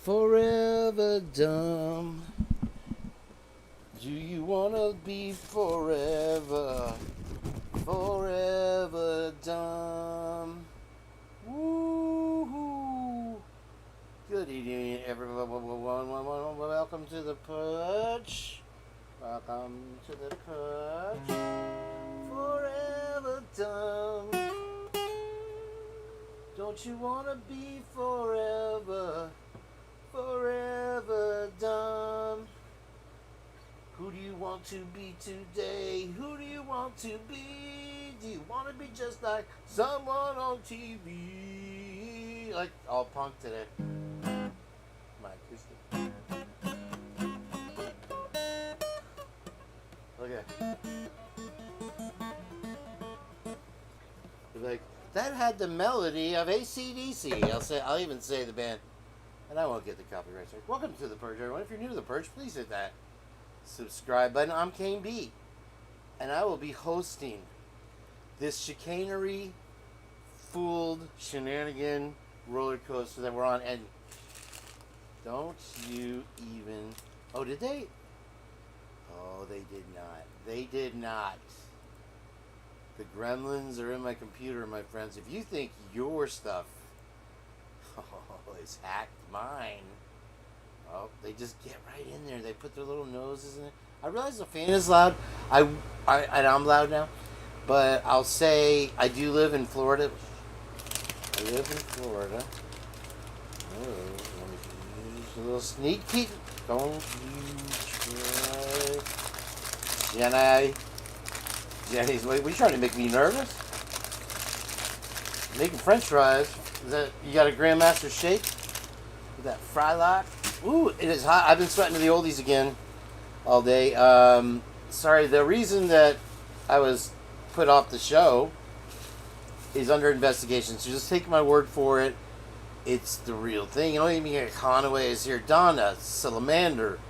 Forever dumb. Do you wanna be forever dumb? Woo-hoo. Good evening, everyone. Welcome to the Purge. Welcome to the Purge. Forever dumb. Don't you wanna be forever dumb? Who do you want to be today? Who do you want to be? Do you want to be just like someone on TV? Like all punk today. My acoustic. Okay. Like that had the melody of AC/DC. I'll even say the band, and I won't get the copyright strike. Welcome to the Purge, everyone. If you're new to the Purge, please hit that subscribe button. I'm Kane, and I will be hosting this chicanery fooled shenanigan roller coaster that we're on. And don't you even... Oh, did they? Oh, they did not. They did not. The gremlins are in my computer, my friends. If you think your stuff is hacked, mine... Oh, they just get right in there. They put their little noses in it. I realize the fan is loud. I'm loud now. But I'll say I do live in Florida. I live in Florida. Oh, let me use a little sneak peek. Don't you try. Jenny's, what are you trying to make me nervous? Making French fries. Is that, you got a Grandmaster shake? With that fry lock? Ooh, it is hot. I've been sweating to the oldies again all day. Sorry, the reason that I was put off the show is under investigation. So just take my word for it. It's the real thing. You know what I mean? Here, Conaway is here. Donna, Salamander,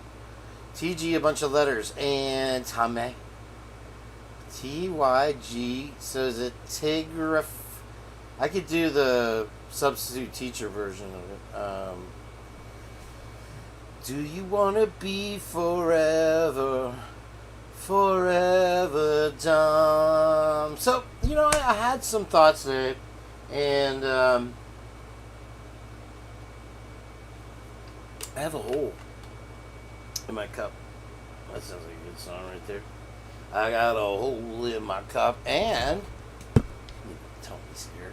TG, a bunch of letters, and Tame. TYG. So is it Tigraf? I could do the substitute teacher version of it. Do you want to be forever dumb? So, you know, I had some thoughts there, and I have a hole in my cup. That sounds like a good song right there. I got a hole in my cup, and Tony's here.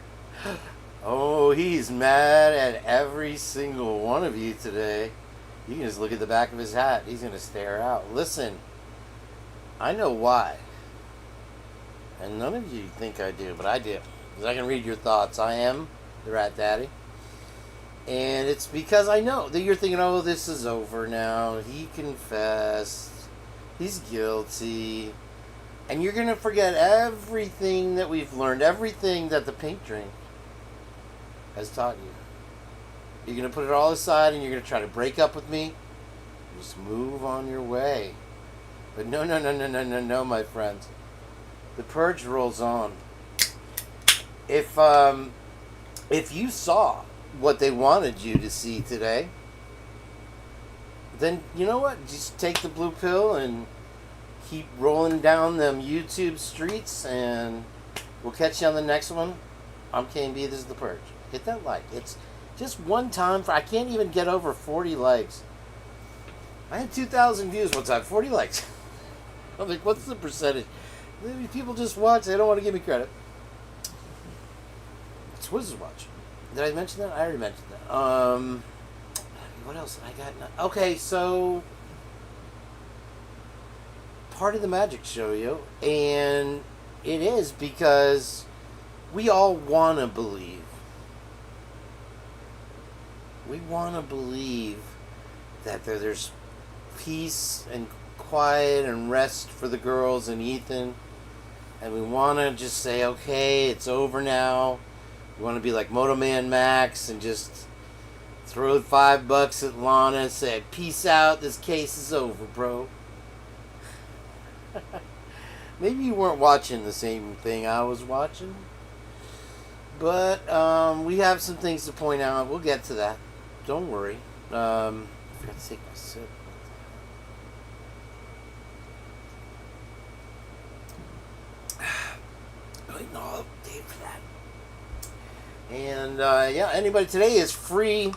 Oh, he's mad at every single one of you today. You can just look at the back of his hat. He's going to stare out. Listen, I know why. And none of you think I do, but I do. Because I can read your thoughts. I am the Rat Daddy. And it's because I know that you're thinking, oh, this is over now. He confessed. He's guilty. And you're going to forget everything that we've learned. Everything that the pink drink has taught you. You're going to put it all aside and you're going to try to break up with me. Just move on your way. But no, my friends. The purge rolls on. If you saw what they wanted you to see today, then you know what? Just take the blue pill and keep rolling down them YouTube streets, and we'll catch you on the next one. I'm KB. This is the Purge. Hit that like. It's just one time. I can't even get over 40 likes. I had 2,000 views one time. 40 likes. I'm like, what's the percentage? Maybe people just watch. They don't want to give me credit. Twizz's watch. Did I mention that? I already mentioned that. What else I got? Okay, so part of the magic show, yo, and it is because we all want to believe. We want to believe that there's peace and quiet and rest for the girls and Ethan. And we want to just say, okay, it's over now. We want to be like Moto Man Max and just throw $5 at Lana and say, peace out, this case is over, bro. Maybe you weren't watching the same thing I was watching. But we have some things to point out. We'll get to that. Don't worry. I forgot to take my sip. Waiting all day for that. And yeah, anybody today is free.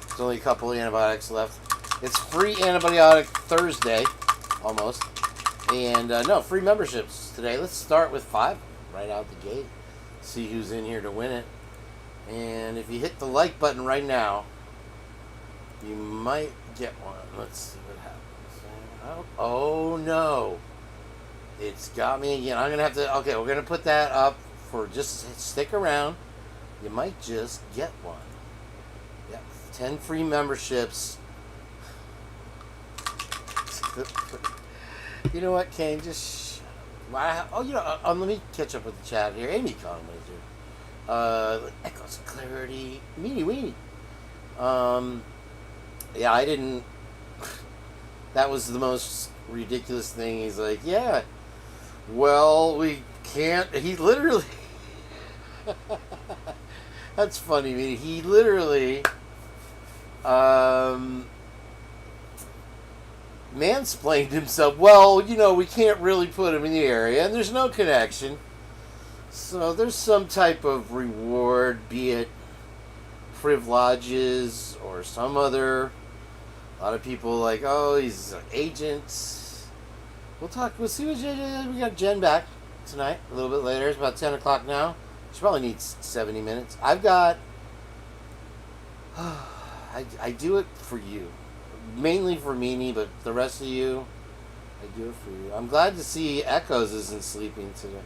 There's only a couple of antibiotics left. It's free antibiotic Thursday, almost. And no, free memberships today. Let's start with 5 right out the gate. See who's in here to win it. And if you hit the like button right now, you might get one. Let's see what happens. Oh no. It's got me again. I'm going to have to... Okay, we're going to put that up for... Just stick around. You might just get one. Yep. 10 free memberships. You know what, Kane? Just... Oh, you know... let me catch up with the chat here. Amy commented. Echoes, clarity. Meanie weenie. Yeah, I didn't... That was the most ridiculous thing. He's like, yeah... Well, we can't... He literally... That's funny. I mean, he literally... mansplained himself. Well, you know, we can't really put him in the area, and there's no connection. So there's some type of reward, be it privileges or some other... A lot of people like, oh, he's an agent... We'll see what Jenn is. We got Jenn back tonight, a little bit later. It's about 10 o'clock now. She probably needs 70 minutes. I've got... I do it for you. Mainly for Meanie, but the rest of you, I do it for you. I'm glad to see Echoes isn't sleeping today.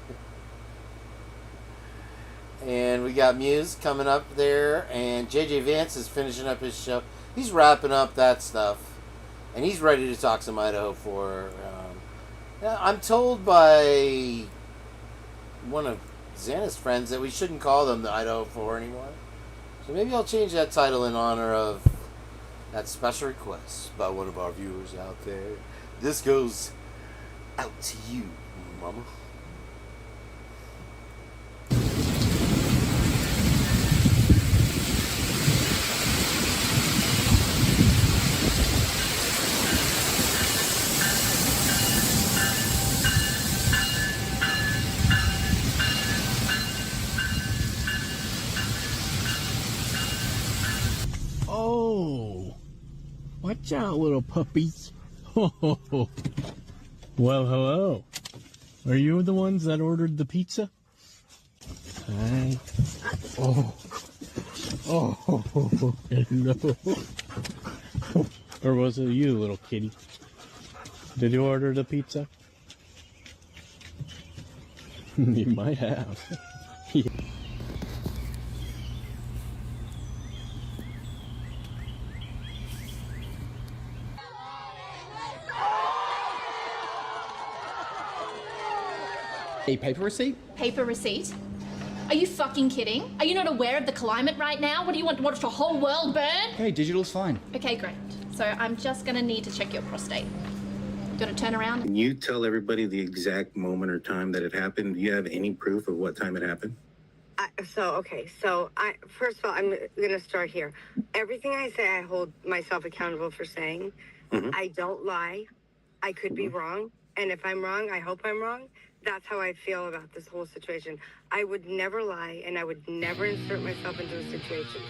And we got Muse coming up there, and JJ Vance is finishing up his show. He's wrapping up that stuff, and he's ready to talk some Idaho4. I'm told by one of Xana's friends that we shouldn't call them the Idaho4 anymore. So maybe I'll change that title in honor of that special request by one of our viewers out there. This goes out to you, mama. Watch out, little puppies. Well, hello. Are you the ones that ordered the pizza? Hi. Oh, hello. Or was it you, little kitty? Did you order the pizza? You might have. Yeah. A paper receipt? Paper receipt? Are you fucking kidding? Are you not aware of the climate right now? What do you want to watch the whole world burn? Hey, digital's fine. Okay, great. So I'm just gonna need to check your prostate. Gonna turn around. Can you tell everybody the exact moment or time that it happened? Do you have any proof of what time it happened? First of all, I'm gonna start here. Everything I say, I hold myself accountable for saying. Mm-hmm. I don't lie. I could be wrong. And if I'm wrong, I hope I'm wrong. That's how I feel about this whole situation. I would never lie, and I would never insert myself into a situation.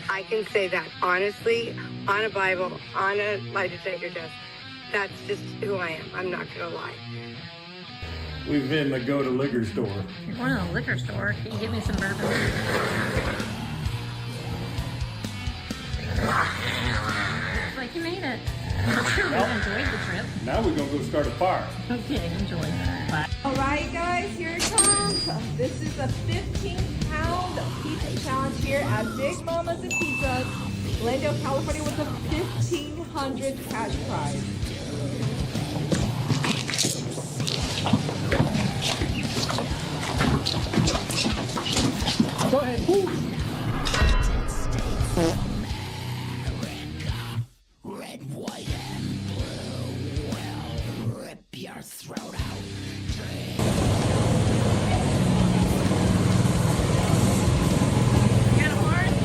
I can say that honestly, on a Bible, on a lie detector test. That's just who I am. I'm not gonna lie. We've been to go to liquor store. You're going to the liquor store. Can you give me some bourbon? Looks like you made it. I'm sure we enjoyed the trip. Now we're gonna go start a fire. Okay, enjoy that. Bye. All right, guys, here it comes. This is a 15-pound pizza challenge here at Big Mama's and Pizzas, Glendale, California, with a $1,500 cash prize. Go ahead. Woo. Red, white, and blue will rip your throat out. You got a horse?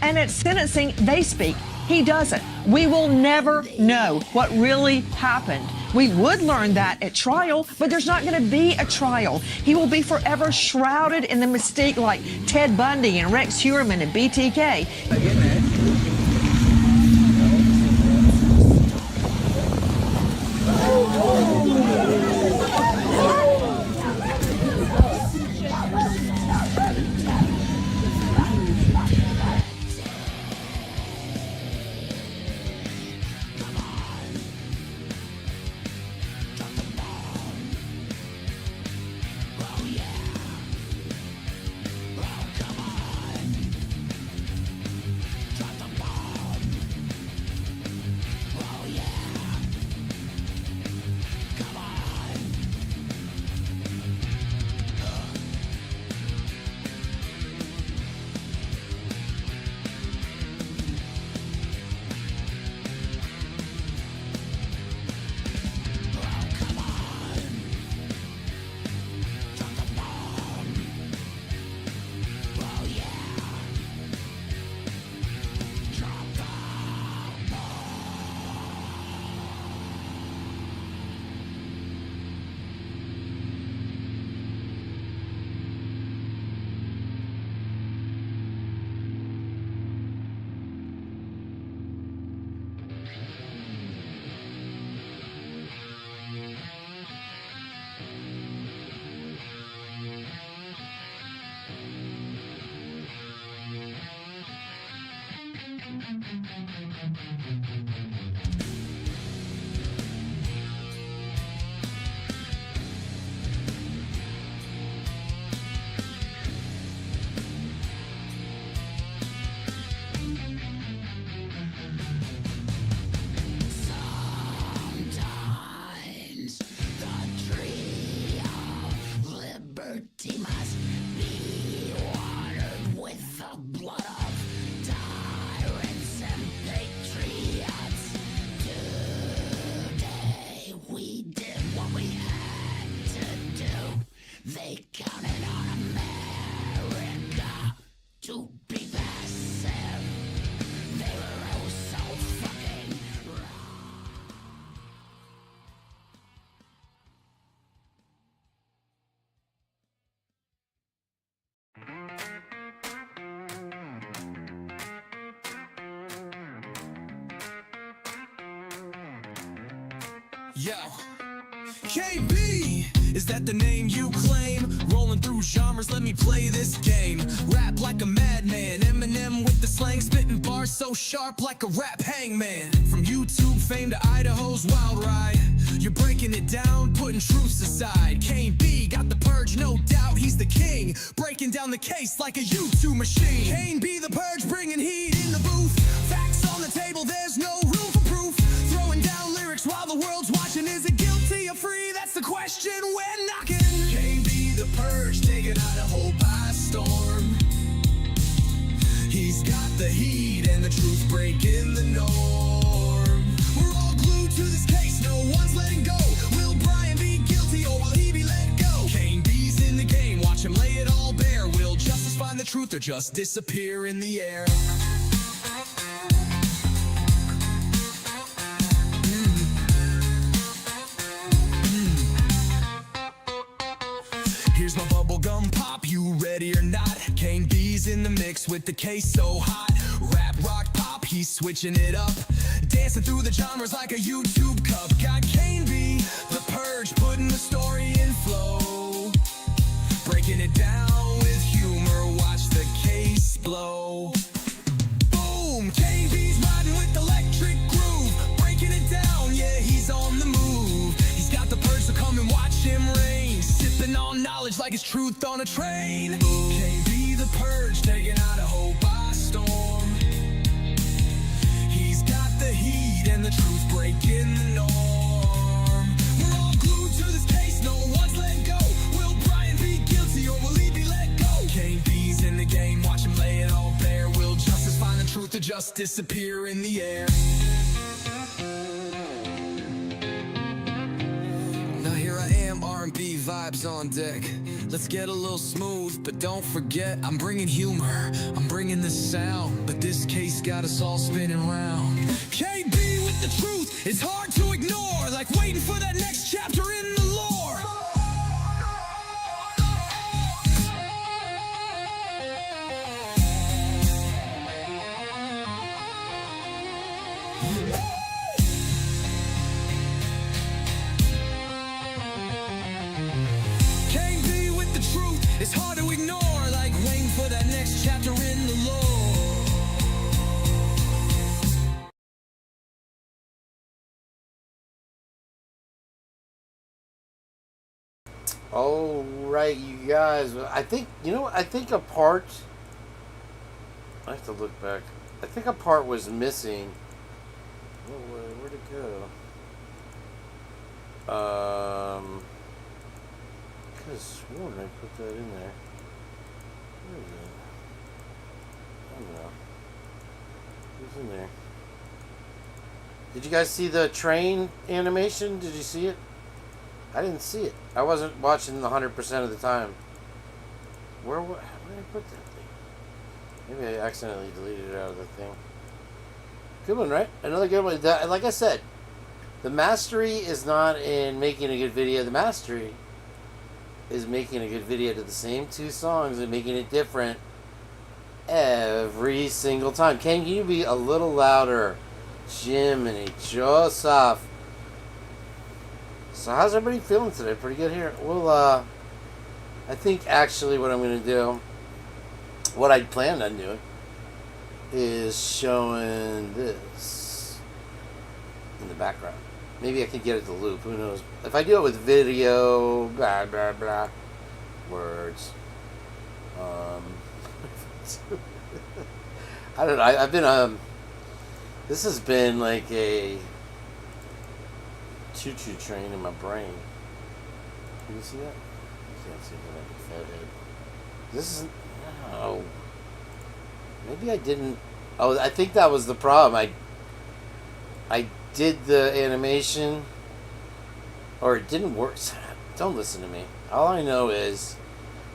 And at sentencing, they speak. He doesn't. We will never know what really happened. We would learn that at trial, but there's not going to be a trial. He will be forever shrouded in the mystique like Ted Bundy and Rex Heuermann and BTK. Yo, KB, is that the name you claim? Rolling through genres, let me play this game. Rap like a madman, Eminem with the slang, spitting bars so sharp like a rap hangman. From YouTube fame to Idaho's wild ride, you're breaking it down, putting truths aside. Kane B got the purge, no doubt he's the king, breaking down the case like a YouTube machine. Kane B the purge, bringing heat in the booth. Facts on the table, there's no room for proof. Throwing down lyrics while the world's watching. Is it guilty or free? That's the question we're knocking. Kane B the purge, taking Idaho by storm. He's got the heat and the truth breaking the norm. We're all glued to this case, no one's letting go. Will Bryan be guilty or will he be let go? Kane B's in the game, watch him lay it all bare. Will justice find the truth or just disappear in the air? Here's my bubblegum pop, you ready or not? Kane B's in the mix with the case so hot. Rap, rock, pop, he's switching it up. Dancing through the genres like a YouTube cup. Got Kane B, the purge, putting the story in flow. Breaking it down with humor, watch the case blow. Boom, Kane B's riding with electric groove. Breaking it down, yeah, he's on the move. He's got the purge, so come and watch him reign. Sipping on knowledge like it's truth on a train. Kane B the purge, taking Idaho by storm. He's got the heat and the truth breaking the norm. We're all glued to this case, no one's letting go. Will Bryan be guilty or will he be let go? Kane B's in the game, watch him lay it all bare. Will justice find the truth or just disappear in the air? Now here I am, R&B vibe. vibes on deck. Let's get a little smooth, but don't forget, I'm bringing humor, I'm bringing the sound, but this case got us all spinning round. KB with the truth, it's hard to ignore, like waiting for that next chapter in the lore. It's hard to ignore, like waiting for that next chapter in the lore. All right, you guys. I think, you know what? I think a part... I have to look back. I think a part was missing. Oh, where'd it go? I could have sworn I put that in there. Where is it? I don't know. Who's in there? Did you guys see the train animation? Did you see it? I didn't see it. I wasn't watching 100% of the time. Where did I put that thing? Maybe I accidentally deleted it out of the thing. Good one, right? Another good one. Like I said, the mastery is not in making a good video. The mastery is making a good video to the same two songs and making it different every single time. Can you be a little louder? Jiminy Joseph. So how's everybody feeling today? Pretty good here. Well, I think actually what I'm going to do, what I'd planned on doing, is showing this in the background. Maybe I could get it to loop. Who knows? If I do it with video, blah, blah, blah, words. I don't know. I've been, this has been like a choo-choo train in my brain. Can you see that? You can't see that. Like a fat head. This isn't, no. Maybe I didn't. Oh, I think that was the problem. I did the animation, or it didn't work. Don't listen to me. All I know is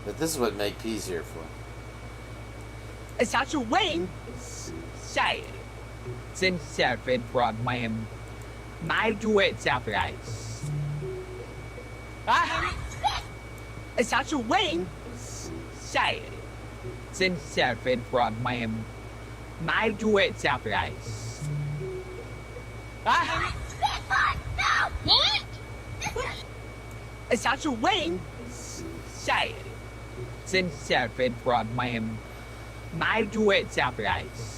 that this is what Meg P's here for. It's such a way. Say it. Since Serpent brought my do it surprise. It's such a way. Say it. Since Serpent brought my do it surprise. It's such a way. Say it. Since Serpent brought my do it surprise.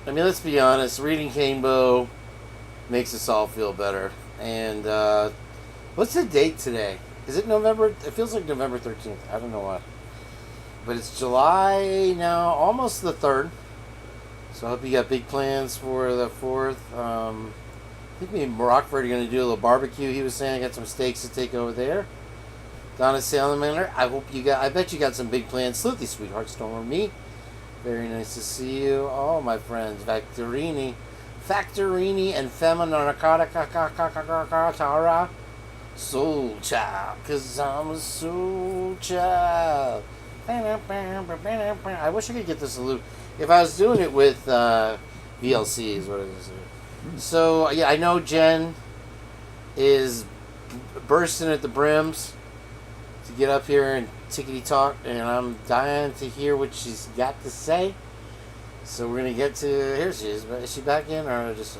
I mean, let's be honest. Reading Kbls makes us all feel better. And what's the date today? Is it November? It feels like November 13th. I don't know why. But it's July now, almost the 3rd. So I hope you got big plans for the 4th. I think me and Rockford are going to do a little barbecue. He was saying I got some steaks to take over there. Donna Salamander, I bet you got some big plans. Sleuthy Sweetheart, Stormer, me. Very nice to see you. Oh, my friends. Factorini and Femina Narcotica Soul Child. Because I'm a soul child. I wish I could get this a loop. If I was doing it with VLC is what it is. So, yeah, I know Jenn is bursting at the brims to get up here and tickety talk, and I'm dying to hear what she's got to say. So we're going to get to... Here she is. Is she back in? Or just...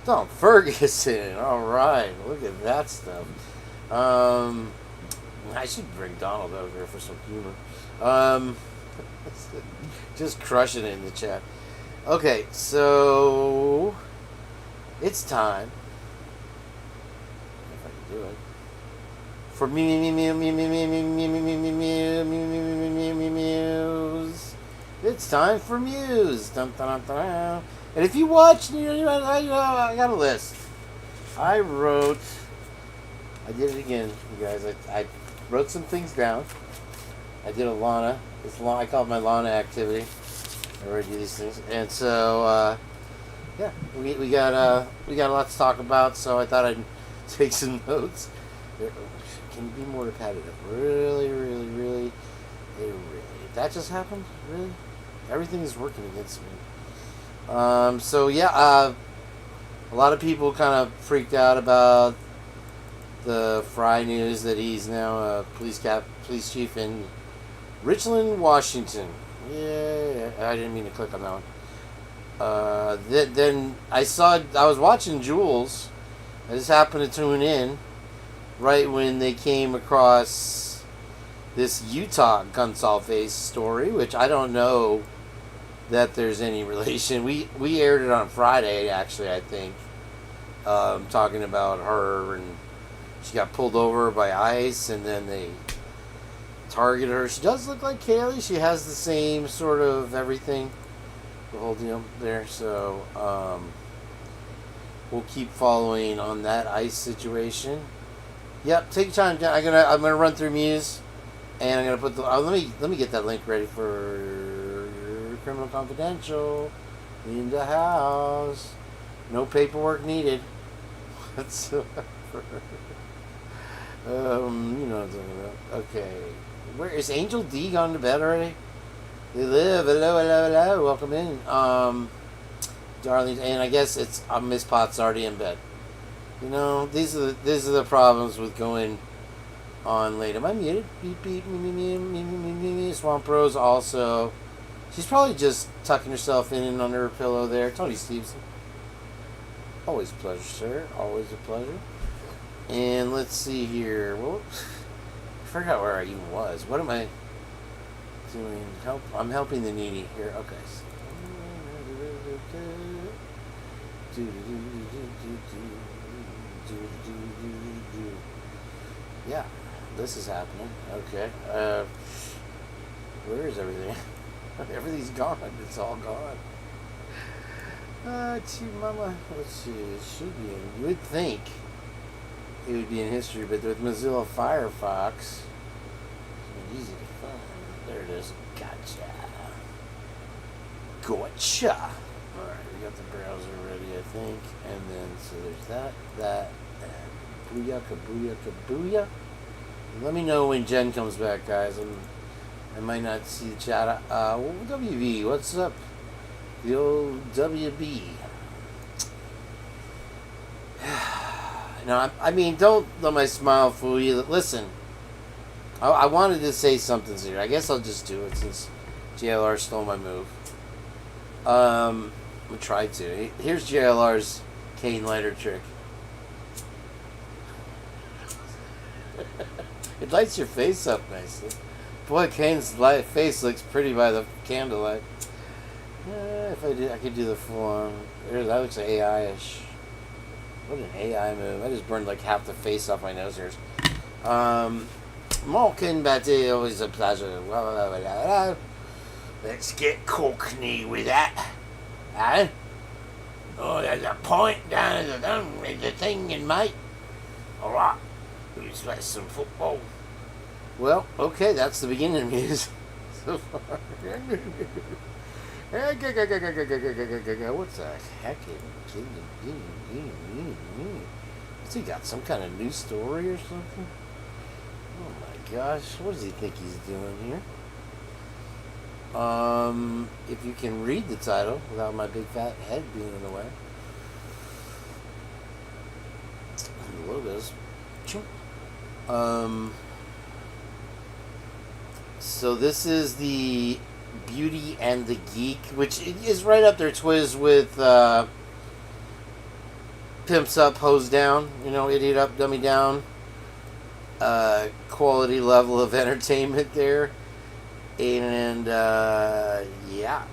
Don Ferguson. All right. Look at that stuff. I should bring Donald over here for some humor. Just crushing it in the chat. Okay, so it's time, if I can do it, for Muse. It's time for Muse. Dun, dun, dun, dun. And if you watch, I got a list. I did it again, you guys. I wrote some things down. I did a Lana. I call it my Lana activity. I already do these things. And so, yeah, we got a lot to talk about, so I thought I'd take some notes. Can you be more repetitive? Really. That just happened? Really? Everything is working against me. So yeah, a lot of people kind of freaked out about the Fry news that he's now a police chief in Richland, Washington. Yeah, I didn't mean to click on that one. Then I was watching Jules. I just happened to tune in right when they came across this Utah gun face story, which I don't know that there's any relation. We aired it on Friday, actually, I think, talking about her, and she got pulled over by ICE, and then they targeted her. She does look like Kaylee. She has the same sort of everything, the whole deal there. So we'll keep following on that ICE situation. Yep, take your time. I'm gonna run through Muse, and I'm gonna put the. Let me get that link ready for Criminal Confidential in the house. No paperwork needed whatsoever. You know what I'm talking about. Okay, where is Angel D gone to bed already? They live. Hello. Welcome in, darling. And I guess it's Miss Potts already in bed. You know, these are the problems with going on late. Am I muted? Beep beep me. SwampRose also. She's probably just tucking herself in and under her pillow there. Tony Stevenson. Always a pleasure, sir. Always a pleasure. And let's see here. Well, I forgot where I even was. What am I doing? I'm helping the needy here. Okay. Yeah, this is happening. Okay. Where is everything? Everything's gone. It's all gone. Gee, mama. Let's see. It should be in. You would think it would be in history, but with Mozilla Firefox, it's easy to find. There it is. Gotcha. Alright, we got the browser ready, I think. And then, so there's that, and booyah. Let me know when Jen comes back, guys. I might not see the chat. WB, what's up? The old WB. No, I mean, don't let my smile fool you. Listen, I wanted to say something here. I guess I'll just do it since JLR stole my move. I'm gonna try to. Here's JLR's Kane lighter trick. It lights your face up nicely. Boy, Kane's face looks pretty by the candlelight. If I could do the full on. That looks like AI-ish. What an AI move. I just burned like half the face off my nose hairs. Malkin Batty, always a pleasure. Let's get cockney with that. Eh? Oh, there's a point down at the thing, mate. Alright. Let's play some football. Well, okay, that's the beginning of Muse so far. What's the heck? Has he got some kind of new story or something? Oh my gosh, what does he think he's doing here? If you can read the title without my big fat head being in the way. And the logos. So this is the Beauty and the Geek, which is right up there twiz with Pimps Up, Hose Down, you know, Idiot Up, Dummy Down. Quality level of entertainment there. And yeah,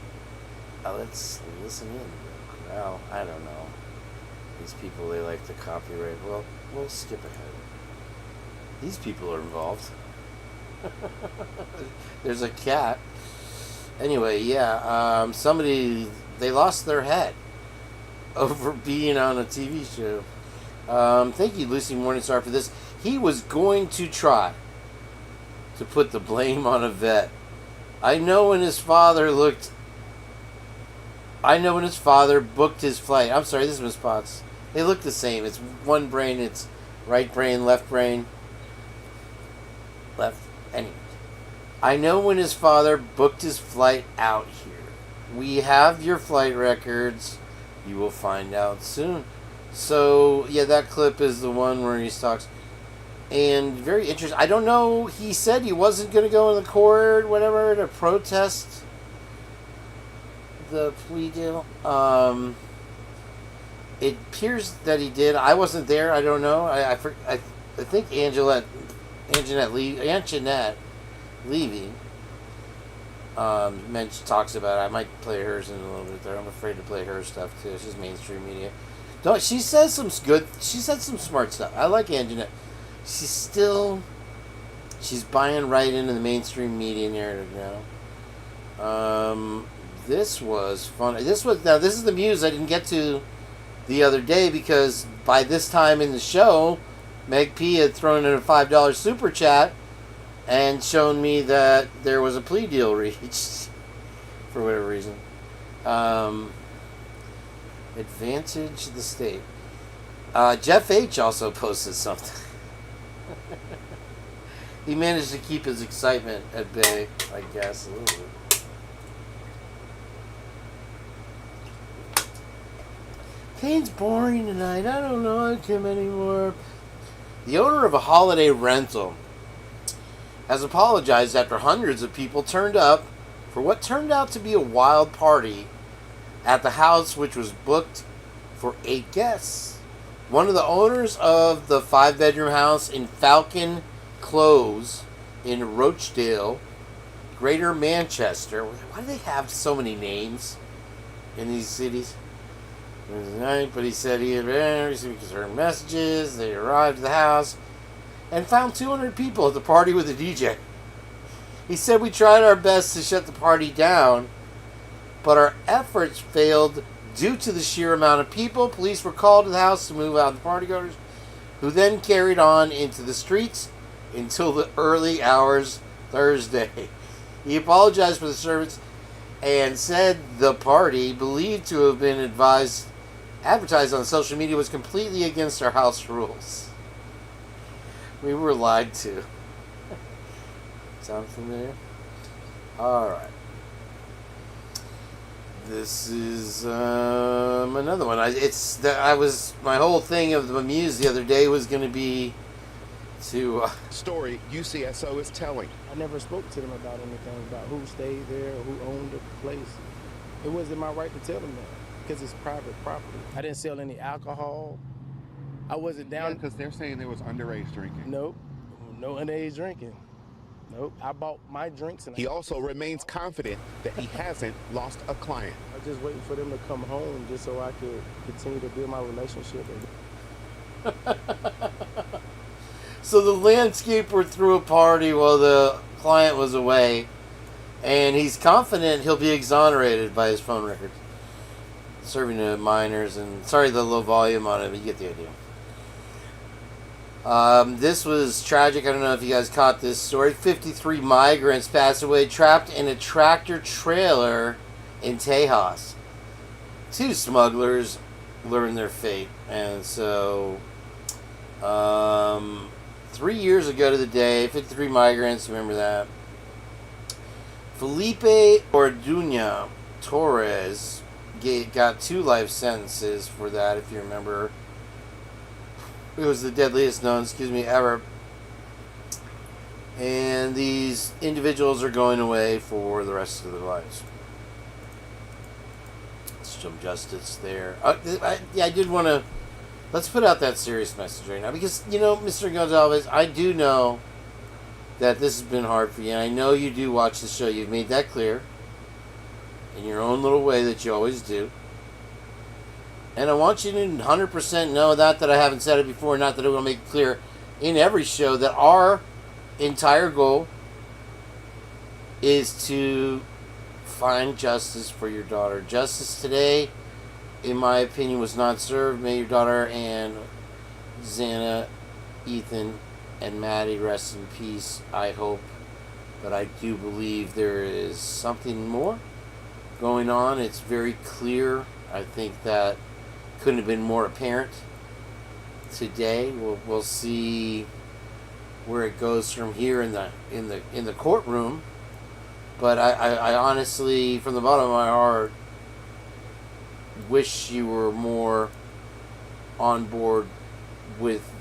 let's listen in. Well, I don't know. These people, they like to copyright. Well, we'll skip ahead. These people are involved. There's a cat. Anyway, yeah, somebody, they lost their head over being on a TV show. Thank you, Lucy Morningstar, for this. He was going to try to put the blame on a vet. I know when his father looked I know when his father booked his flight. I'm sorry, this is Miss Potts. They look the same. It's one brain. It's right brain, left brain. Left. Anyway. I know when his father booked his flight out here. We have your flight records. You will find out soon. So, yeah, that clip is the one where he talks. And very interesting. I don't know. He said he wasn't going to go in the court, whatever, to protest the plea deal. It appears that he did. I wasn't there. I don't know. I think Anjanette Levy talks about it. I might play hers in a little bit there. I'm afraid to play her stuff too. She's mainstream media. No, she says some smart stuff. I like Anjanette. She's buying right into the mainstream media narrative now. This was fun. This is the Muse I didn't get to the other day because by this time in the show, Meg P had thrown in a $5 super chat and shown me that there was a plea deal reached for whatever reason. Advantage the state. Jeff H. also posted something. He managed to keep his excitement at bay, I guess, a little bit. Kane's boring tonight. I don't like him anymore. The owner of a holiday rental has apologized after hundreds of people turned up for what turned out to be a wild party at the house, which was booked for 8 guests. One of the owners of the 5-bedroom house in Falcon Close in Rochdale, Greater Manchester. Why do they have so many names in these cities? But he said he had received concerned messages. They arrived at the house and found 200 people at the party with a DJ. He said, "We tried our best to shut the party down, but our efforts failed due to the sheer amount of people. Police were called to the house to move out the partygoers, who then carried on into the streets until the early hours Thursday." He apologized for the disturbance and said the party, believed to have been advertised on social media, was completely against our house rules. We were lied to. Sound familiar? Alright. This is another one. My whole thing of the Muse the other day was going to be to story UCSO is telling. I never spoke to them about anything about who stayed there or who owned the place. It wasn't my right to tell them that because it's private property. I didn't sell any alcohol. I wasn't down because they're saying there was underage drinking. Nope, no underage drinking. Nope, I bought my drinks. And he also remains confident that he hasn't lost a client. I'm just waiting for them to come home just so I could continue to build my relationship. So the landscaper threw a party while the client was away, and he's confident he'll be exonerated by his phone records. Serving to minors, and sorry the low volume on it, but you get the idea. This was tragic. I don't know if you guys caught this story. 53 migrants passed away trapped in a tractor trailer in Tejas. 2 smugglers learned their fate. And so, 3 years ago to the day, 53 migrants, remember that. Felipe Orduña Torres got 2 life sentences for that, if you remember. It was the deadliest known, ever. And these individuals are going away for the rest of their lives. Some justice there. I did want to... Let's put out that serious message right now. Because, Mr. Gonzalez, I do know that this has been hard for you. And I know you do watch the show. You've made that clear. In your own little way that you always do. And I want you to 100% know that I haven't said it before, not that I will make it clear in every show, that our entire goal is to find justice for your daughter. Justice today, in my opinion, was not served. May your daughter and Xana, Ethan, and Maddie rest in peace, I hope. But I do believe there is something more. going on. It's very clear. I think that couldn't have been more apparent today. We'll see where it goes from here in the courtroom. But I honestly, from the bottom of my heart, wish you were more on board with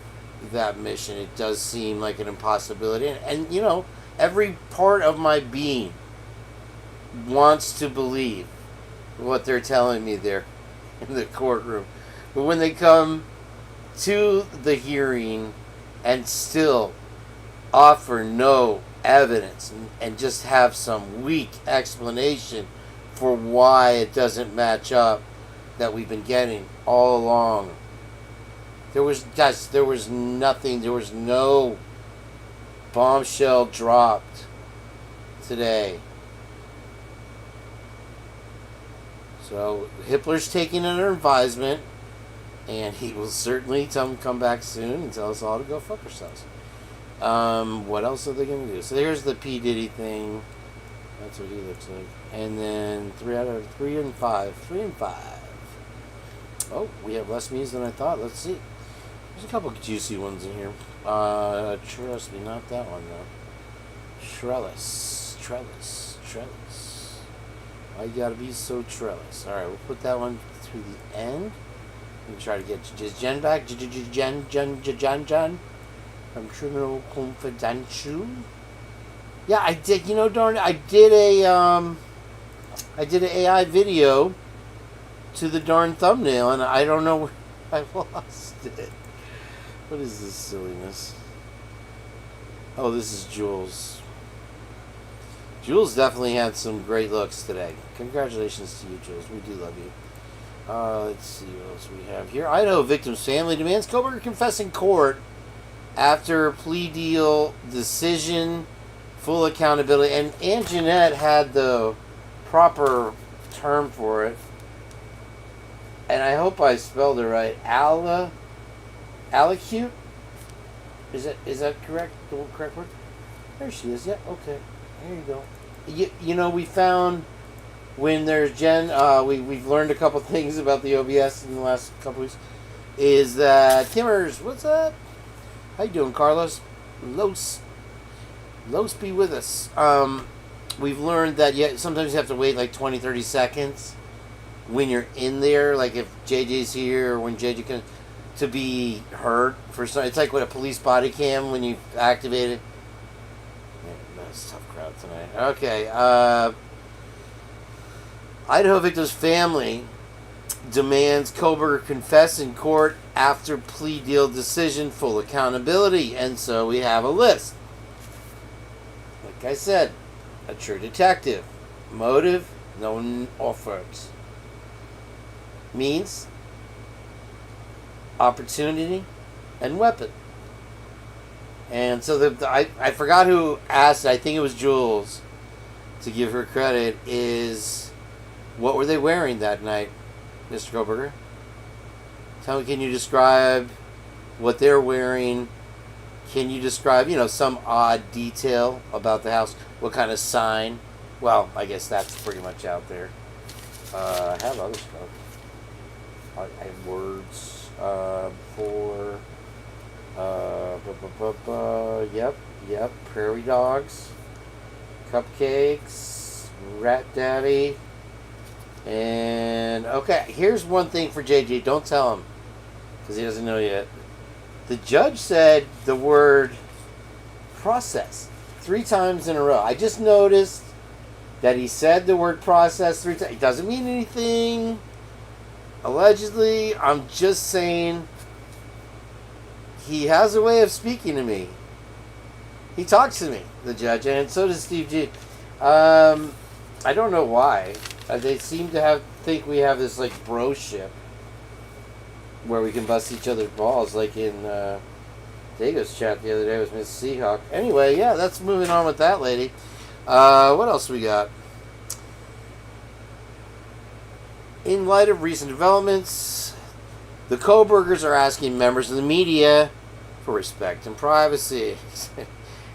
that mission. It does seem like an impossibility. And you know, every part of my being wants to believe what they're telling me there in the courtroom. But when they come to the hearing and still offer no evidence and just have some weak explanation for why it doesn't match up that we've been getting all along. There was nothing, there was no bombshell dropped today. So Hippler's taking under advisement, and he will certainly come back soon and tell us all to go fuck ourselves. What else are they going to do? So there's the P. Diddy thing. That's what he looks like. And then 3 out of 3 and 5. 3 and 5. Oh, we have less Muse than I thought. Let's see. There's a couple juicy ones in here. Trust me, not that one though. Trellis. Why you gotta be so trellis? Alright, we'll put that one through the end. Let me try to get Jenn back. Jenn. From Criminal Confidential. Yeah, I did. You know, darn it, I did an AI video to the darn thumbnail, and I don't know where I lost it. What is this silliness? Oh, this is Jules. Jules definitely had some great looks today. Congratulations to you, Jules. We do love you. Let's see what else we have here. Idaho victim's family demands Kohlberger confess in court after plea deal decision, full accountability. And Jeanette had the proper term for it. And I hope I spelled it right. Allocute? Is that correct? The correct word? There she is. Yeah, okay. There you go. You know, we found when there's Jenn, we've learned a couple things about the OBS in the last couple weeks. Is that Timmers, what's that? How you doing, Carlos? Los be with us. We've learned that sometimes you have to wait like 20, 30 seconds when you're in there, like if JJ's here or when JJ can, to be heard for some. It's like with a police body cam when you activate it. Yeah, that's a tough crowd tonight. Okay, Idaho victim's family demands Kohlberger confess in court after plea deal decision, full accountability, and so we have a list. Like I said, a true detective, motive, no offers. Means, opportunity, and weapon. And so I forgot who asked, I think it was Jules, to give her credit, is what were they wearing that night, Mr. Kohlberger? Tell me, can you describe what they're wearing? Can you describe, some odd detail about the house? What kind of sign? Well, I guess that's pretty much out there. I have other stuff. I have words for yep, prairie dogs, cupcakes, rat daddy, and okay, here's one thing for JJ. Don't tell him because he doesn't know yet. The judge said the word process 3 times in a row. I just noticed that he said the word process 3 times. It doesn't mean anything. Allegedly, I'm just saying he has a way of speaking to me. He talks to me, the judge, and so does Steve G. I don't know why. They seem to think we have this like bro-ship where we can bust each other's balls, like in Dago's chat the other day with Miss Seahawk. Anyway, yeah, that's moving on with that lady. What else we got? In light of recent developments, the Kohlbergers are asking members of the media for respect and privacy.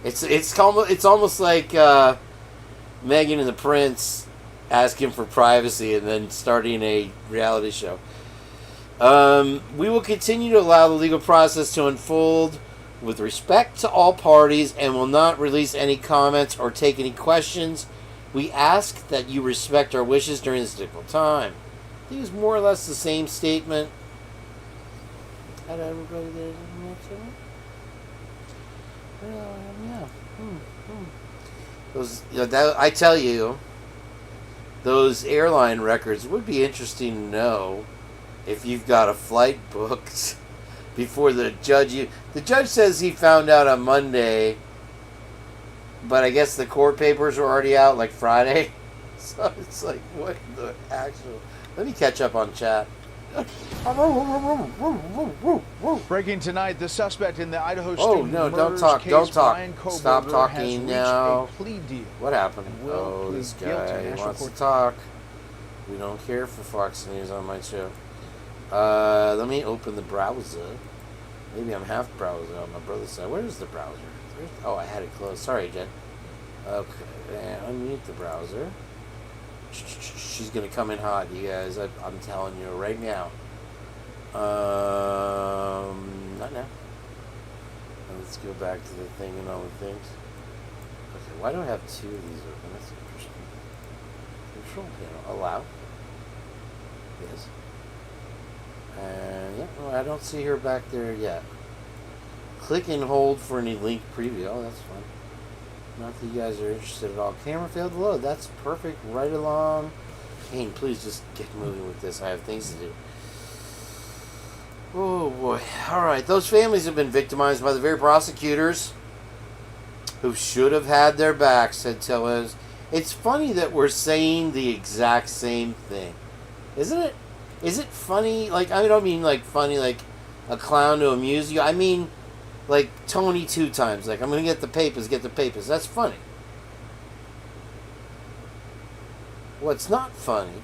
It's almost like Meghan and the Prince asking for privacy and then starting a reality show. We will continue to allow the legal process to unfold with respect to all parties and will not release any comments or take any questions. We ask that you respect our wishes during this difficult time. I think it's more or less the same statement. Had everybody there? Yeah. Those, I tell you, those airline records would be interesting to know if you've got a flight booked before the judge. The judge says he found out on Monday, but I guess the court papers were already out like Friday. So it's like, what the actual... Let me catch up on chat. Breaking tonight, the suspect in the Idaho Oh student no! Don't murders talk! case, Don't talk! Bryan Stop Kohlberger, talking has now! reached a plea deal. What happened? Will Oh, plead this guilty. guy National wants to Court- talk. We don't care for Fox News on my show. Let me open the browser. Maybe I'm half browser on my brother's side. Where's the browser? Oh, I had it closed. Sorry, Jen. Okay, unmute the browser. She's gonna come in hot, you guys. I'm telling you right now. Not now. Let's go back to the thing and all the things. Okay, why do I have two of these open? That's interesting. Control panel. Allow. Yes. And yeah, well, I don't see her back there yet. Click and hold for any link preview. Oh, that's fun. Not that you guys are interested at all. Camera failed to load. That's perfect. Right along. Kane, please just get moving with this. I have things to do. Oh boy. Alright, those families have been victimized by the very prosecutors who should have had their backs, said Tellez. It's funny that we're saying the exact same thing. Isn't it? Is it funny? Like, I don't mean like funny like a clown to amuse you. I mean like Tony 2 times. Like, I'm going to get the papers, That's funny. What's not funny...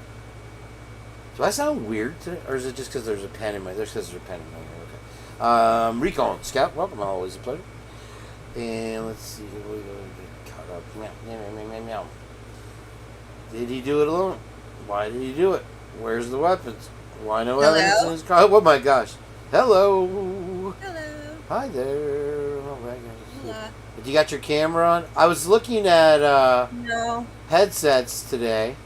Do I sound weird today? Or is it just because there's a pen in my... There's because there's a pen in my... Okay. Rico and Scout, welcome. Always a pleasure. And let's see. We're going to get caught up. Meow. Did he do it alone? Why did he do it? Where's the weapons? Why no evidence in his car? Oh my gosh. Hello. Hello. Hi there. Oh my gosh. Hello. Did you got your camera on? I was looking at No. headsets today.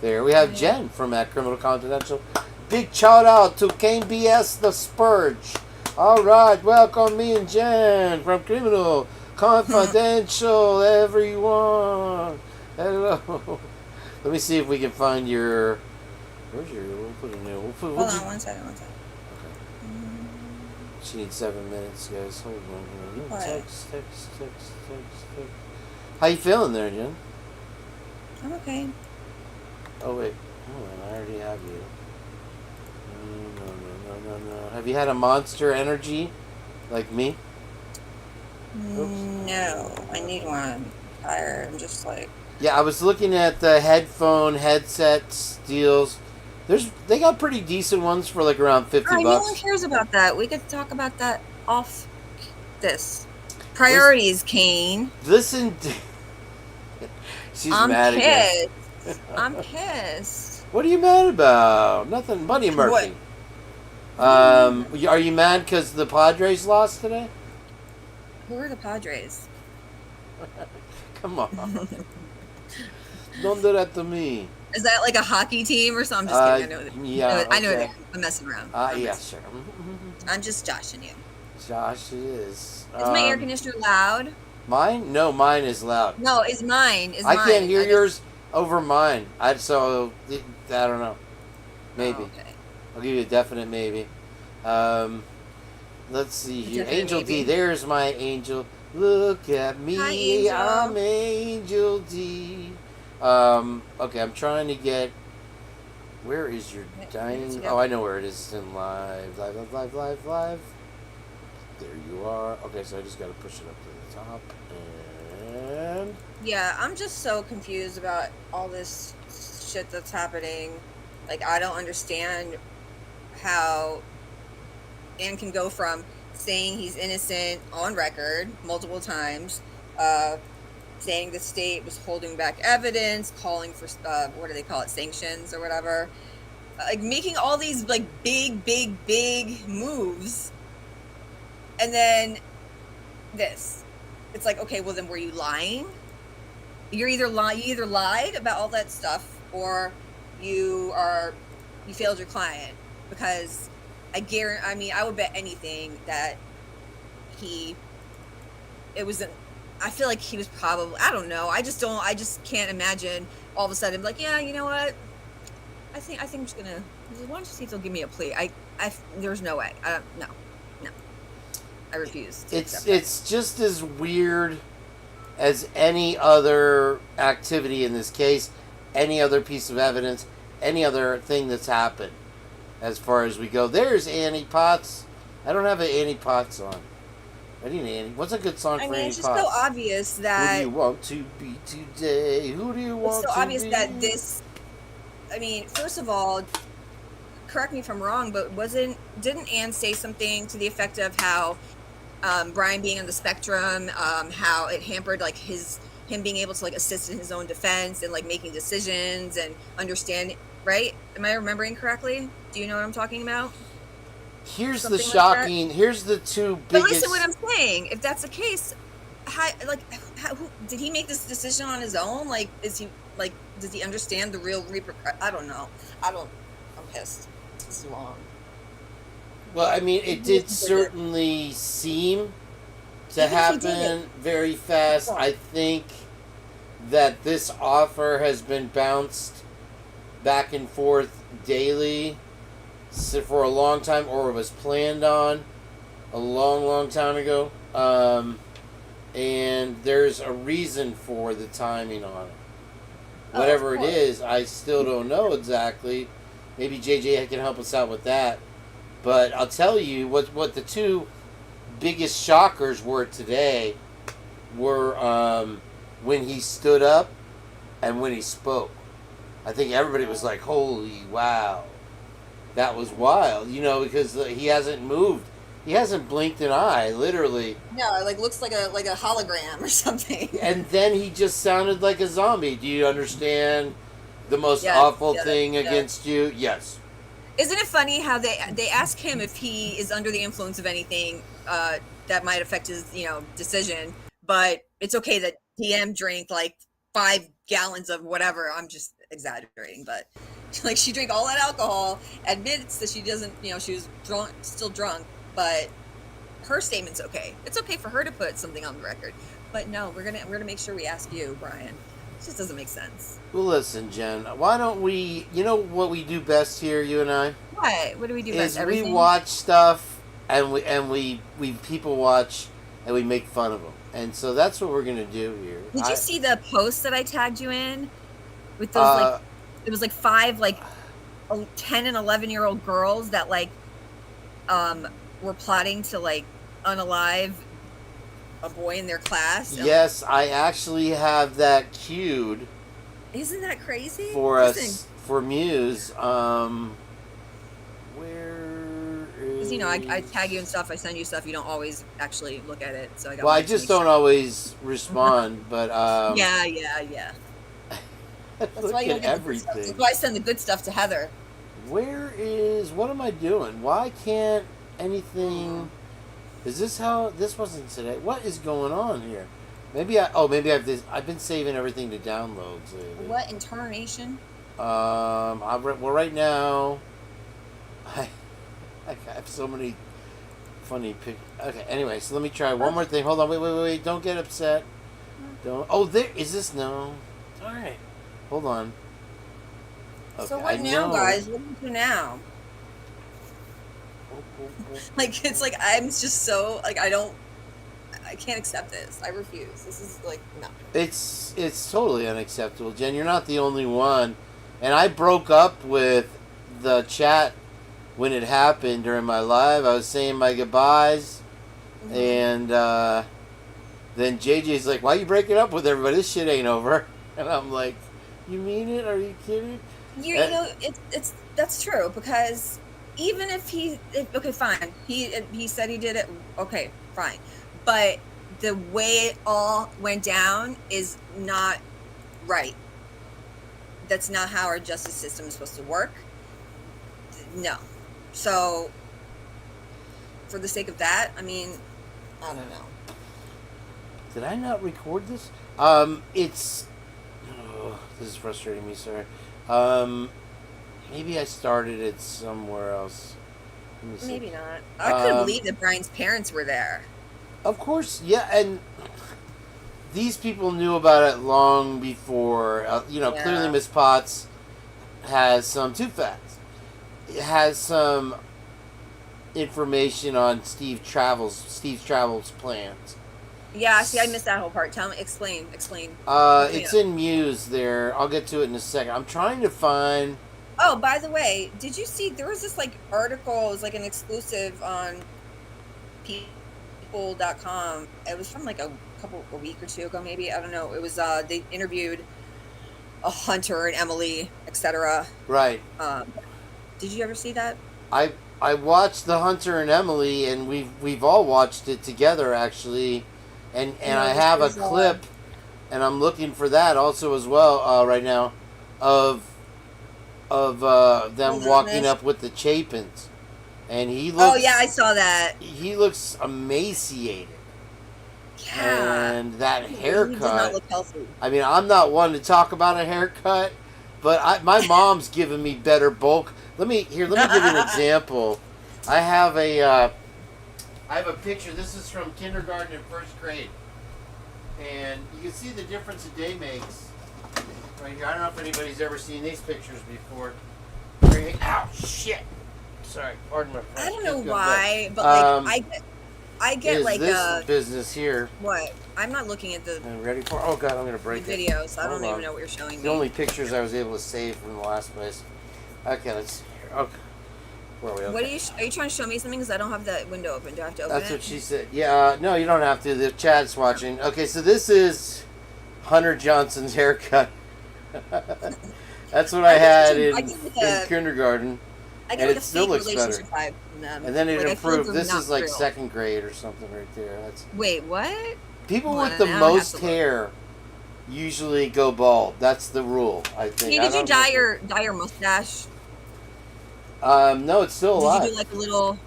There we have Jenn from at Criminal Confidential. Big shout out to Kbls the Spurge. All right, welcome me and Jenn from Criminal Confidential, everyone. Hello. Let me see if we can find your. Where's your? We'll put a new. Hold on, one second. Okay. She needs 7 minutes, guys. Hold on here. What? Text. How you feeling there, Jenn? I'm okay. Oh wait, hold on. I already have you. No. Have you had a Monster Energy, like me? No, I need one. I'm tired. I'm just like. Yeah, I was looking at the headset deals. They got pretty decent ones for like around $50. No one cares about that. We could talk about that off this. Priorities, Kane. Listen. She's mad again. I'm pissed. What are you mad about? Nothing. Buddy Murphy. Are you mad because the Padres lost today? Who are the Padres? Come on. Don't do that to me. Is that like a hockey team or something? I'm just kidding. I know okay. I'm messing around. Yeah, sure. I'm just joshing you. Josh, it is. Is my air conditioner loud? Mine? No, mine is loud. No, is mine. I can't hear yours over mine. I don't know. Maybe. Oh, okay. I'll give you a definite maybe. Let's see here. Angel maybe. D. There's my angel. Look at me. Hi, Angel. I'm Angel D. Okay, I'm trying to get. Where is your dying? Oh, I know where it is. It's in live. There you are. Okay, so I just got to push it up to the top. And. Yeah, I'm just so confused about all this shit that's happening. Like, I don't understand how Ann can go from saying he's innocent on record multiple times, saying the state was holding back evidence, calling for what do they call it, sanctions or whatever, like making all these like big moves, and then this. It's like, okay, well then were you lying? You either lied about all that stuff, or you failed your client, because I would bet anything that I feel like he was probably, I don't know. I just can't imagine all of a sudden like, yeah, you know what? I think I'm just gonna, why don't you see if they'll give me a plea? There's no way. No. I refuse. It's just as weird as any other activity in this case, any other piece of evidence, any other thing that's happened. As far as we go, there's Annie Potts. I don't have an Annie Potts on. I need Annie. What's a good song for Annie Potts? It's just so obvious that. Who do you want to be today? Who do you want to be? It's so obvious that this. I mean, first of all, correct me if I'm wrong, but didn't Anne say something to the effect of how Bryan being on the spectrum, how it hampered like him being able to like assist in his own defense and like making decisions and understanding, right? Am I remembering correctly? Do you know what I'm talking about? Here's Something the shocking. Here's the two biggest. But listen, what I'm saying. If that's the case, how did he make this decision on his own? Like, does he understand the real I don't know. I'm pissed. This is long. Well, I mean, it did certainly seem to happen very fast. I think that this offer has been bounced back and forth daily for a long time, or it was planned on a long time ago. And there's a reason for the timing on it. Whatever it is, I still don't know exactly. Maybe JJ can help us out with that. But I'll tell you what the two biggest shockers were today were when he stood up and when he spoke. I think everybody was like, holy wow. That was wild, because he hasn't moved. He hasn't blinked an eye, literally. No, it like looks like a hologram or something. And then he just sounded like a zombie. Do you understand the most awful thing against you? Yes. Isn't it funny how they ask him if he is under the influence of anything that might affect his decision, but it's okay that DM drank like 5 gallons of whatever. I'm just exaggerating, but like she drank all that alcohol, admits that she doesn't, she was drunk, still drunk, but her statement's okay. It's okay for her to put something on the record, but no, we're gonna make sure we ask you, Bryan. It just doesn't make sense. Well, listen, Jen, why don't we, what we do best here, you and I? What do we do best? Everything? We watch stuff, and we people watch, and we make fun of them. And so that's what we're going to do here. Did you see the post that I tagged you in? With those, it was like 5, 10 and 11-year-old girls that, were plotting to, unalive a boy in their class. Yes, I actually have that queued. Isn't that crazy? For us, for Muse. Because I tag you and stuff. I send you stuff. You don't always actually look at it. So I just don't always respond. But yeah. That's why you don't get everything. That's why I send the good stuff to Heather. What am I doing? Why can't anything? Is this how? This wasn't today. What is going on here? Maybe I've this. I've been saving everything to downloads lately. What intonation? Right now, I have so many funny pictures. Okay, anyway, so let me try one more thing. Hold on, wait. Don't get upset. Don't. Oh, there is this. No. All right. Hold on. Okay, so what now, guys? What do we do now? It's like I'm just so I can't accept this. I refuse. This is no. It's totally unacceptable, Jen. You're not the only one. And I broke up with the chat when it happened during my live. I was saying my goodbyes, and then JJ's like, "Why are you breaking up with everybody? This shit ain't over." And I'm like, "You mean it? Are you kidding?" That's true, because even if okay, fine. He said he did it. Okay, fine. But the way it all went down is not right. That's not how our justice system is supposed to work. No. So, for the sake of that, I mean, I don't know. Did I not record this? It's... Oh, this is frustrating me, sorry. Maybe I started it somewhere else. Let me see. Maybe not. I couldn't believe that Bryan's parents were there. Of course, yeah, and these people knew about it long before. Clearly Miss Potts has some, two facts. It has some information on Steve's Travels plans. Yeah, see, I missed that whole part. Tell me, explain. It's in Muse there. I'll get to it in a second. I'm trying to find... Oh, by the way, did you see, there was this, article, it was, an exclusive on People.com. It was from, a week or two ago, maybe. I don't know. It was, they interviewed a Hunter and Emily, etc. Right. Did you ever see that? I watched the Hunter and Emily, and we've all watched it together, actually. And I have a clip, and I'm looking for that also as well right now, of them walking up with the Chapins, and he looks. Oh yeah, I saw that. He looks emaciated. Yeah. And that haircut. He did not look healthy. I mean, I'm not one to talk about a haircut, but my mom's given me better bulk. Let me give you an example. I have a picture. This is from kindergarten and first grade, and you can see the difference a day makes. Right here. I don't know if anybody's ever seen these pictures before. Ow, shit! Sorry, pardon my French. I don't know why, but I get this business here. What? I'm not looking at the. I'm ready for. Oh god, I'm gonna break it. Videos. I don't even know what you're showing me. The only pictures I was able to save from the last place. Okay, let's see here. Okay. Where are we? Okay. What are you trying to show me something? Because I don't have that window open. Do I have to open it? That's what she said. Yeah, no, you don't have to. The Chad's watching. Okay, so this is Hunter Johnson's haircut. That's what I had in kindergarten, and it still looks better. And then it improved. This is like second grade or something right there. Wait, what? People with the most hair usually go bald. That's the rule, I think. Did you dye your mustache? No, it's still alive. Did you do like a little?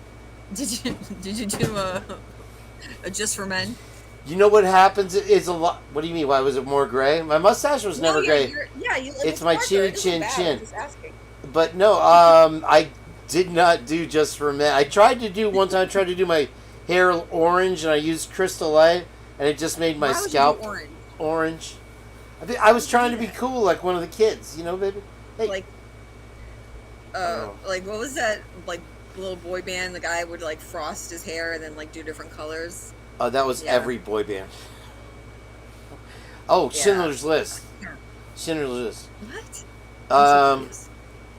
Did you do a just for men? You know what happens is a lot. What do you mean? Why was it more gray? My mustache was never gray. It's my chin. But no, I did not do just for men. I tried to do one time. I tried to do my hair orange, and I used Crystal Light, and it just made my scalp orange. I was trying to be cool, like one of the kids, baby. Hey. Like what was that? Like little boy band. The guy would frost his hair and then do different colors. Oh, that was every boy band. Oh, Schindler's List. Schindler's List. What?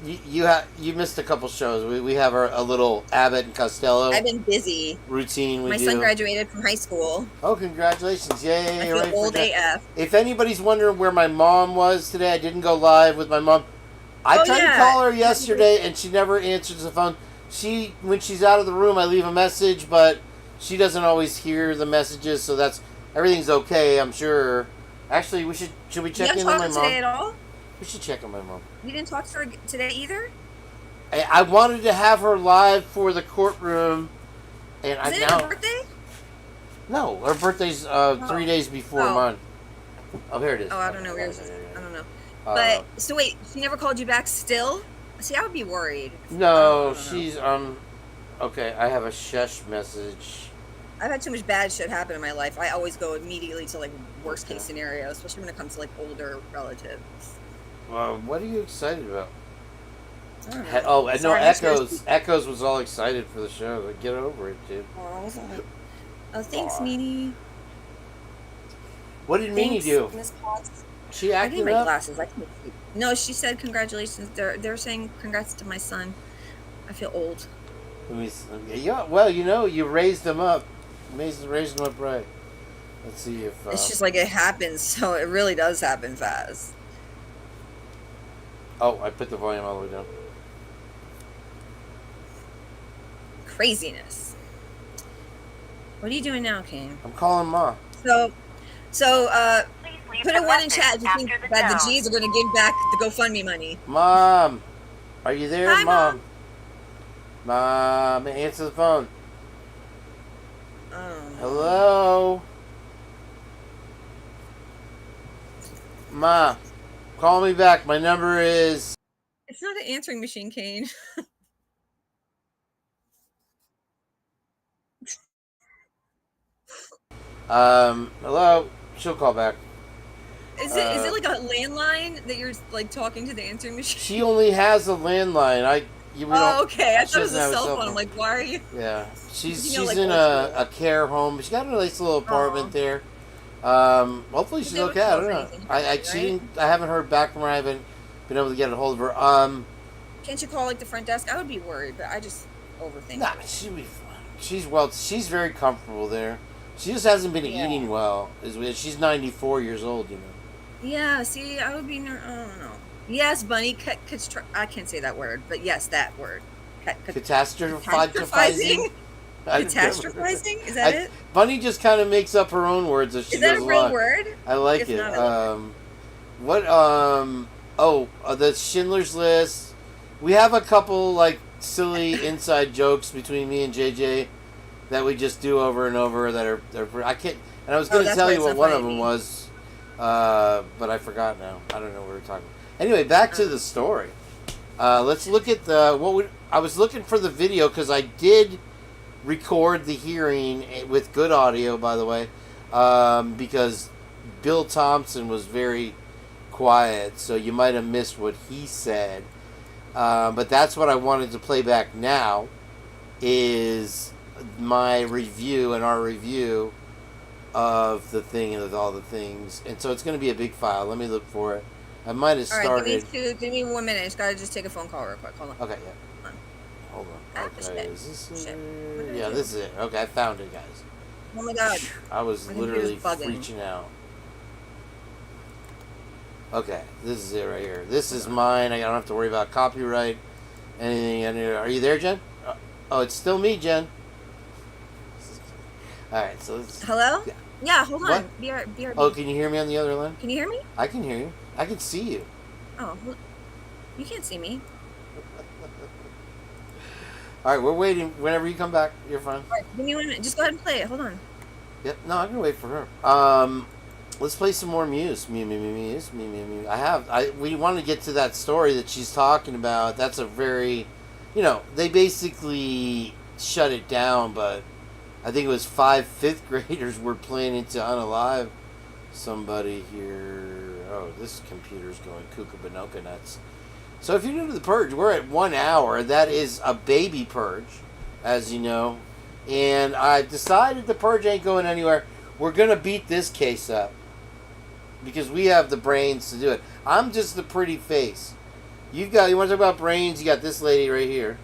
You missed a couple shows. We have a little Abbott and Costello. I've been busy. Routine. My son graduated from high school. Oh, congratulations! Yay! I feel old AF. If anybody's wondering where my mom was today, I didn't go live with my mom. I tried to call her yesterday, and she never answers the phone. When she's out of the room, I leave a message, but she doesn't always hear the messages, so everything's okay, I'm sure. Actually, should we check in on my mom? You didn't talk today at all? We should check on my mom. You didn't talk to her today either? I wanted to have her live for the courtroom, and Is it her birthday? No, her birthday's 3 days before mine. Oh, here it is. Oh, I don't know where it is. I don't know. But so wait, she never called you back still? See, I would be worried. No, she's okay, I have a shush message. I've had too much bad shit happen in my life. I always go immediately to worst case scenario, especially when it comes to older relatives. What are you excited about? I don't know. Oh, I know Echoes was all excited for the show. Get over it, dude. Oh, thanks, Meanie. What did Meanie do? Miss Potts. She acting I need my up? glasses. I can't see. No, she said congratulations. They're saying congrats to my son. I feel old. Yeah, well, you raised them up. Raised them up right. Let's see if... It's just it happens, so it really does happen fast. Oh, I put the volume all the way down. Craziness. What are you doing now, Kane? I'm calling Ma. So, put a 1 in chat if you think that the G's are going to give back the GoFundMe money. Mom, are you there, Hi, Mom? Mom, answer the phone. Hello? Ma, call me back. My number is... It's not an answering machine, Kane. Hello? She'll call back. Is it like a landline that you're like talking to the answering machine? She only has a landline. Okay. I she thought it was doesn't a have cell phone. I'm like, why are you? Yeah, she's like, in a care home. She's got a nice little apartment there. Hopefully she's okay. I don't know. I haven't heard back from her. I haven't been able to get a hold of her. Can't you call like the front desk? I would be worried, but I just overthink. Nah, she'll be fine. She's very comfortable there. She just hasn't been eating well. She's 94 years old, you know. Yeah, see, I would be. I don't know. Yes, Bunny. I can't say that word, but yes, that word. Catastrophizing. Catastrophizing? Is that it? Bunny just kind of makes up her own words as she goes along. Is that a real word? I like it. The Schindler's List. We have a couple like silly inside jokes between me and JJ that we just do over and over that are I can't. And I was going to tell you what one of them was, but I forgot now. I don't know what we were talking about. Anyway, back to the story. Let's look at I was looking for the video because I did record the hearing with good audio, by the way, because Bill Thompson was very quiet, so you might have missed what he said. But that's what I wanted to play back now, is my review and our review of the thing and of all the things. And so it's going to be a big file. Let me look for it. I might have started... All right, give me 1 minute. I just got to just take a phone call real quick. Hold on. Okay, yeah. Hold on. Okay, is this it? Yeah, this is it. Okay, I found it, guys. Oh my god. I was literally freaking out. Okay, this is it right here. This is mine. I don't have to worry about copyright, anything. Are you there, Jen? Oh, it's still me, Jen. All right, so let's... Hello? Yeah, hold on. What? BRB. Oh, can you hear me on the other line? Can you hear me? I can hear you. I can see you. Oh, well, you can't see me. All right, we're waiting. Whenever you come back, you're fine. All right, give me 1 minute. Just go ahead and play it. Hold on. Yep. No, I'm gonna wait for her. Let's play some more Muse. Muse. We want to get to that story that she's talking about. That's a very, they basically shut it down, but I think it was 5 fifth graders were planning to unalive somebody here. Oh, this computer's going kookabonoka nuts. So if you're new to the purge, we're at 1 hour. That is a baby purge, as you know. And I've decided the purge ain't going anywhere. We're going to beat this case up, because we have the brains to do it. I'm just the pretty face. You want to talk about brains? You got this lady right here.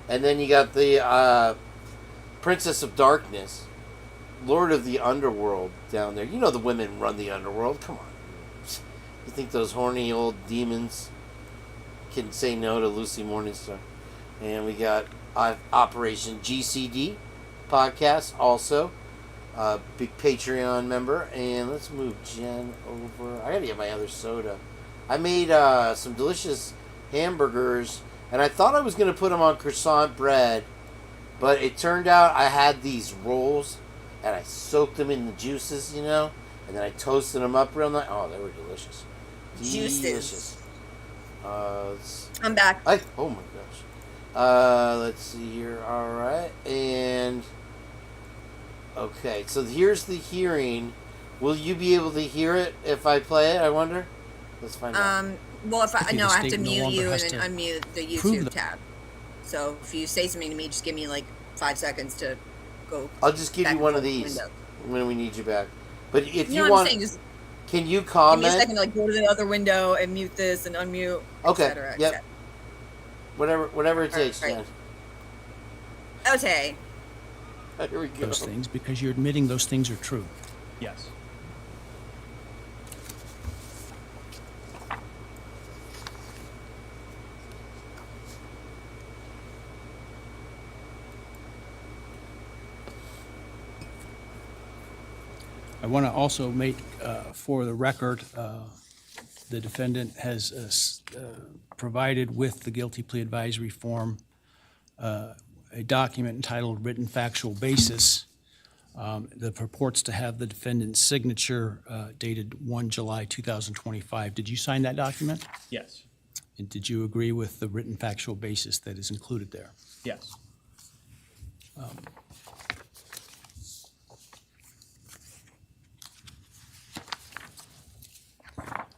And then you got the Princess of Darkness, Lord of the Underworld down there. You know the women run the underworld. Come on. You think those horny old demons can say no to Lucy Morningstar? And we got Operation GCD podcast also. Big Patreon member. And let's move Jen over. I gotta get my other soda. I made some delicious hamburgers, and I thought I was gonna put them on croissant bread, but it turned out I had these rolls, and I soaked them in the juices, and then I toasted them up real nice. Oh, they were delicious. Juices. Delicious. I'm back. Oh my gosh. Let's see here. All right, and okay. So here's the hearing. Will you be able to hear it if I play it? I wonder. Let's find out. Well, I have to mute you and then unmute the YouTube tab. So if you say something to me, just give me like 5 seconds to go. I'll just give you one of these when we need you back. But if you want, I'm saying, just can you comment? Give me a second to like go to the other window and mute this and unmute. Okay. Et cetera, yep. et cetera. Whatever it takes, Jen. Okay. Here we go. Those things because you're admitting those things are true. Yes. I want to also make, for the record, the defendant has provided with the guilty plea advisory form a document entitled Written Factual Basis that purports to have the defendant's signature dated 1 July 2025. Did you sign that document? Yes. And did you agree with the written factual basis that is included there? Yes.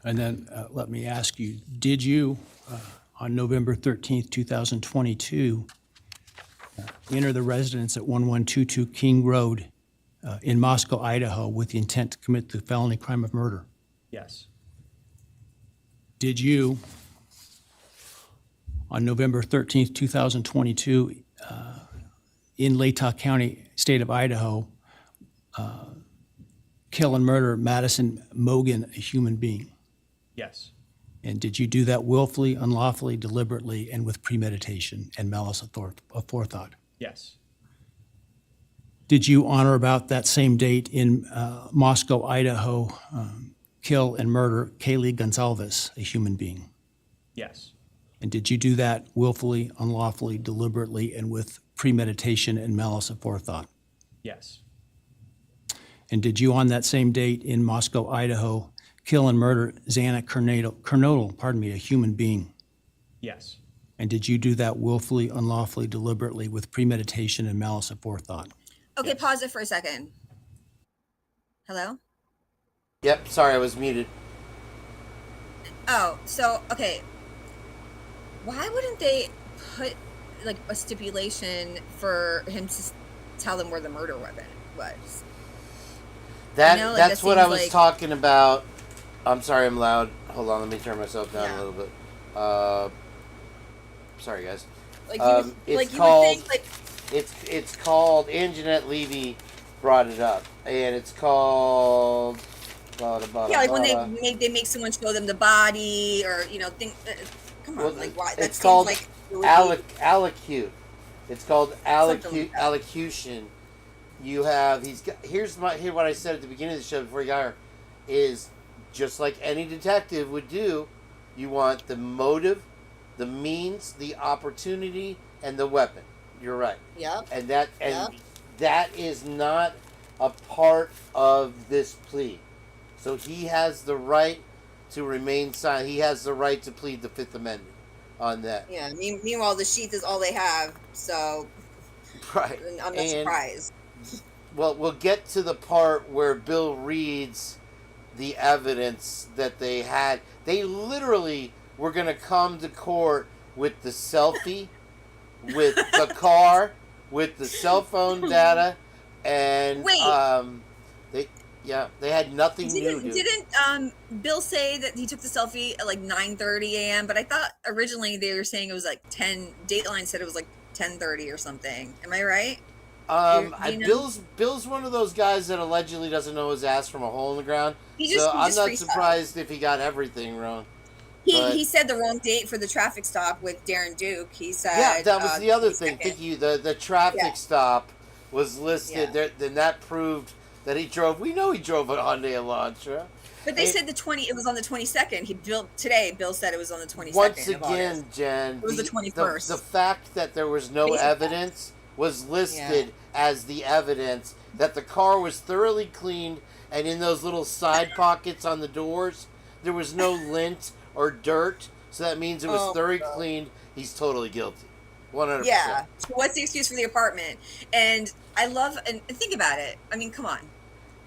And then let me ask you, did you, on November 13th, 2022, enter the residence at 1122 King Road in Moscow, Idaho, with the intent to commit the felony crime of murder? Yes. Did you, on November 13th, 2022, in Latah County, state of Idaho, kill and murder Madison Mogan, a human being? Yes. And did you do that willfully, unlawfully, deliberately, and with premeditation and malice aforethought? Yes. Did you, on or about that same date in Moscow, Idaho, kill and murder Kaylee Gonzalez, a human being? Yes. And did you do that willfully, unlawfully, deliberately, and with premeditation and malice aforethought? Yes. And did you, on that same date in Moscow, Idaho, kill and murder Xana Kernodle, a human being? Yes. And did you do that willfully, unlawfully, deliberately, with premeditation and malice aforethought? Okay, pause it for a second. Hello? Yep, sorry, I was muted. Oh, so, okay. Why wouldn't they put, like, a stipulation for him to tell them where the murder weapon was? That's what I was like... talking about. I'm sorry, I'm loud. Hold on, let me turn myself down a little bit. Sorry, guys. Like, it's you called. would think, like... It's called. Ann Jeanette Levy brought it up, and it's called. Yeah, like when they make someone show them the body, or come on, like why? That It's called like allocute. It's called allocution. You have here's what I said at the beginning of the show before you got here, is just like any detective would do. You want the motive, the means, the opportunity, and the weapon. You're right. Yep. And that is not a part of this plea. So he has the right to remain silent. He has the right to plead the Fifth Amendment on that. Yeah. Meanwhile, the sheath is all they have. So. Right. I'm not surprised. Well, we'll get to the part where Bill reads the evidence that they had. They literally were going to come to court with the selfie, with the car, with the cell phone data, and they had nothing new. Didn't Bill say that he took the selfie at like 9:30 a.m.? But I thought originally they were saying it was like 10. Dateline said it was like 10:30 or something. Am I right? Bill's one of those guys that allegedly doesn't know his ass from a hole in the ground. So I'm not surprised if he got everything wrong. He said the wrong date for the traffic stop with Darren Duke. He said that was the other thing. The traffic stop was listed there, then that proved that he drove. We know he drove an Hyundai Elantra. But they said it was on the 22nd. Bill said it was on the 22nd. Once again, Jen, it was the 21st. The fact that there was no evidence was listed as the evidence that the car was thoroughly cleaned, and in those little side pockets on the doors, there was no lint or dirt, so that means it was thoroughly cleaned. He's totally guilty. 100%. Yeah. So what's the excuse for the apartment? And I love, and think about it. I mean, come on.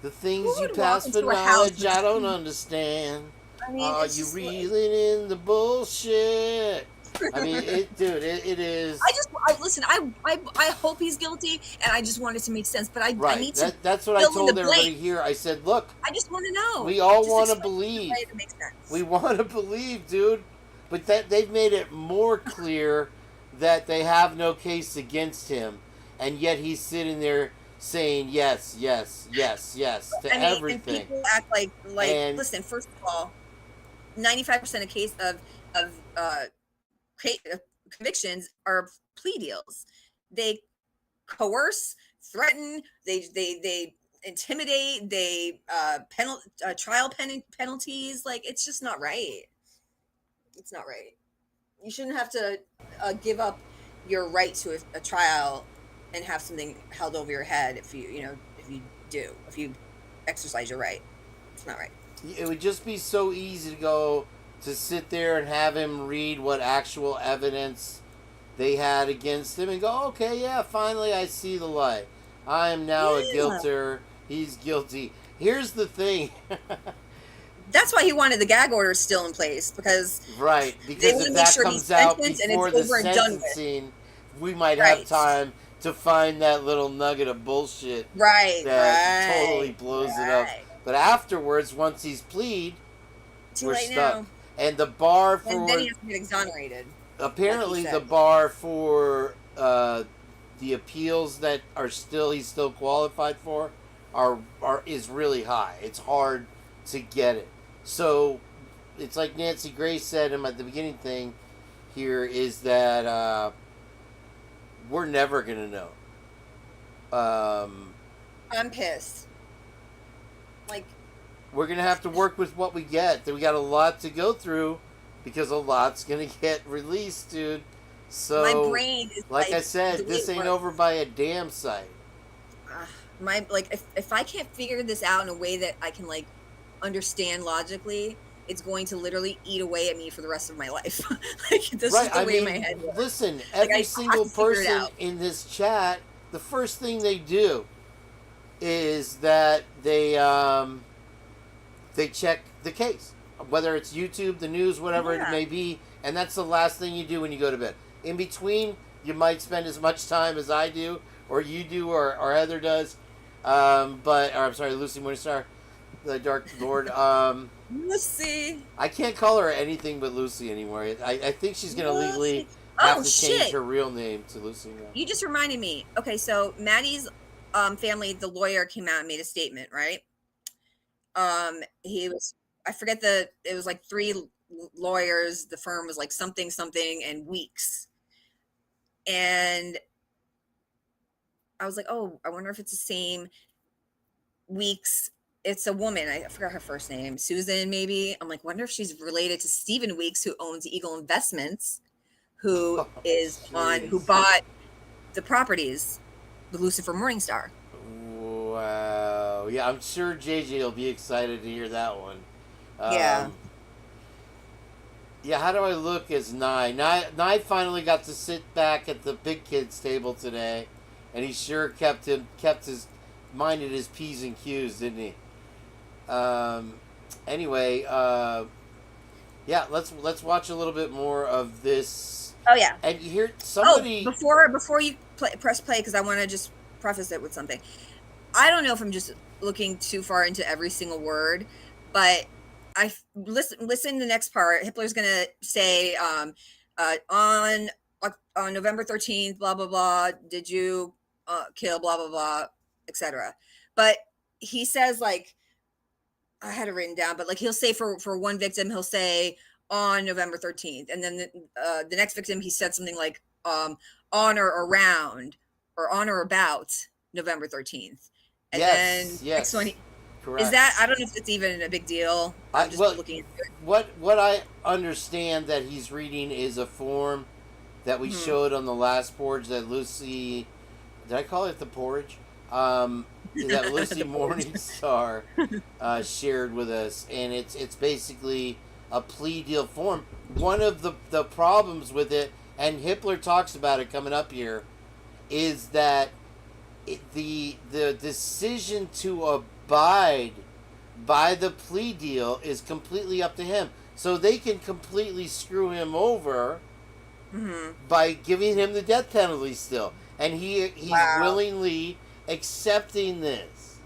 The things you pass for knowledge, I don't understand. I mean, are you reeling in the bullshit? I mean, it is. Listen. I hope he's guilty, and I just want it to make sense. But I need to. That's what I told everybody here. I said, look. I just want to know. We all want to believe. We want to believe, dude. But they've made it more clear that they have no case against him, and yet he's sitting there saying yes to everything. And people act like listen. First of all, 95% of case of convictions are plea deals. They coerce, threaten, they intimidate. They trial penalties. Like, it's just not right. It's not right. You shouldn't have to give up your right to a trial and have something held over your head if you exercise your right. It's not right. It would just be so easy to go to sit there and have him read what actual evidence they had against him and go, okay, yeah, finally I see the light. I am now a guilter. He's guilty. Here's the thing. That's why he wanted the gag order still in place, because right, because if that comes out before the sentencing, we might have time to find that little nugget of bullshit that totally blows it up. But afterwards, once he's plead, we're stuck. Now. And the bar for... And then he has to get exonerated. Apparently the bar for the appeals that he's still qualified for is really high. It's hard to get it. So it's like Nancy Grace said at the beginning thing here, is that we're never going to know. I'm pissed. Like, we're going to have to work with what we get. We got a lot to go through because a lot's going to get released, dude. So, my brain is like I said, this ain't over by a damn sight. If I can't figure this out in a way that I can, like, understand logically, it's going to literally eat away at me for the rest of my life. Like, that's just the way my head works. Listen, every single person in this chat, the first thing they do is that they check the case, whether it's YouTube, the news, whatever it may be, and that's the last thing you do when you go to bed. In between, you might spend as much time as I do, or you do, or Heather does, I'm sorry, Lucy Morningstar, the Dark Lord. Lucy. I can't call her anything but Lucy anymore. I think she's going to legally have to change her real name to Lucy now. You just reminded me. Okay, so Maddie's family, the lawyer, came out and made a statement, right? I forget it was like 3 lawyers. The firm was like something and Weeks. And I was like, oh, I wonder if it's the same Weeks. It's a woman. I forgot her first name. Susan, maybe. I'm like, wonder if she's related to Stephen Weeks, who owns Eagle Investments, who bought the properties with Lucifer Morningstar. Wow. Yeah, I'm sure Jage will be excited to hear that one. Yeah, how do I look as Nye? Nye finally got to sit back at the big kids table today, and he sure kept his minded his P's and Q's, didn't he? Anyway, let's watch a little bit more of this. Oh yeah. And you hear somebody. Oh, before you press play, because I want to just preface it with something. I don't know if I'm just looking too far into every single word, but I listen to the next part. Hitler's gonna say on November 13th, blah blah blah. Did you kill blah blah blah, etc. But he says, like, I had it written down, but like he'll say for one victim, he'll say on November 13th, and then the next victim he said something like on or around or on or about November 13th. And then next one, correct. Is that, I don't know if it's even a big deal. I'm just looking into it. What I understand that he's reading is a form that we showed on the last porridge that Lucy, did I call it the porridge? That Lucy Morningstar shared with us, and it's basically a plea deal form. One of the problems with it, and Hitler talks about it coming up here, is that the decision to abide by the plea deal is completely up to him. So they can completely screw him over by giving him the death penalty still, and he's willingly accepting this.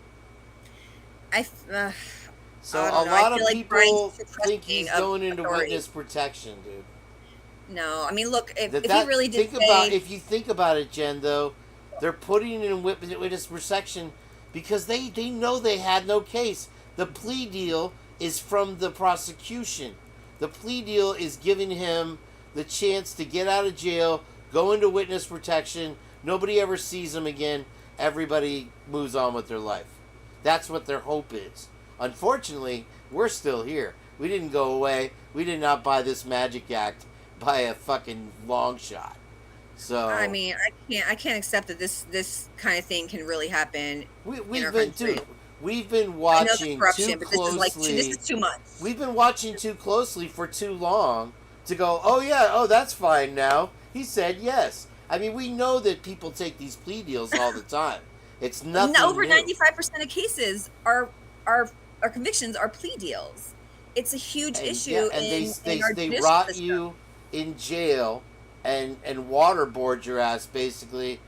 So a lot of people think he's going into witness protection, dude. No, I mean, look, if he really did if you think about it, Jen, though, they're putting it in witness protection because they know they had no case. The plea deal is from the prosecution. The plea deal is giving him the chance to get out of jail, go into witness protection. Nobody ever sees him again. Everybody moves on with their life. That's what their hope is. Unfortunately, we're still here. We didn't go away. We did not buy this magic act by a fucking long shot. So I mean, I can't accept that this kind of thing can really happen. We've been watching too closely. This is too much. We've been watching too closely for too long to go, oh yeah, oh that's fine now. He said yes. I mean, we know that people take these plea deals all the time. It's nothing Over new. 95% of cases are convictions are plea deals. It's a huge issue. Yeah, and they rot you in jail and waterboard your ass basically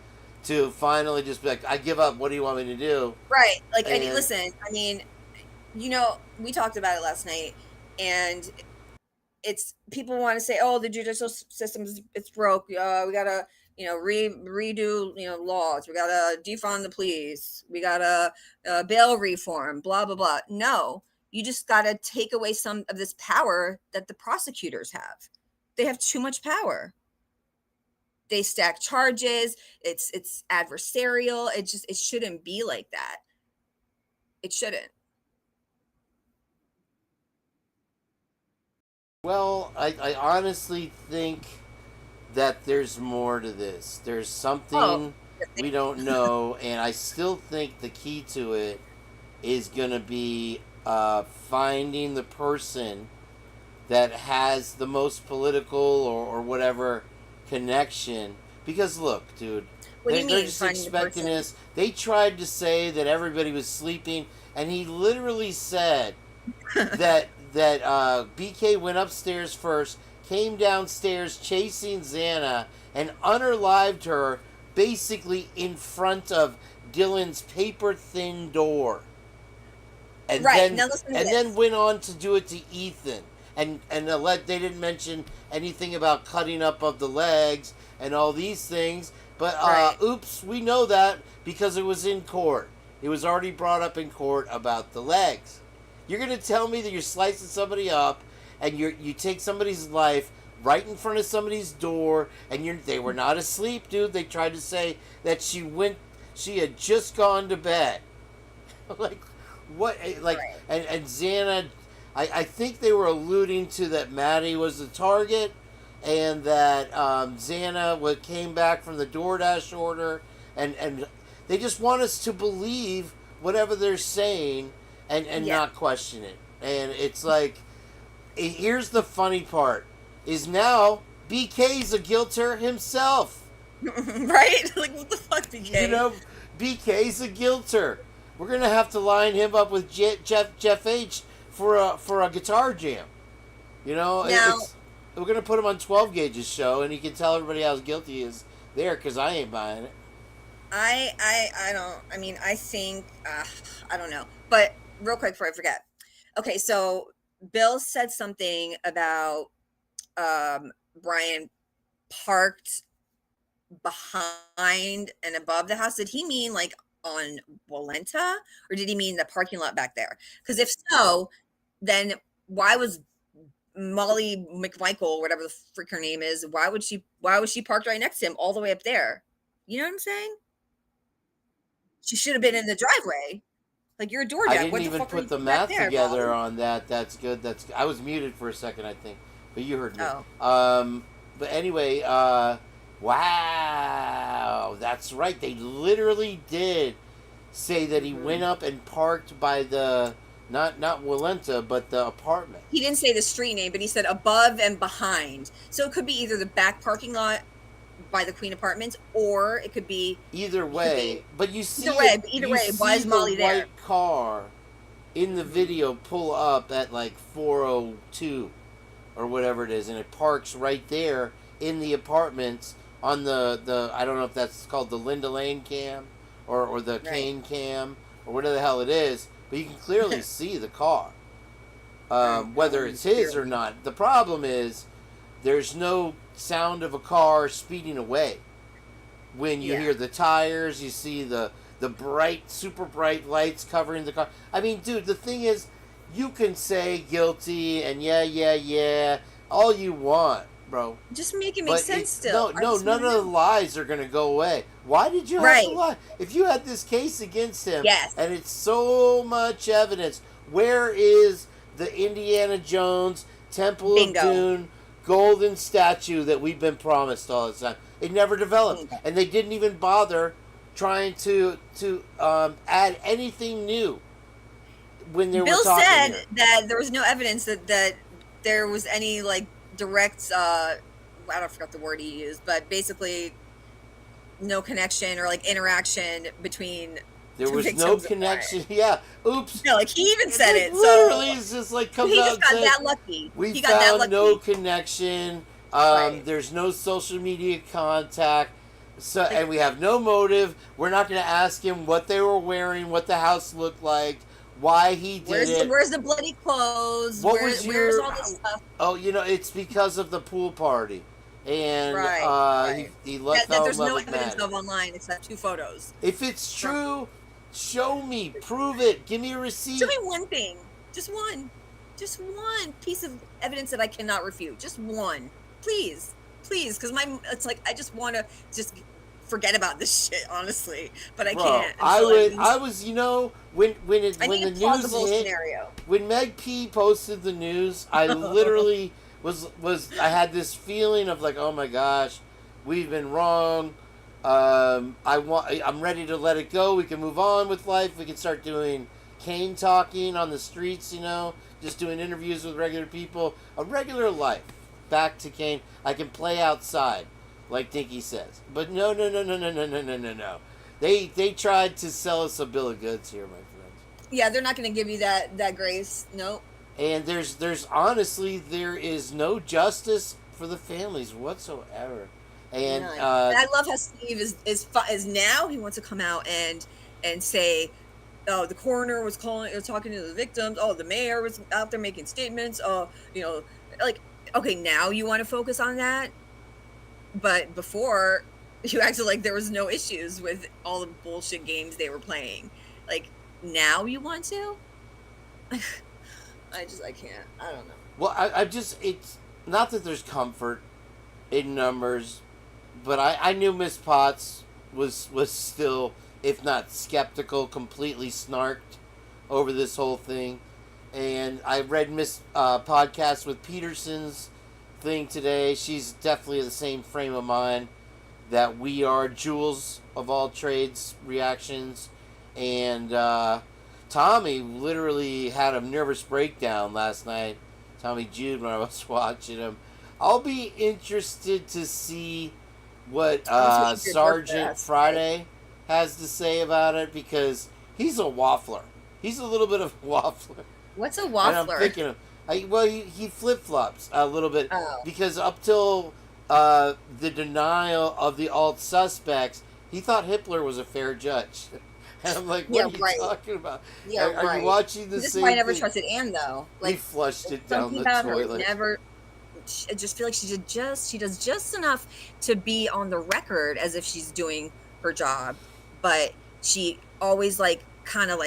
to finally just be like, I give up. What do you want me to do? Right. Like, and listen, I mean, you know, we talked about it last night, and it's people want to say, oh, the judicial system it's broke. We gotta, you know, redo, you know, laws. We gotta defund the police. We gotta bail reform. Blah blah blah. No, you just gotta take away some of this power that the prosecutors have. They have too much power. They stack charges. It's adversarial. It shouldn't be like that. It shouldn't. Well, I honestly think that there's more to this. There's something we don't know, and I still think the key to it is going to be finding the person that has the most political or whatever connection. Because look, dude, they're just expecting this. They tried to say that everybody was sleeping, and he literally said that BK went upstairs first, came downstairs chasing Xana, and unalived her basically in front of Dylan's paper-thin door. And then went on to do it to Ethan. And they didn't mention anything about cutting up of the legs and all these things. But oops, we know that because it was in court. It was already brought up in court about the legs. You're going to tell me that you're slicing somebody up and you take somebody's life right in front of somebody's door and they were not asleep, dude. They tried to say that she had just gone to bed. Like, what? Like, and Xana, I think they were alluding to that Maddie was the target and that Xana came back from the DoorDash order and they just want us to believe whatever they're saying and not question it. And it's like, here's the funny part, is now BK's a guilter himself. Right? Like, what the fuck, BK? You know, BK's a guilter. We're going to have to line him up with Jeff H for a guitar jam. You know, we're going to put him on 12 Gage's show and he can tell everybody how guilty he is there because I ain't buying it. I don't, I mean, I think, I don't know. But real quick before I forget. Okay, so Bill said something about Bryan parked behind and above the house. Did he mean like on Walenta, or did he mean the parking lot back there? Because if so, then why was Molly McMichael, whatever the freak her name is, why was she parked right next to him all the way up there? You know what I'm saying? She should have been in the driveway. Like, you're a door I didn't even put the math together on that. That's good. I was muted for a second, I think, but you heard me. Oh. But anyway, wow, that's right. They literally did say that he went up and parked by the not Walenta, but the apartment. He didn't say the street name, but he said above and behind. So it could be either the back parking lot by the Queen Apartments, or it could be either way. But you see, either way, why is Molly there? White car in the video pull up at like 4:02 or whatever it is, and it parks right there in the apartments on the I don't know if that's called the Linda Lane cam or the Kane cam or whatever the hell it is, but you can clearly see the car, whether it's his or not. The problem is there's no sound of a car speeding away. When you hear the tires, you see the bright, super bright lights covering the car. I mean, dude, the thing is, you can say guilty and yeah, all you want. bro. Just make it make sense still. No, none of the lies are going to go away. Why did you have to lie? If you had this case against him, and it's so much evidence, where is the Indiana Jones Temple of Doom golden statue that we've been promised all the time? It never developed, and they didn't even bother trying to add anything new when they were talking. Bill said that there was no evidence that there was any like direct. I don't forget the word he used, but basically no connection or like interaction between. There was no connection. Yeah. Oops. No, like he even said it. Literally, So it's just like comes he out just got and that says, lucky. We He got that found lucky. no connection. There's no social media contact. So, and we have no motive. We're not going to ask him what they were wearing, what the house looked like, why he did it. Where's the bloody clothes? Where's all this stuff? Oh, it's because of the pool party. And he left that out there's no with evidence Maddie. of online except 2 photos. If it's true, show me, prove it, give me a receipt. Show me one thing, just one piece of evidence that I cannot refute. Just one, please, because it's like I just want to just forget about this shit, honestly, but I can't. I was when the news hit, scenario. When Meg P posted the news, I literally I had this feeling of like, oh my gosh, we've been wrong. I'm ready to let it go. We can move on with life. We can start doing Kane talking on the streets, just doing interviews with regular people. A regular life. Back to Kane. I can play outside, like Dinky says. But no. They tried to sell us a bill of goods here, my friends. Yeah, they're not going to give you that grace. Nope. And there's honestly, there is no justice for the families whatsoever. And I love how Steve is now he wants to come out and say, oh, the coroner was talking to the victims. Oh, the mayor was out there making statements. Oh, like, okay, now you want to focus on that, but before you acted like there was no issues with all the bullshit games they were playing. Like, now you want to? I can't. I don't know. Well, it's not that there's comfort in numbers, but I knew Miss Potts was still, if not skeptical, completely snarked over this whole thing. And I read Miss podcast with Peterson's thing today. She's definitely the same frame of mind that we are. Jules of all trades reactions. And Tommy literally had a nervous breakdown last night. Tommy Jude, when I was watching him. I'll be interested to see what Sergeant Friday has to say about it, because he's a waffler. He's a little bit of a waffler. What's a And waffler? I'm thinking, he flip-flops a little bit, because up till the denial of the alt suspects, he thought Hitler was a fair judge. And I'm like, what are you talking about? Yeah, are you watching the this same is why I never thing? trusted Anne, though. Like, He flushed it down something the about her toilet. I just feel like she does just enough to be on the record as if she's doing her job, but she always kind of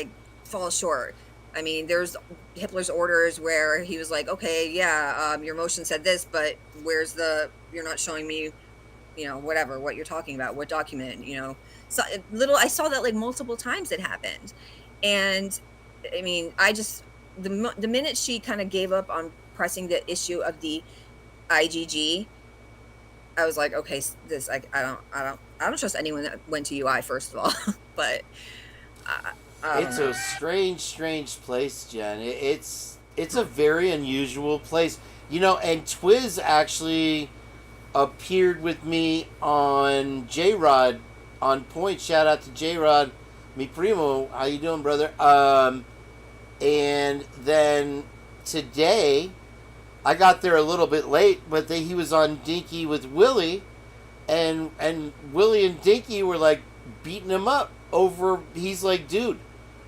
falls short. I mean, there's Hitler's orders where he was like, okay, yeah, your motion said this, but you're not showing me, whatever, what you're talking about, what document, so I saw that multiple times it happened. And I mean, the minute she kind of gave up on pressing the issue of the IGG, I was like, okay, this, I don't trust anyone that went to UI, first of all, but It's a strange place, Jen. It's a very unusual place. And Twiz actually appeared with me on J-Rod on Point. Shout out to J-Rod, mi primo. How you doing, brother? And then today, I got there a little bit late, but he was on Dinky with Willie, and Willie and Dinky were beating him up over. He's like, dude,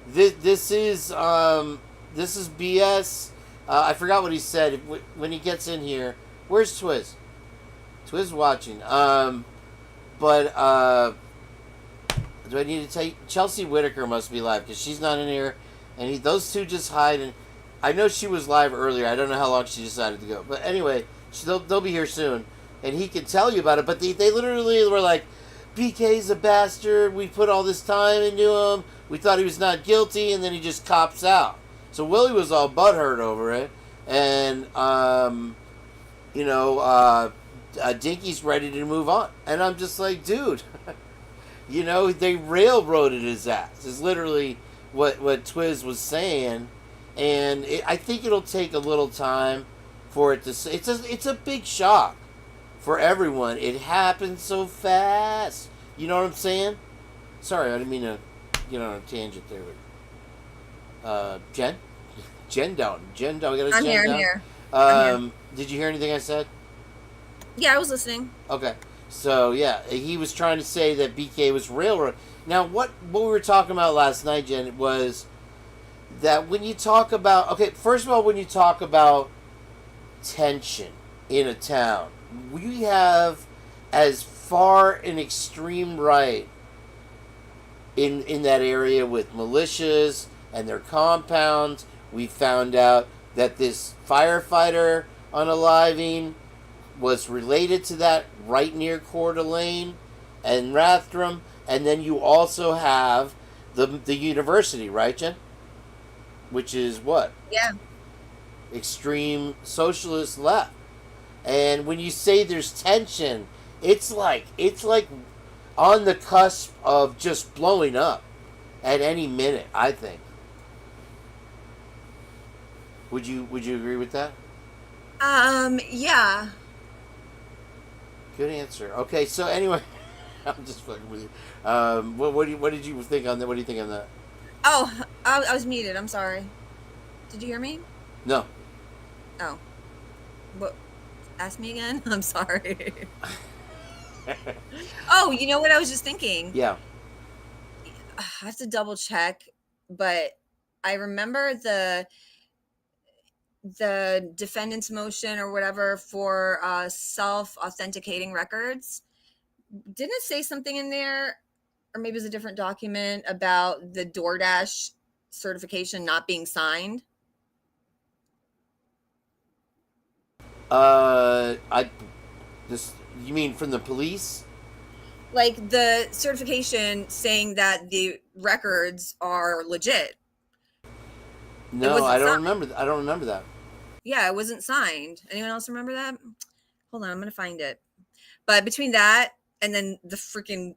this is BS. I forgot what he said when he gets in here. Where's Twiz? Twiz watching. But do I need to tell you? Chelsea Whitaker must be live, because she's not in here, and those two just hide. And I know she was live earlier. I don't know how long she decided to go. But anyway, They'll be here soon, and he can tell you about it. But they literally were like, BK's a bastard. We put all this time into him. We thought he was not guilty, and then he just cops out. So Willie was all butthurt over it, and Dinky's ready to move on. And I'm just like, dude, they railroaded his ass. Is literally what Twiz was saying, and I think it'll take a little time for it to. It's a big shock for everyone. It happened so fast. You know what I'm saying? Sorry, I didn't mean to get on a tangent there. But, Jen? Jen down. We got a I'm Jen here, down. I'm here. Did you hear anything I said? Yeah, I was listening. Okay. So, yeah, he was trying to say that BK was railroad. Now, what we were talking about last night, Jen, was that when you talk about... Okay, first of all, when you talk about tension in a town, we have as far an extreme right in that area with militias and their compounds. We found out that this firefighter unaliving was related to that right near Coeur d'Alene and Rathdrum. And then you also have the university, right, Jen? Which is what? Yeah. Extreme socialist left. And when you say there's tension, it's like on the cusp of just blowing up at any minute, I think. Would you agree with that? Yeah. Good answer. Okay, so anyway, I'm just fucking with you. What did you think on that? What do you think on that? Oh, I was muted. I'm sorry. Did you hear me? No. Oh. What? Ask me again? I'm sorry. Oh, you know what I was just thinking? Yeah. I have to double check, but I remember the defendant's motion or whatever for self-authenticating records. Didn't it say something in there, or maybe it was a different document, about the DoorDash certification not being signed? You mean from the police? Like the certification saying that the records are legit. No, I don't remember. I don't remember that. Yeah, it wasn't signed. Anyone else remember that? Hold on, I'm gonna find it. But between that and then the freaking,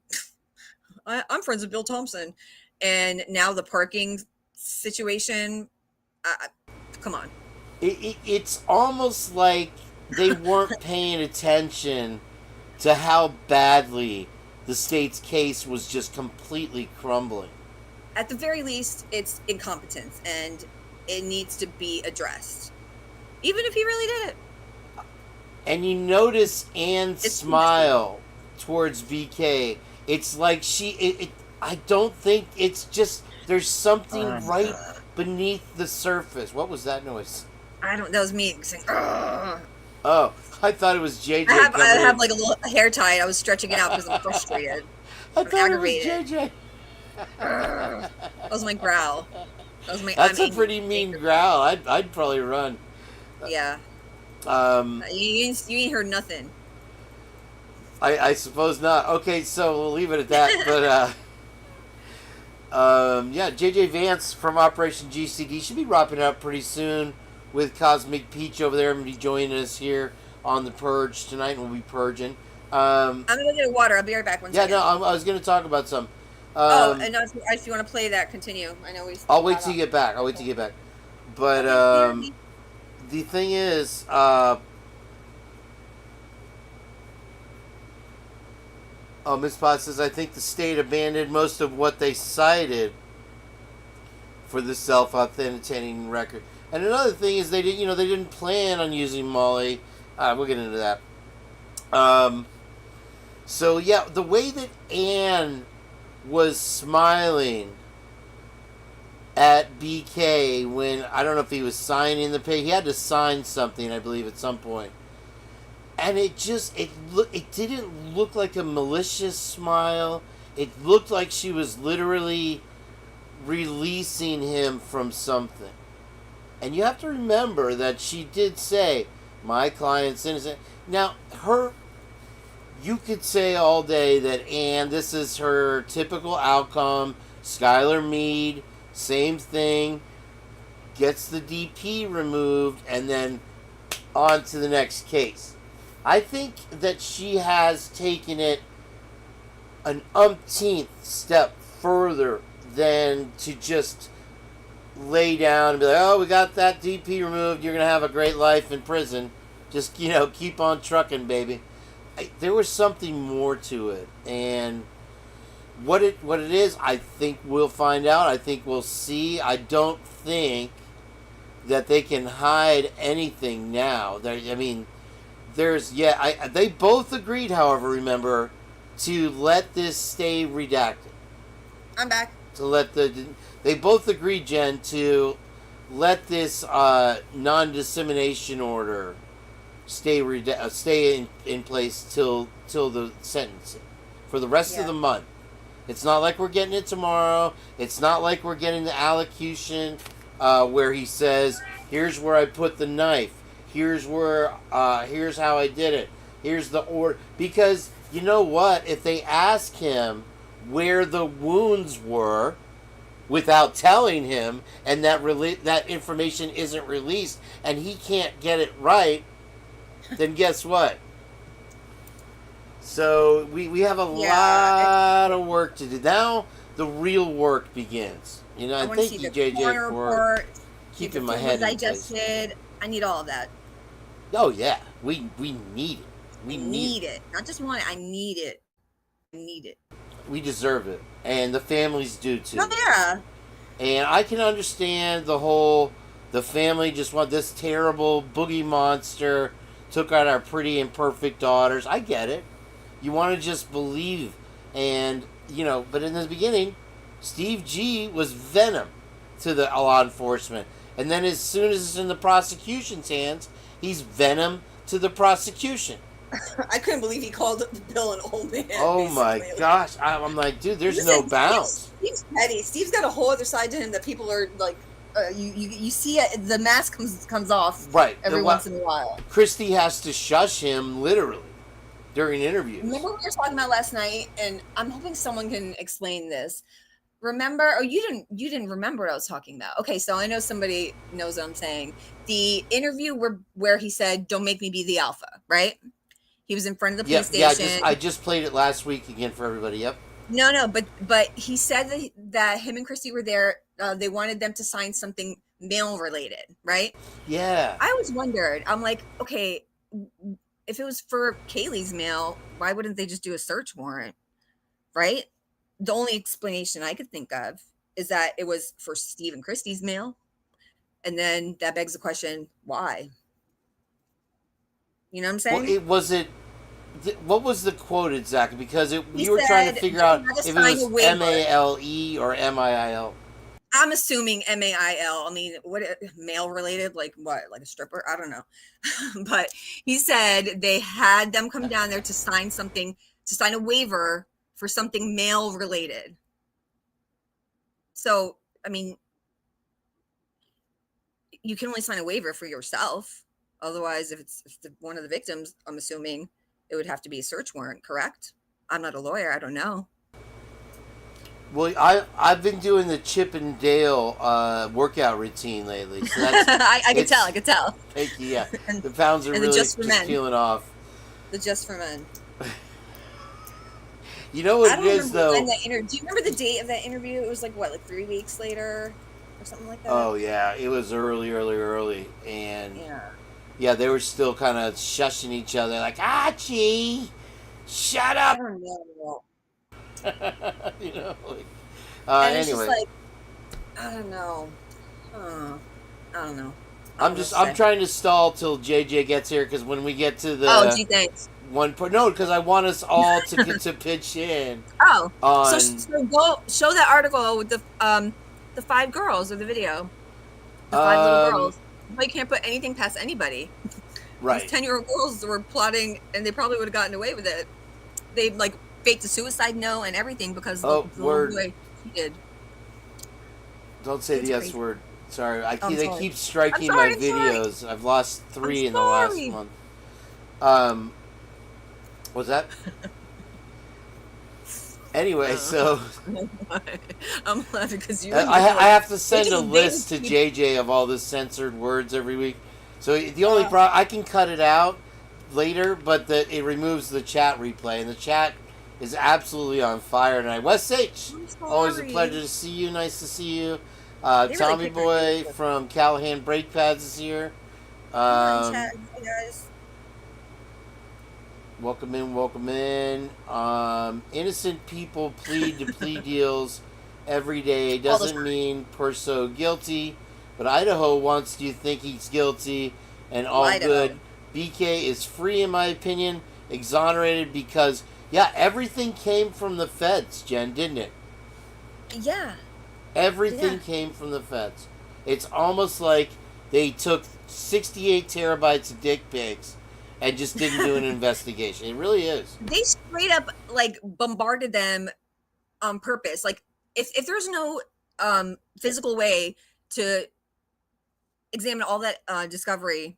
I'm friends with Bill Thompson, and now the parking situation. Come on. It's almost like they weren't paying attention to how badly the state's case was just completely crumbling. At the very least, it's incompetence, and it needs to be addressed. Even if he really did it. And you notice Anne's smile towards BK. It's like I don't think it's just, there's something right beneath the surface. What was that noise? That was me saying, ugh. Oh, I thought it was JJ. I have like a little hair tie. I was stretching it out because I'm frustrated. I thought aggravated. It was JJ. That was my growl. That's a pretty mean growl. I'd probably run. Yeah. You ain't heard nothing. I suppose not. Okay, so we'll leave it at that. But yeah, JJ Vance from Operation GCD should be wrapping up pretty soon with Cosmic Peach over there. I'm gonna be joining us here on the Purge tonight, and we'll be purging. I'm gonna get water. I'll be right back. One second. No, I was gonna talk about some. And if you want to play that, continue. I know we. I'll wait till you get back. But the thing is, Miss Potts says, I think the state abandoned most of what they cited for the self-authenticating record. And another thing is they didn't plan on using Molly. We'll get into that. So yeah, the way that Anne was smiling at BK when, I don't know if he was signing the pay, he had to sign something, I believe, at some point. And it didn't look like a malicious smile. It looked like she was literally releasing him from something. And you have to remember that she did say My client's innocent. Now, you could say all day that Anne, this is her typical outcome. Skylar Meade, same thing. Gets the DP removed and then on to the next case. I think that she has taken it an umpteenth step further than to just lay down and be like, oh, we got that DP removed, you're going to have a great life in prison. Just, keep on trucking, baby. There was something more to it. And what it is, I think we'll find out. I think we'll see. I don't think that they can hide anything now. They both agreed, however, remember, to let this stay redacted. I'm back. They both agreed, Jen, to let this non-dissemination order stay in place till the sentencing for the rest of the month. It's not like we're getting it tomorrow. It's not like we're getting the allocution where he says, "Here's where I put the knife. Here's how I did it. Here's the order." Because you know what? If they ask him where the wounds were without telling him, and that information isn't released, and he can't get it right, then guess what? So we have a lot of work to do. Now the real work begins. I thank you, JJ, for keeping my head in place. I need all of that. Oh yeah, we need it. We need it. Not just want it. I need it. We deserve it, and the families do too. Oh yeah. And I can understand the family just want this terrible boogie monster took out our pretty and perfect daughters. I get it. You want to just believe, and but in the beginning, Steve G was venom to the law enforcement, and then as soon as it's in the prosecution's hands, he's venom to the prosecution. I couldn't believe he called Bill an old man. Oh my gosh! I'm like, dude, there's no bounds. Steve's petty. Steve's got a whole other side to him that people are like. You see it, the mask comes off right every once in a while. Christy has to shush him literally during interviews. Remember what we were talking about last night, and I'm hoping someone can explain this. Remember? Oh, you didn't remember what I was talking about. Okay, so I know somebody knows what I'm saying. The interview where he said, "Don't make me be the alpha," right? He was in front of the police station. Yeah, I just played it last week again for everybody. Yep. No, but he said that him and Christy were there. They wanted them to sign something mail related, right? Yeah. I always wondered. I'm like, okay, if it was for Kaylee's mail, why wouldn't they just do a search warrant, right? The only explanation I could think of is that it was for Steve and Christy's mail, and then that begs the question, why? You know what I'm saying? Well, what was the quote exactly? Because we were trying to figure out if it was MALE or MIIL. I'm assuming MAIL. I mean, what mail related? Like what? Like a stripper? I don't know. But he said they had them come down there to sign something, to sign a waiver for something mail related. So, I mean, you can only sign a waiver for yourself. Otherwise, if one of the victims, I'm assuming it would have to be a search warrant, correct? I'm not a lawyer. I don't know. Well, I've been doing the Chip and Dale workout routine lately. So that's, I could tell. Thank you. Yeah, the pounds are really just peeling off. The Just for Men. You know what it is, though? Do you remember the date of that interview? It was like 3 weeks later, or something like that. Oh yeah, it was early, and yeah, they were still kind of shushing each other, like, Archie, shut up. I don't know. Anyway. Just like, I don't know. I don't know. I'm trying to stall till JJ gets here, because when we get to the gee, thanks. one part, no, because I want us all to pitch in. Oh, on, so go show that article with the 5 girls of the video. The 5 little girls. Well, you can't put anything past anybody. Right. These 10-year-old girls were plotting, and they probably would have gotten away with it. They faked a suicide note and everything because the little boy cheated. Don't say the S word. Sorry, I'm they sorry. keep striking I'm sorry, my I'm sorry. videos. I've lost 3 I'm in the last sorry. month. What's that? Anyway, so I'm laughing because you. I have to send They a just- list they to just JJ of all the censored words every week. So the only problem, I can cut it out later, but it removes the chat replay, and the chat is absolutely on fire tonight. West H, always a pleasure to see you. Nice to see you. really Tommy kicked my Boy from Callahan Brake Pads is here. Hey guys. Welcome in, welcome in. Innocent people plead to plea deals every day. Doesn't mean perso guilty, but Idaho wants you to think he's guilty and all Idaho. good. BK is free, in my opinion, exonerated because, yeah, everything came from the feds, Jen, didn't it? Yeah. Everything Yeah. came from the feds. It's almost like they took 68 terabytes of dick pics and just didn't do an investigation. It really is. They straight up like bombarded them on purpose. Like if there's no physical way to examine all that discovery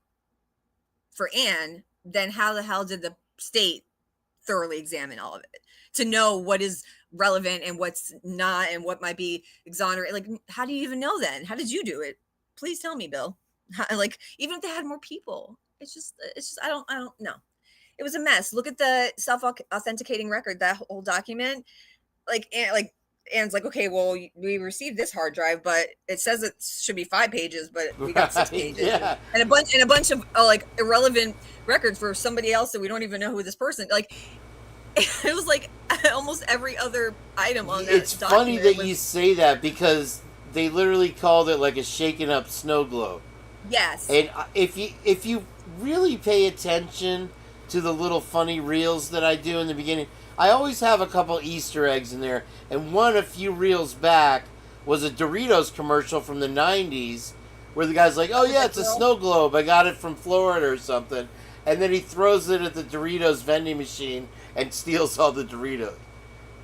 for Anne, then how the hell did the state thoroughly examine all of it to know what is relevant and what's not and what might be exonerated? Like, how do you even know then? How did you do it? Please tell me, Bill. Like, even if they had more people, it's just I don't know. It was a mess. Look at the self-authenticating record, that whole document. Like Anne's like, okay, well, we received this hard drive, but it says it should be 5 pages, but we got 6 Right, pages, yeah. and a bunch of like irrelevant records for somebody else that we don't even know who this person. Like, it was like almost every other item on that. It's funny that you say that because they literally called it like a shaken up snow globe. Yes. And if you really pay attention to the little funny reels that I do in the beginning, I always have a couple Easter eggs in there. And one a few reels back was a Doritos commercial from the 90s where the guy's like, oh yeah, it's a snow globe. I got it from Florida or something. And then he throws it at the Doritos vending machine and steals all the Doritos.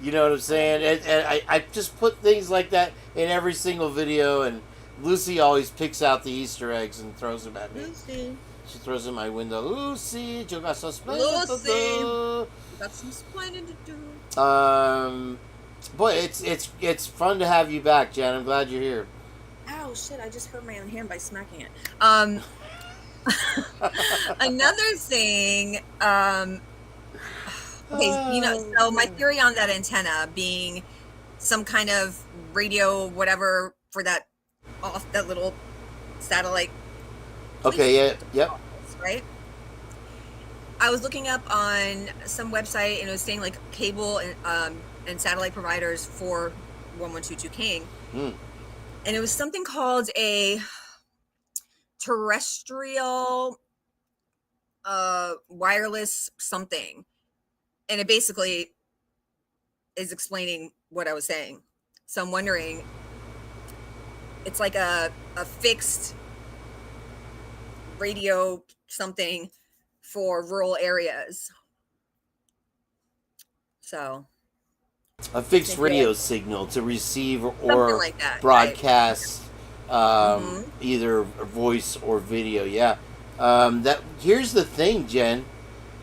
You know what I'm saying? And I just put things like that in every single video, and Lucy always picks out the Easter eggs and throws them at me. Lucy. She throws in my window. Lucy, you got some Lucy. Got some explaining to do. Boy, it's fun to have you back, Jen. I'm glad you're here. Ow, shit, I just hurt my own hand by smacking it. Another thing, okay, you know, so my theory on that antenna being some kind of radio, whatever, for that little satellite. Okay, yeah, yep. Right? I was looking up on some website and it was saying like cable and satellite providers for 1122 Kane. And it was something called a terrestrial wireless something. And it basically is explaining what I was saying. So I'm wondering, it's like a fixed radio something for rural areas. So A fixed radio signal to receive Something or like that, broadcast either voice or video. Yeah. Here's the thing, Jen,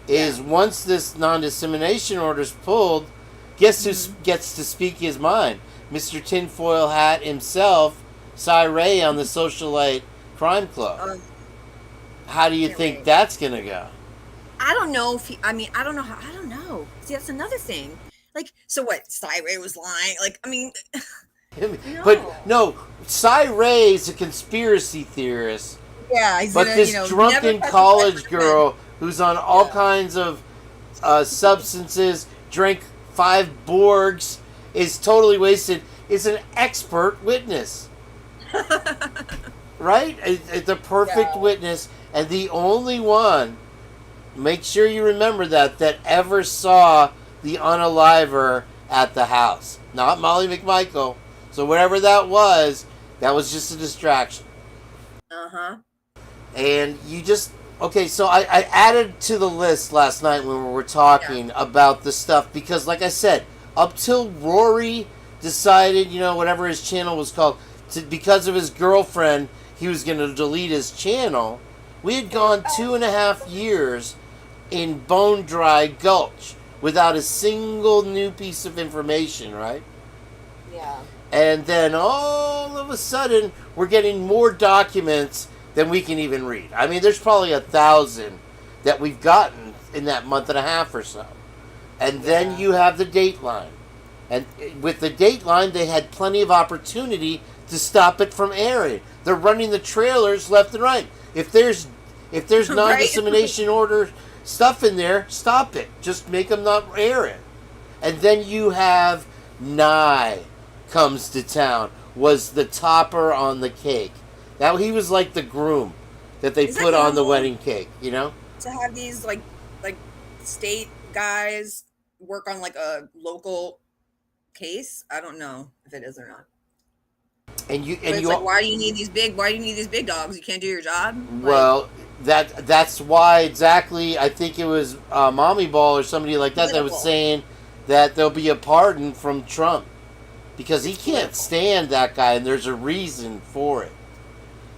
is once this non-dissemination order is pulled, guess who gets to speak his mind? Mr. Tinfoil Hat himself, Cy Ray on the Socialite Crime Club. How do you think that's gonna go? I don't know if I don't know how. I don't know. See, that's another thing. Like, so what? Cy Ray was lying. Like, I mean, But no, Cy Ray is a conspiracy theorist. Yeah, he's but gonna, this never drunken touch college girl who's on all kinds of substances, drank 5 Borgs, is totally wasted, is an expert witness. Right? It's a perfect witness, and the only one, make sure you remember that ever saw the unaliver at the house. Not Molly McMichael. So whatever that was just a distraction. And you just... Okay, so I added to the list last night when we were talking about the stuff, because like I said, up till Rory decided, whatever his channel was called, because of his girlfriend, he was going to delete his channel. We had gone 2.5 years in bone dry gulch without a single new piece of information, right? Yeah. And then all of a sudden, we're getting more documents than we can even read. I mean, there's probably 1,000 that we've gotten in that month and a half or so. And then you have the Dateline. And with the Dateline, they had plenty of opportunity to stop it from airing. They're running the trailers left and right. If there's non-dissemination order stuff in there, stop it. Just make them not air it. And then you have Nye comes to town, was the topper on the cake. Now he was like the groom that they put on the wedding cake, you know? To have these like state guys work on like a local case, I don't know if it is or not. And Like, why do you need these big dogs? You can't do your job? Well, that's why exactly. I think it was Mommy Ball or somebody like that was saying that there'll be a pardon from Trump because he can't stand that guy, and there's a reason for it.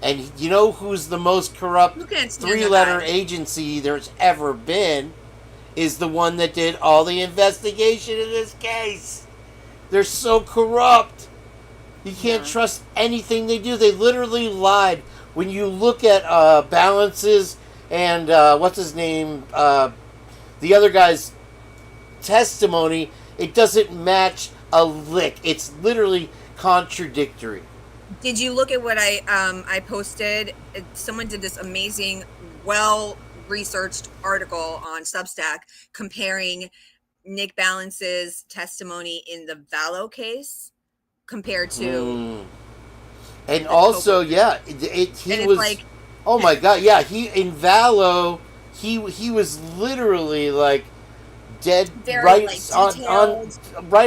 And you know who's the most corrupt 3-letter agency there's ever been is the one that did all the investigation in this case. They're so corrupt. You can't trust anything they do. They literally lied. When you look at balances and what's his name, the other guy's testimony, it doesn't match a lick. It's literally contradictory. Did you look at what I posted? Someone did this amazing, well-researched article on Substack comparing Nick Balance's testimony in the Vallow case compared to... And also, he was like, oh my god, yeah, he in Vallow, he was literally like dead, very, right like,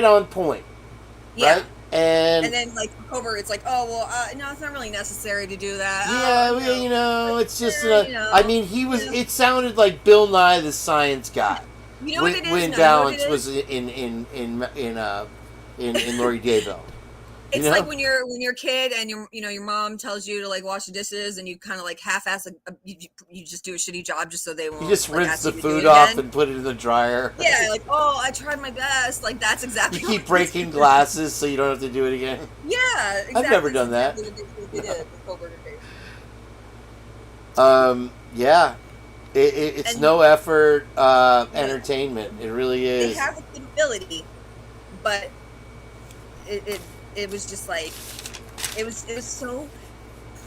on point, yeah. right? And then like Kohlberger, it's like, oh well, no, it's not really necessary to do that. Yeah, you know, it's just I mean, he was. It sounded like Bill Nye the Science Guy. You know what it is? When Balance was in Lori Daybell. It's like when you're a kid and your mom tells you to like wash the dishes and you kind of like half-ass you just do a shitty job just so they won't. You just like, rinse the food off and put it in the dryer. Yeah, like, oh, I tried my best. Like that's exactly. You keep breaking glasses so you don't have to do it again. Yeah, exactly. I've never done that. Yeah, it's no effort entertainment. It really is. They have the capability, but it was just like it was so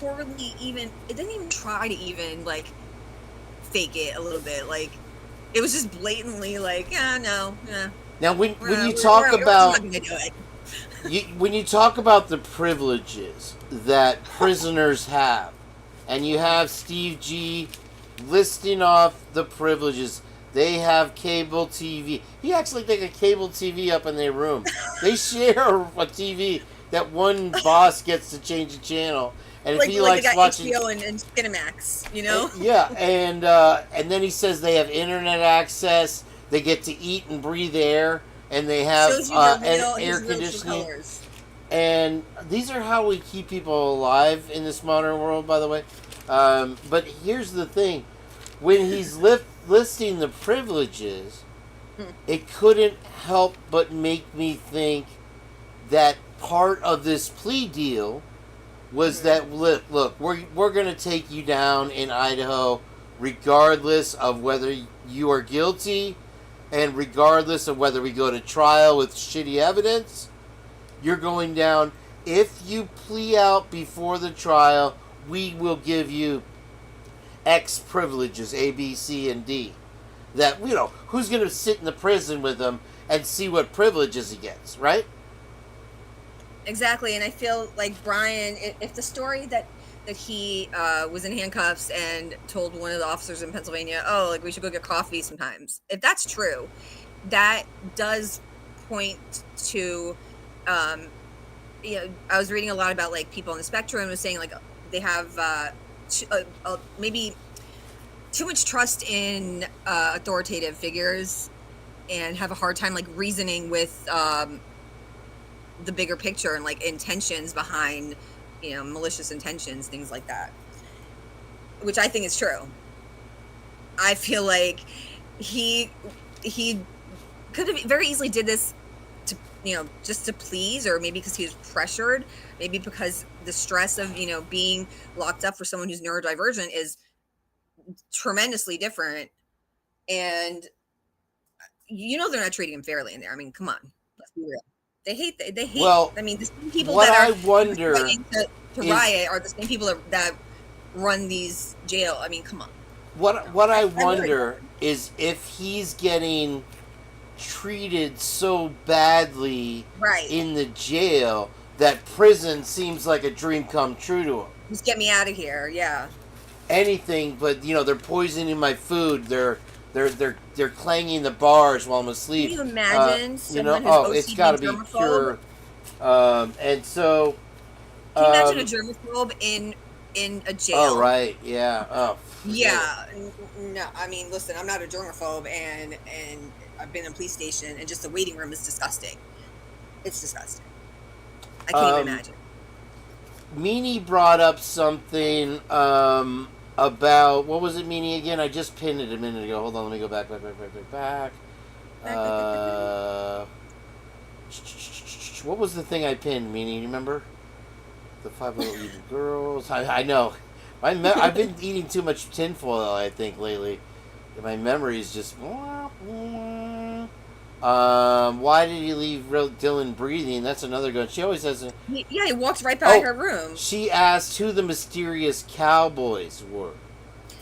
poorly even. It didn't even try to even like fake it a little bit. Like it was just blatantly like, no. Now when you talk about when you talk about the privileges that prisoners have, and you have Steve G listing off the privileges. They have cable TV. He acts like they got cable TV up in their room. They share a TV that one boss gets to change the channel. And if he likes they got watching HBO and Cinemax, you know? Yeah, and then he says they have internet access. They get to eat and breathe air, and they have air conditioning. And these are how we keep people alive in this modern world, by the way. But here's the thing. When he's listing the privileges, it couldn't help but make me think that part of this plea deal was that, look, we're going to take you down in Idaho regardless of whether you are guilty and regardless of whether we go to trial with shitty evidence. You're going down. If you plea out before the trial, we will give you X privileges, A, B, C, and D. That, who's going to sit in the prison with him and see what privileges he gets, right? Exactly, and I feel like Bryan, if the story that he was in handcuffs and told one of the officers in Pennsylvania, oh, like we should go get coffee sometimes. If that's true, that does point to, I was reading a lot about like people on the spectrum was saying like they have maybe too much trust in authoritative figures and have a hard time like reasoning with the bigger picture and like intentions behind malicious intentions, things like that, which I think is true. I feel like he could have very easily did this to, just to please, or maybe because he was pressured, maybe because the stress of, being locked up for someone who's neurodivergent is tremendously different. And they're not treating him fairly in there. I mean, come on, let's be real. They hate. Well, I mean, the same people what that I are wonder fighting to riot are the same people that run these jail. I mean, come on. What I wonder is if he's getting treated so badly in the jail that prison seems like a dream come true to him. Just get me out of here. Yeah. Anything, but they're poisoning my food. They're clanging the bars while I'm asleep. Can you imagine someone who's OCD it's got to be pure. And so, can you imagine a germaphobe in a jail? Oh right, yeah. Oh yeah. No, I mean, listen, I'm not a germaphobe, and I've been in a police station, and just the waiting room is disgusting. It's disgusting. I can't even imagine. Meanie brought up something about, what was it, Meanie, again? I just pinned it a minute ago. Hold on, let me go back. What was the thing I pinned, Meanie? You remember? The 5 little evil girls. I know. I've been eating too much tinfoil, I think, lately. My memory is just... why did he leave Dylan breathing? That's another good. She always has he walks right by her room. She asked who the mysterious cowboys were.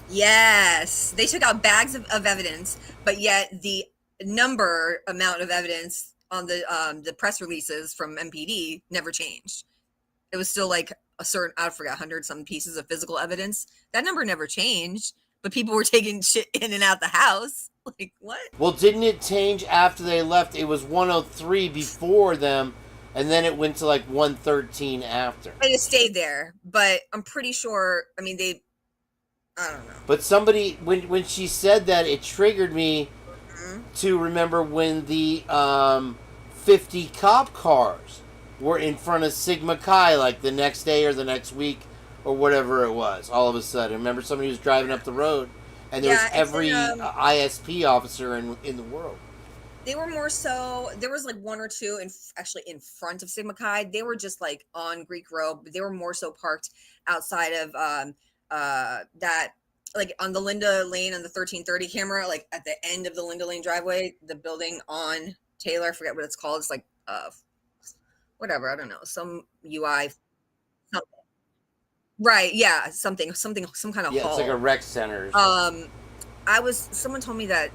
Yes, they took out bags of evidence, but yet the amount of evidence on the press releases from MPD never changed. It was still like a certain, I forgot, 100-some pieces of physical evidence. That number never changed, but people were taking shit in and out the house. Like, what? Well, didn't it change after they left? It was 103 before them, and then it went to like 113 after. And it stayed there, but I'm pretty sure, I mean, I don't know. But somebody, when she said that, it triggered me to remember when the 50 cop cars were in front of Sigma Chi, like the next day or the next week or whatever it was, all of a sudden. Remember somebody was driving up the road? And there was every ISP officer in the world. They were more so, there was like one or two actually in front of Sigma Chi. They were just like on Greek Road, but they were more so parked outside of that, like on the Linda Lane on the 1330 camera, like at the end of the Linda Lane driveway, the building on Taylor, I forget what it's called. It's like, whatever, I don't know, some UI something. Right, yeah, some kind of hall. It's like a rec center. Someone told me that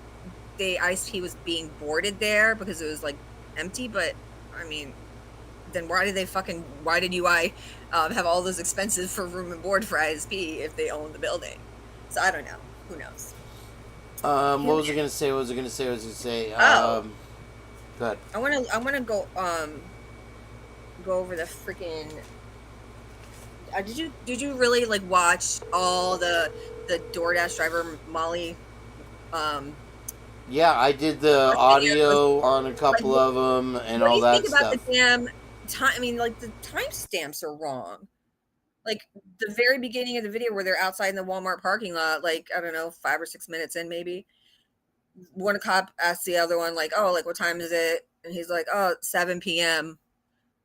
the ISP was being boarded there because it was like empty, but I mean, then why did UI have all those expenses for room and board for ISP if they own the building? So I don't know. Who knows? What was I gonna say? Go ahead. I wanna go over the freaking. Did you really like watch all the DoorDash driver Molly? Yeah, I did the audio on a couple of them and all that stuff. What do you think about the damn time? I mean, like the timestamps are wrong. Like the very beginning of the video where they're outside in the Walmart parking lot, like I don't know, 5 or 6 minutes in, maybe. One cop asks the other one, like, "Oh, like what time is it?" And he's like, "Oh, 7 p.m."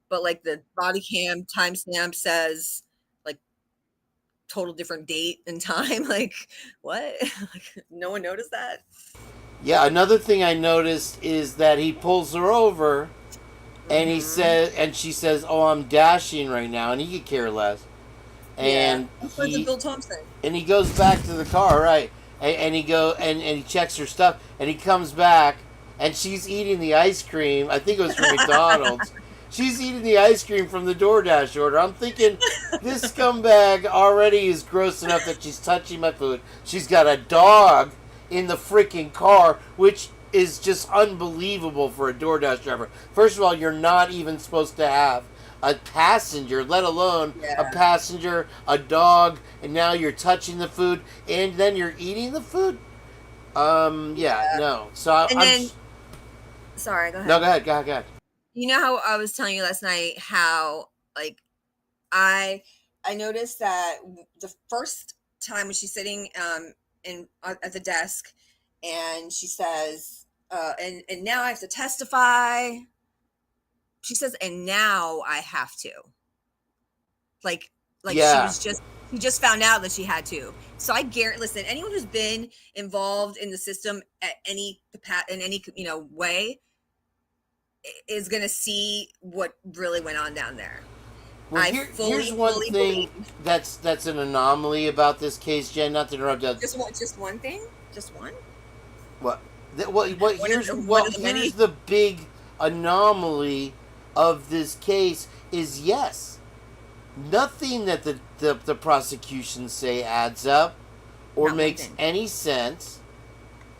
But like the body cam timestamp says total different date and time. Like what? No one noticed that. Yeah, another thing I noticed is that he pulls her over and he says, and she says, "Oh, I'm dashing right now," and he could care less. And Bill Thompson. And he goes back to the car, right? And he checks her stuff, and he comes back, and she's eating the ice cream. I think it was from McDonald's. She's eating the ice cream from the DoorDash order. I'm thinking, this scumbag already is gross enough that she's touching my food. She's got a dog in the freaking car, which is just unbelievable for a DoorDash driver. First of all, you're not even supposed to have a passenger, let alone a passenger, a dog, and now you're touching the food, and then you're eating the food? No. So sorry, go ahead. No, go ahead. You know how I was telling you last night how, like, I noticed that the first time when she's sitting at the desk, and she says, and now I have to testify. She says, and now I have to. Like Yeah. she just found out that she had to. So I guarantee, listen, anyone who's been involved in the system at any way is going to see what really went on down there. Well, here's one thing believe. that's an anomaly about this case, Jen. Not to interrupt. Just one thing? Just one? What? Here's many? the big anomaly of this case is yes, nothing that the prosecution say adds up or makes any sense.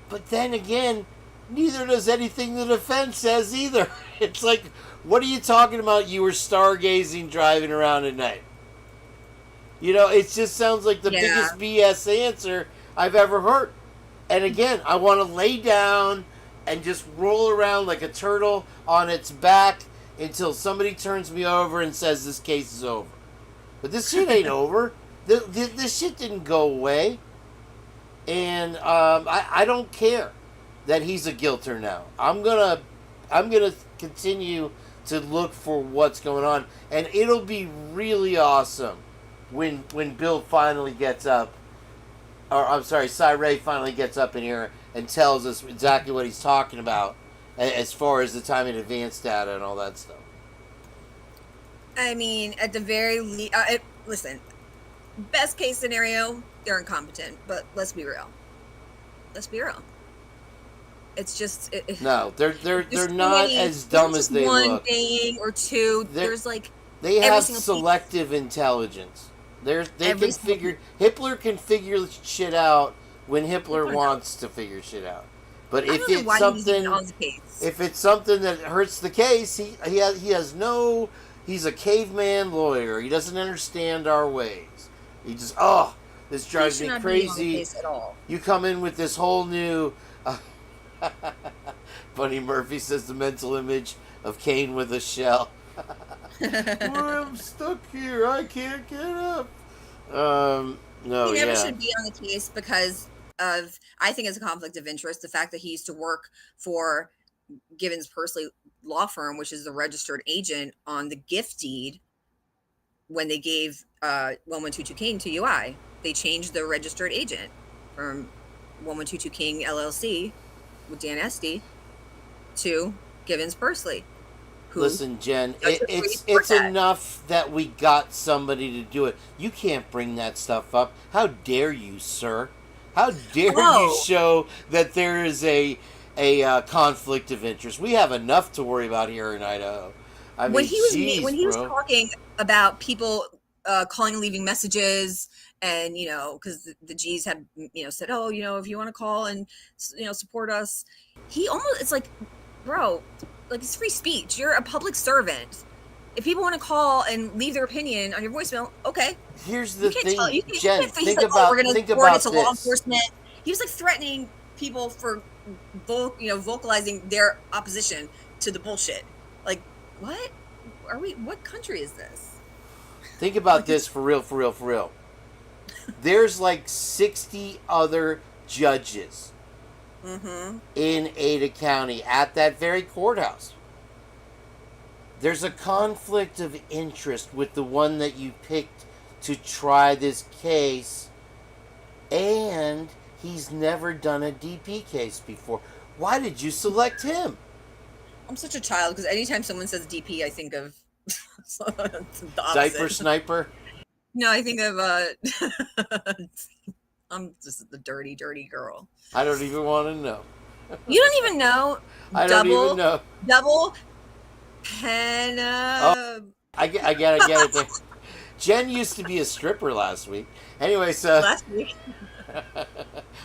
But then again, neither does anything the defense says either. It's like, what are you talking about? You were stargazing driving around at night. It just sounds like the biggest BS answer I've ever heard. And again, I want to lay down and just roll around like a turtle on its back until somebody turns me over and says this case is over. But this shit ain't over. This shit didn't go away. And I don't care that he's a guilter now. I'm gonna continue to look for what's going on, and it'll be really awesome when Bill finally gets up, or I'm sorry, Ray finally gets up in here and tells us exactly what he's talking about as far as the time in advance data and all that stuff. I mean, at the very least, listen, best case scenario, they're incompetent, but let's be real. It's just no, they're not as dumb as they one look. Thing or two. There's like they have selective intelligence. Hitler can figure shit out when Hitler wants to figure shit out. But if it's something that hurts the case, he's a caveman lawyer. He doesn't understand our ways. He just this drives me crazy. You come in with this whole new. Bunny Murphy says the mental image of Kane with a shell. I'm stuck here. I can't get up. No, he never should be on the case because of, I think it's a conflict of interest. The fact that he used to work for Gibbons Pursley law firm, which is the registered agent on the gift deed when they gave 1122 King to UI. They changed the registered agent from 1122 King LLC with Dan Esty to Gibbons Pursley. Listen, Jen, it's enough that we got somebody to do it. You can't bring that stuff up. How dare you, sir? How dare you show that there is a conflict of interest? We have enough to worry about here in Idaho. I mean, when he was talking about people calling and leaving messages, and because the G's had said, if you want to call and support us, it's like, bro, like, it's free speech. You're a public servant. If people want to call and leave their opinion on your voicemail, okay. Here's the thing, Jen. Think about this. Law enforcement. He was like threatening people for vocalizing their opposition to the bullshit. Like, what? What country is this? Think about this for real. There's like 60 other judges in Ada County at that very courthouse. There's a conflict of interest with the one that you picked to try this case, and he's never done a DP case before. Why did you select him? I'm such a child because anytime someone says DP, I think of the Diaper Sniper. No, I think of I'm just the dirty girl. I don't even want to know. You don't even know. I don't even know. Double pen. I get it. Jen used to be a stripper last week. Anyway, so last week.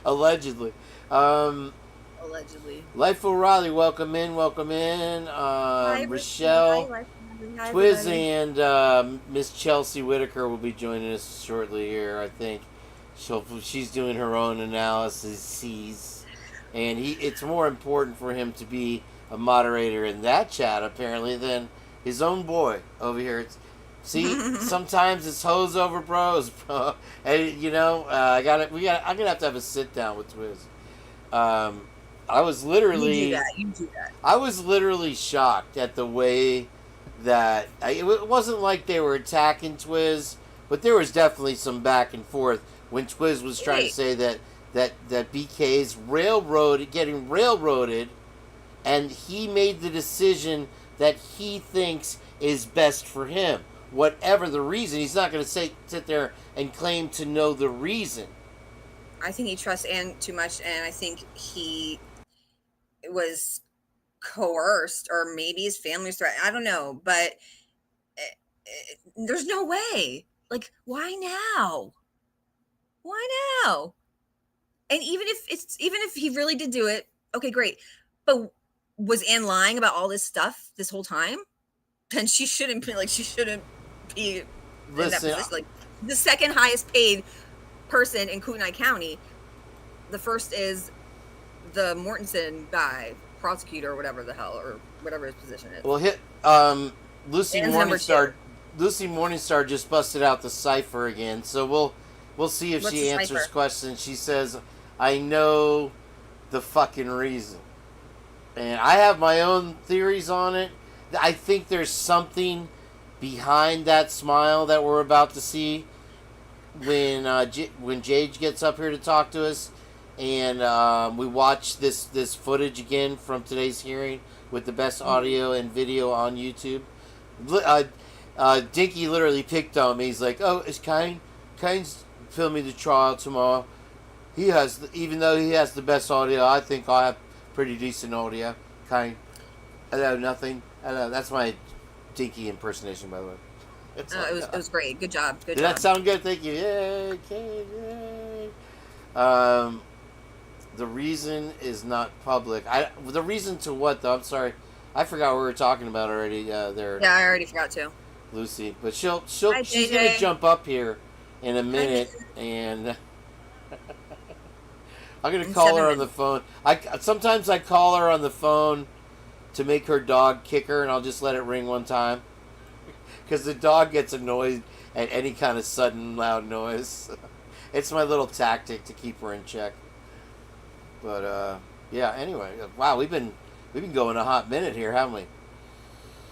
Allegedly. Allegedly. Life O'Reilly, welcome in. Hi, Rochelle, Hi, Twiz, everybody. and Miss Chelsea Whitaker will be joining us shortly here. I think she's doing her own analysis, and it's more important for him to be a moderator in that chat apparently than his own boy over here. See, sometimes it's hoes over bros, bro. And you know, I'm gonna have to have a sit down with Twiz. I was literally, You do that. I was literally shocked at the way that it wasn't like they were attacking Twiz, but there was definitely some back and forth when Twiz was trying to say that BK's getting railroaded, and he made the decision that he thinks is best for him. Whatever the reason, he's not going to sit there and claim to know the reason. I think he trusts Ann too much, and I think he was coerced, or maybe his family's threat. I don't know, but there's no way. Like, why now? Why now? And even if he really did do it, okay, great. But was Ann lying about all this stuff this whole time? Then she shouldn't be in that position. Like, the second highest paid person in Kootenai County. The first is the Mortensen guy, prosecutor, or whatever the hell, or whatever his position is. Well, Lucy Morningstar just busted out the cipher again, so we'll see if she answers questions. She says, "I know the fucking reason," and I have my own theories on it. I think there's something behind that smile that we're about to see when Jage gets up here to talk to us, and we watch this footage again from today's hearing with the best audio and video on YouTube. Dinky literally picked on me. He's like, "Oh, is Kane's filming the trial tomorrow. Even though he has the best audio, I think I have pretty decent audio." Kane, hello, nothing. Hello, that's my Dinky impersonation, by the way. It was great. Good job. Did that sound good? Thank you. Yay, Kane, yay. The reason is not public. The reason to what, though? I'm sorry. I forgot what we were talking about already. There. Yeah, I already forgot to. Lucy, but she's JJ. gonna jump up here in a minute, and I'm gonna call her on the phone. Sometimes I call her on the phone to make her dog kick her, and I'll just let it ring one time because the dog gets annoyed at any kind of sudden loud noise. It's my little tactic to keep her in check. But yeah. Anyway, wow, we've been going a hot minute here, haven't we?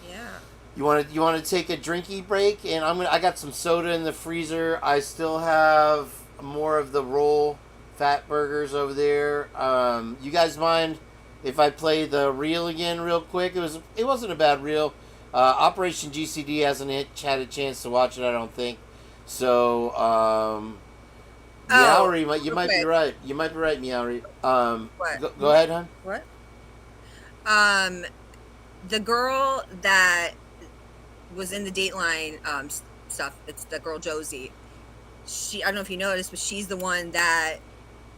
Yeah. You want to take a drinky break, and I got some soda in the freezer. I still have more of the roll fat burgers over there. You guys mind if I play the reel again real quick? It wasn't a bad reel. Operation GCD hasn't had a chance to watch it, I don't think. So Meowry, you might be right. You might be right, Meowry. What? Go ahead, hon. What? The girl that was in the Dateline stuff, it's the girl Josie. I don't know if you noticed, but she's the one that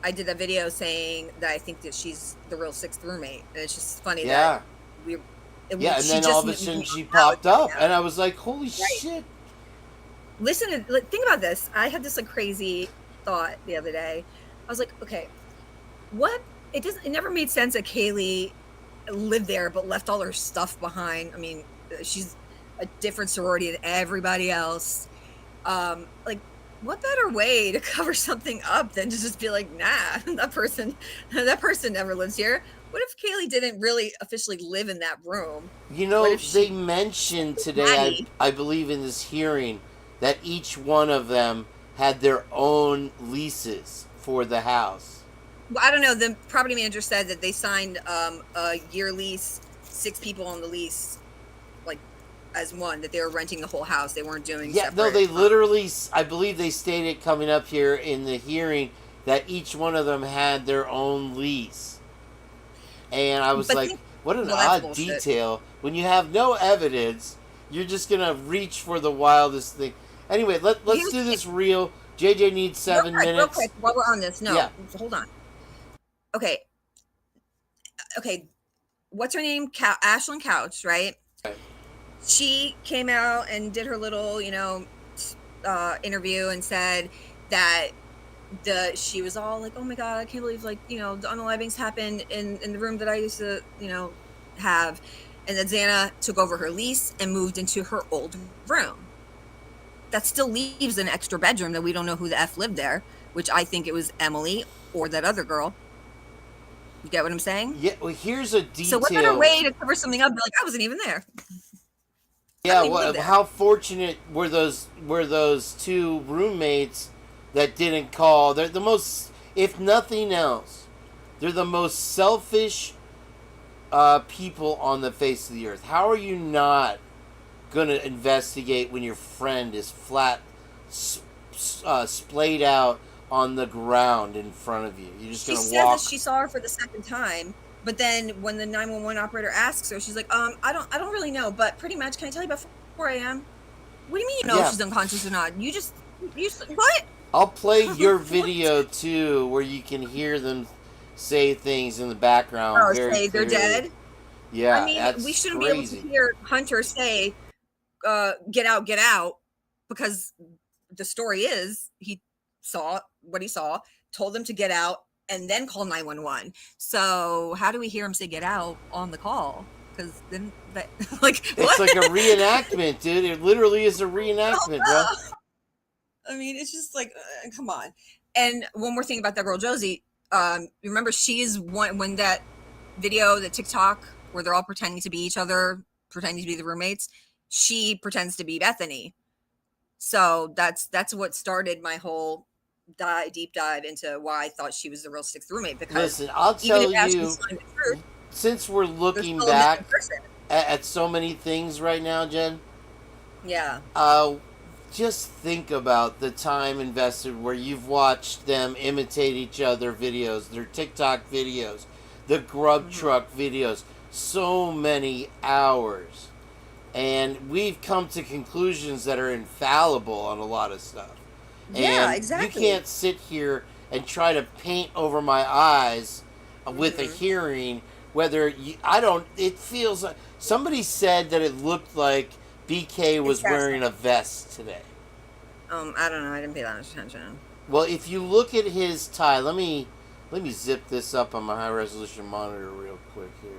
I did that video saying that I think that she's the real sixth roommate. And it's just funny that and then all of a sudden she popped up, and I was like, holy shit. Listen, think about this. I had this crazy thought the other day. I was like, okay, it never made sense that Kaylee lived there but left all her stuff behind. I mean, she's a different sorority than everybody else. What better way to cover something up than to just be like, nah, that person never lives here. What if Kaylee didn't really officially live in that room? You know, they mentioned today, I believe in this hearing, that each one of them had their own leases for the house. Well, I don't know. The property manager said that they signed a year lease, 6 people on the lease, as one, that they were renting the whole house. They weren't doing separate. No, they literally, I believe they stated coming up here in the hearing that each one of them had their own lease. And I was what an odd detail. When you have no evidence, you're just going to reach for the wildest thing. Anyway, let's do this reel. JJ needs 7 minutes. Real quick, while we're on this. No, hold on. Okay. What's her name? Ashlyn Couch, right? She came out and did her little, interview and said that she was all like, oh my God, I can't believe the unalivings happened in the room that I used to, have. And that Xana took over her lease and moved into her old room. that still leaves an extra bedroom that we don't know who the F lived there, which I think it was Emily or that other girl. You get what I'm saying? Yeah, well, here's a detail. So what better way to cover something up? Be like, I wasn't even there. Yeah, well, how fortunate were those two roommates that didn't call? They're the most, if nothing else, they're the most selfish people on the face of the earth. How are you not gonna investigate when your friend is flat, splayed out on the ground in front of you? You're just gonna walk. She said that she saw her for the second time. But then when the 911 operator asks her, she's like, I don't really know, but pretty much, can I tell you about 4 a.m.? What do you mean you know if she's unconscious or not? You what? I'll play your video too, where you can hear them say things in the background. Oh, very say they're clearly. dead? Yeah, I mean, that's we shouldn't crazy. be able to hear Hunter say, get out, because the story is he saw what he saw, told them to get out, and then call 911. So how do we hear him say get out on the call? Because then that like it's like a reenactment, dude. It literally is a reenactment, bro. I mean, it's just like come on. And one more thing about that girl Josie, remember she's one when that video, the TikTok where they're all pretending to be each other, pretending to be the roommates, she pretends to be Bethany. So that's what started my whole deep dive into why I thought she was the real sixth roommate. Because listen, I'll tell you, since we're looking back at so many things right now, Jen. Yeah. Just think about the time invested where you've watched them imitate each other videos, their TikTok videos, the grub truck videos, so many hours. And we've come to conclusions that are infallible on a lot of stuff. Yeah, and exactly. You can't sit here and try to paint over my eyes with a hearing it feels like somebody said that it looked like BK was wearing a vest today. I don't know. I didn't pay that much attention. Well, if you look at his tie, let me zip this up on my high resolution monitor real quick here.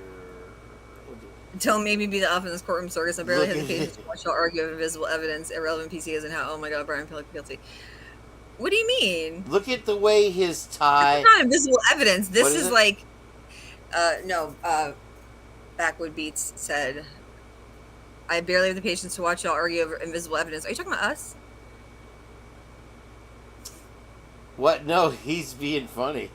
Don't make me be the up in this courtroom circus. I barely had the patience to watch y'all argue of invisible evidence, irrelevant PCs, and how, oh my god, Bryan, I feel like guilty. What do you mean? Look at the way his tie... It's not invisible evidence. This is like... Backwood Beats said, I barely have the patience to watch y'all argue over invisible evidence. Are you talking about us? What? No, he's being funny.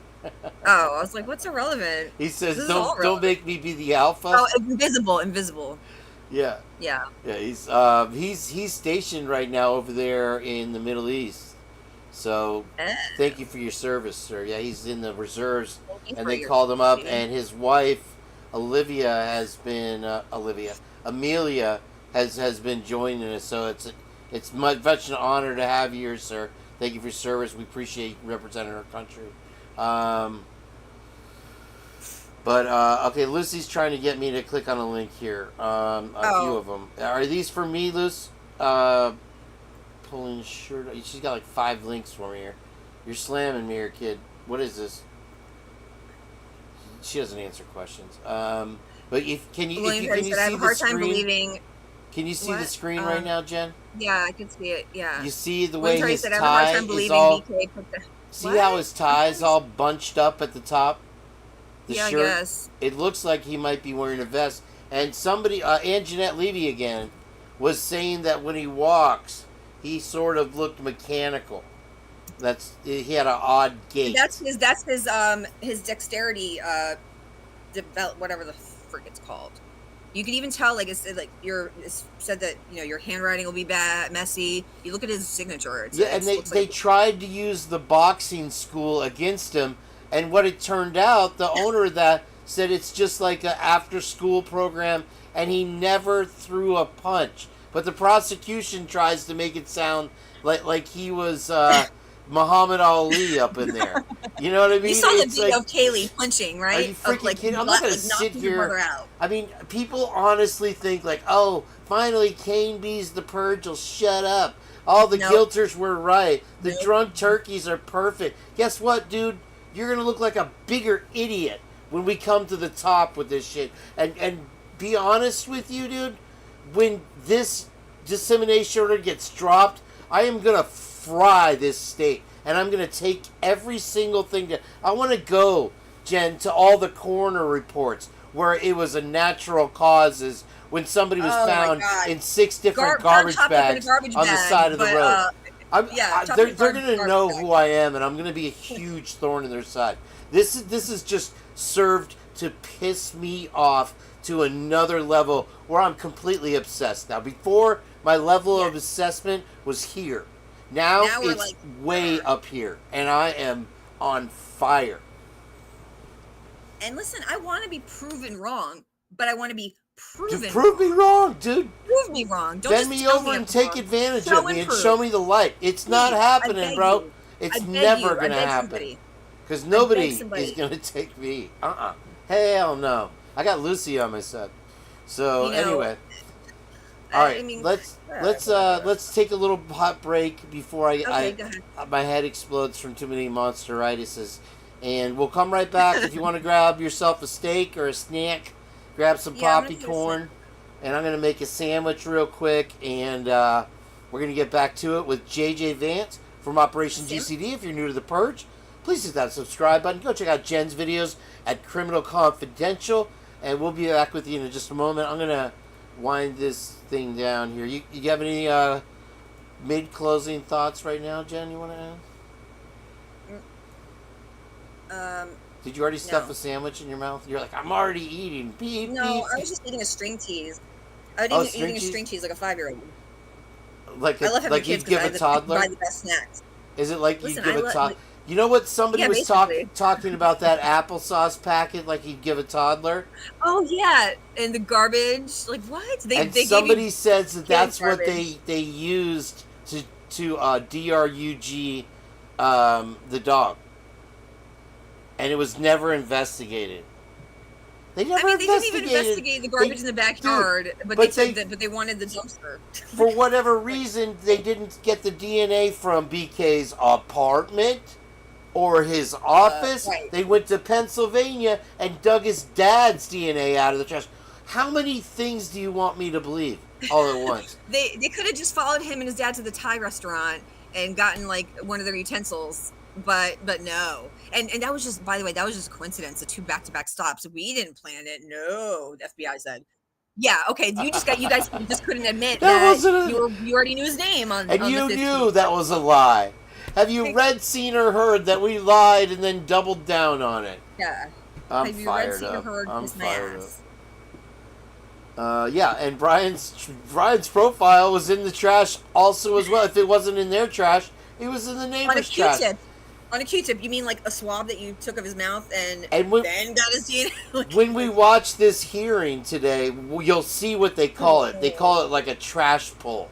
Oh, I was like, what's irrelevant? He says, don't make me be the alpha. Oh, invisible. Yeah. Yeah. Yeah, he's stationed right now over there in the Middle East. So thank you for your service, sir. Yeah, he's in the reserves, and they called him up, and his wife Amelia has been joining us. So it's much an honor to have you here, sir. Thank you for your service. We appreciate you representing our country. Okay, Lucy's trying to get me to click on a link here. A few of them. Are these for me, Luce? Pulling shirt. She's got like 5 links for me here. You're slamming me here, kid. What is this? She doesn't answer questions. But can you see the screen? Can you see the screen right now, Jen? Yeah, I can see it. Yeah. You see the way his tie is all... See how his tie is all bunched up at the top? The shirt? I guess. It looks like he might be wearing a vest. And somebody, Anjanette Levy again, was saying that when he walks, he sort of looked mechanical. He had an odd gait. That's his dexterity, whatever the frick it's called. You can even tell, like it's said that your handwriting will be bad, messy. You look at his signature. They tried to use the boxing school against him, and what it turned out, the owner of that said it's just like an after-school program, and he never threw a punch. But the prosecution tries to make it sound like he was Muhammad Ali up in there. You know what I mean? You saw the video of Kaylee punching, right? Are you freaking kidding? I'm not going to sit here. I mean, people honestly think like, oh, finally Kbls the Purge will shut up. All the guilters were right. The drunk turkeys are perfect. Guess what, dude? You're going to look like a bigger idiot when we come to the top with this shit. And be honest with you, dude, when this dissemination order gets dropped, I am going to fry this state, and I'm going to take every single thing. I want to go, Jen, to all the coroner reports where it was a natural causes when somebody was found in 6 different garbage bags on the side of the road. They're going to know who I am, and I'm going to be a huge thorn in their side. This is just served to piss me off to another level where I'm completely obsessed. Now, before, my level of assessment was here. Now it's like, way up here, and I am on fire. And listen, I want to be proven wrong, but I want to be proven. Prove me wrong, dude. Prove me wrong. Don't bend me over and take advantage of me and show me the light. It's not happening, bro. It's never going to happen. Because nobody is going to take me. Hell no. I got Lucy on my side. So anyway, all right. Let's take a little hot break before my head explodes from too many monsteritises. And we'll come right back. If you want to grab yourself a steak or a snack, grab some poppy corn. And I'm going to make a sandwich real quick. And we're going to get back to it with JJ Vance from Operation GCD. If you're new to The Purge, please hit that subscribe button. Go check out Jen's videos at Criminal Confidential. And we'll be back with you in just a moment. I'm going to wind this thing down here. You have any mid-closing thoughts right now, Jen, you want to add? Did you already stuff a sandwich in your mouth? You're like, I'm already eating. Beep, no, beep. I was just eating a string cheese. I was eating a string cheese like a 5-year-old. Like you'd give a toddler? Buy the best snacks. Is it like you'd give a toddler? You know what? Somebody was talking about that applesauce packet like you'd give a toddler. Oh, yeah. And the garbage. Like, what? Somebody says that's what they used to DRUG the dog. And it was never investigated. They never investigated. They didn't even investigate the garbage in the backyard, but they wanted the dumpster. For whatever reason, they didn't get the DNA from BK's apartment or his office. Right. They went to Pennsylvania and dug his dad's DNA out of the trash. How many things do you want me to believe all at once? They could have just followed him and his dad to the Thai restaurant and gotten like one of their utensils. But no, and that was just, by the way, that was just a coincidence. The 2 back-to-back stops. We didn't plan it. No, the FBI said. Yeah, okay. You guys just couldn't admit that you already knew his name on. And on you the 15th. knew that was a lie. Have you read, seen, or heard that we lied and then doubled down on it? Yeah. I'm Have you fired read, seen, up. or heard I'm Kiss My fired Ass? up. Yeah, and Brian's profile was in the trash also as well. If it wasn't in their trash, it was in the neighbor's trash. On a Q-tip, you mean like a swab that you took of his mouth and then got his DNA? When we watch this hearing today, you'll see what they call it. They call it like a trash pull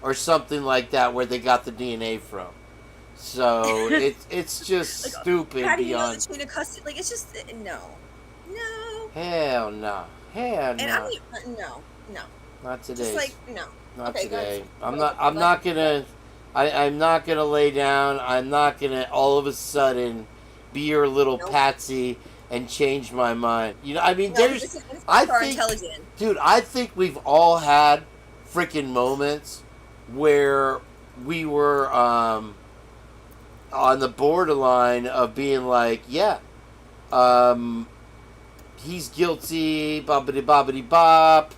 or something like that where they got the DNA from. So it's just like, stupid how do you beyond. know the chain of custody? Like, it's just, no. Hell no. Hell no. And I mean, no. Not today. Just like, no. Not okay, today. guys. I'm not gonna lay down. I'm not gonna all of a sudden be your little patsy and change my mind. You know, I mean, I think we've all had freaking moments where we were on the borderline of being like, he's guilty, bobbity bop.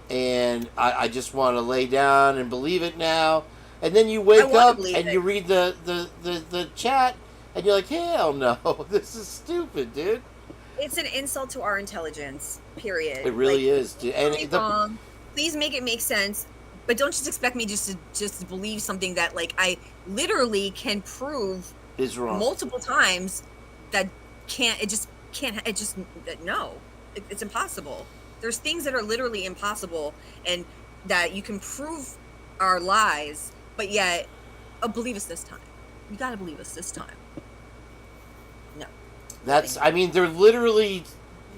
And I just want to lay down and believe it now. And then you wake up and you read the chat and you're like, hell no, this is stupid, dude. It's an insult to our intelligence, period. It really is, dude. And please make it make sense, but don't just expect me just to believe something that like I literally can prove is wrong multiple times that it's impossible. There's things that are literally impossible and that you can prove are lies, but yet, believe us this time. You gotta believe us this time. No. They're literally,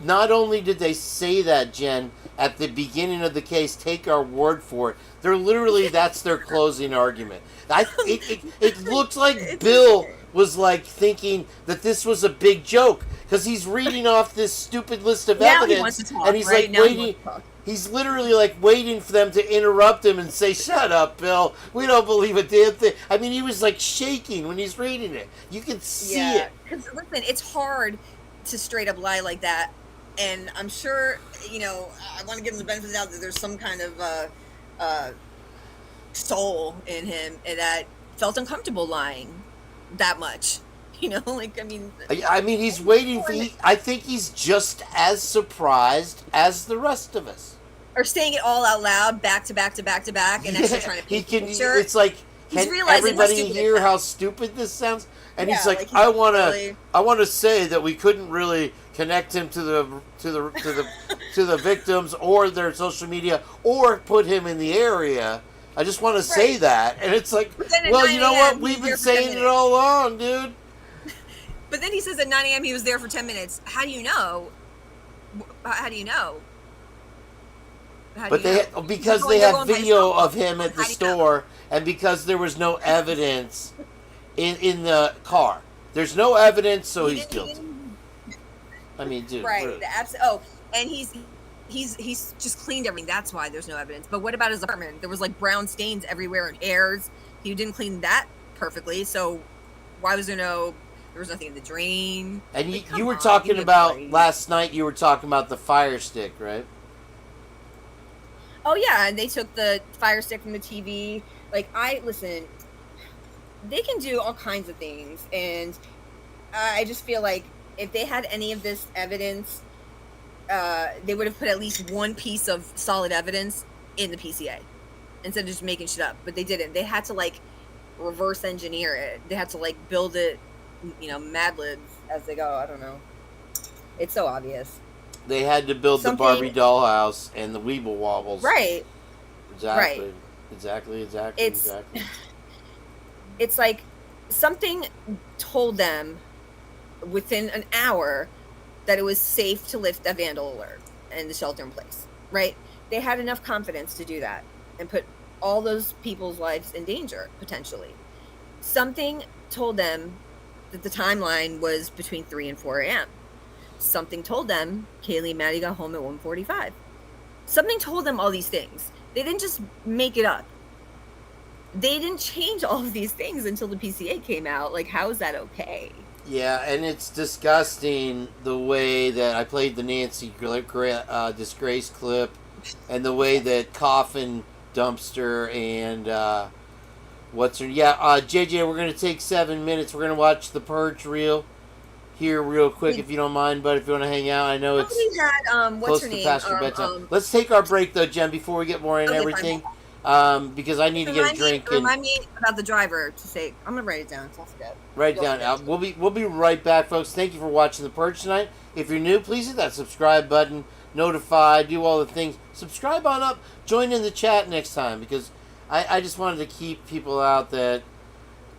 not only did they say that, Jen, at the beginning of the case, take our word for it, they're literally, that's their closing argument. It looked like Bill was like thinking that this was a big joke because he's reading off this stupid list of evidence, and he's like waiting. He's literally like waiting for them to interrupt him and say, "Shut up, Bill. We don't believe a damn thing." I mean, he was like shaking when he's reading it. You can see it. Because listen, it's hard to straight up lie like that, and I'm sure I want to give him the benefit of the doubt that there's some kind of soul in him that felt uncomfortable lying that much. I mean, he's waiting for. I think he's just as surprised as the rest of us. Or saying it all out loud, back to back to back to back, and actually trying to paint a picture. It's like, He's can realizing everybody hear how stupid this sounds? And he's like, I want to say that we couldn't really connect him to the victims or their social media or put him in the area. I just want to say that, and it's like, well, you know what? We've been saying it all along, dude. But then he says at 9 a.m. he was there for 10 minutes. How do you know? How do you know? Because they have video of him at the store, and because there was no evidence in the car. There's no evidence, so he's guilty. I mean, dude. Right. And he's just cleaned everything. That's why there's no evidence. But what about his apartment? There was like brown stains everywhere and hairs. He didn't clean that perfectly. So why was there was nothing in the drain? And you were talking about last night. You were talking about the Fire Stick, right? Oh yeah, and they took the Fire Stick from the TV. Listen, they can do all kinds of things, and I just feel like if they had any of this evidence, they would have put at least one piece of solid evidence in the PCA instead of just making shit up. But they didn't. They had to reverse engineer it. They had to build it, Mad Libs as they go. I don't know. It's so obvious. They had to build the Barbie dollhouse and the Weeble Wobbles. Right. Exactly. Right. Exactly. It's like something told them within an hour that it was safe to lift a vandal alert and the shelter in place. Right? They had enough confidence to do that and put all those people's lives in danger, potentially. Something told them that the timeline was between 3 and 4 a.m. Something told them Kaylee and Maddie got home at 1:45. Something told them all these things. They didn't just make it up. They didn't change all of these things until the PCA came out. How is that okay? Yeah, and it's disgusting the way that I played the Nancy disgrace clip, and the way that Coffin Dumpster and JJ, we're gonna take 7 minutes. We're gonna watch the Purge reel here real quick, if you don't mind, but if you want to hang out, I know it's close to past your bedtime. Let's take our break though, Jen, before we get more into everything, because I need to get a drink. Remind me about the driver to say. I'm gonna write it down so I'll forget. Write it down. We'll be right back, folks. Thank you for watching the Purge tonight. If you're new, please hit that subscribe button, notify, do all the things. Subscribe on up. Join in the chat next time, because I just wanted to keep people out that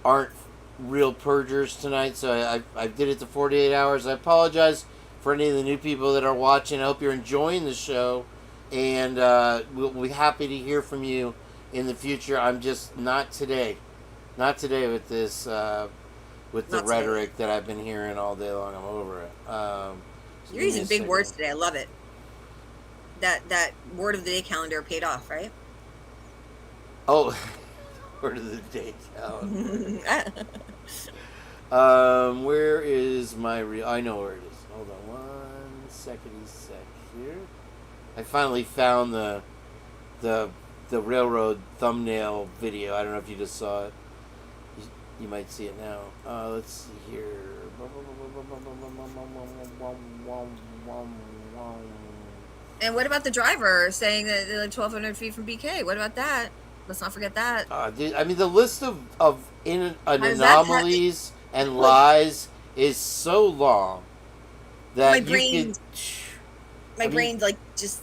aren't real purgers tonight, so I did it to 48 hours. I apologize for any of the new people that are watching. I hope you're enjoying the show, and we'll be happy to hear from you in the future. I'm just not today with this with the rhetoric that I've been hearing all day long. I'm over it. So you're using big words today. I love it. That word of the day calendar paid off, right? Oh, word of the day calendar. Where is my I know where it is. Hold on one sec here. I finally found the railroad thumbnail video. I don't know if you just saw it. You might see it now. Let's see here. And what about the driver saying that they're 1,200 feet from BK? What about that? Let's not forget that. I mean, the list of anomalies and lies is so long that my brain does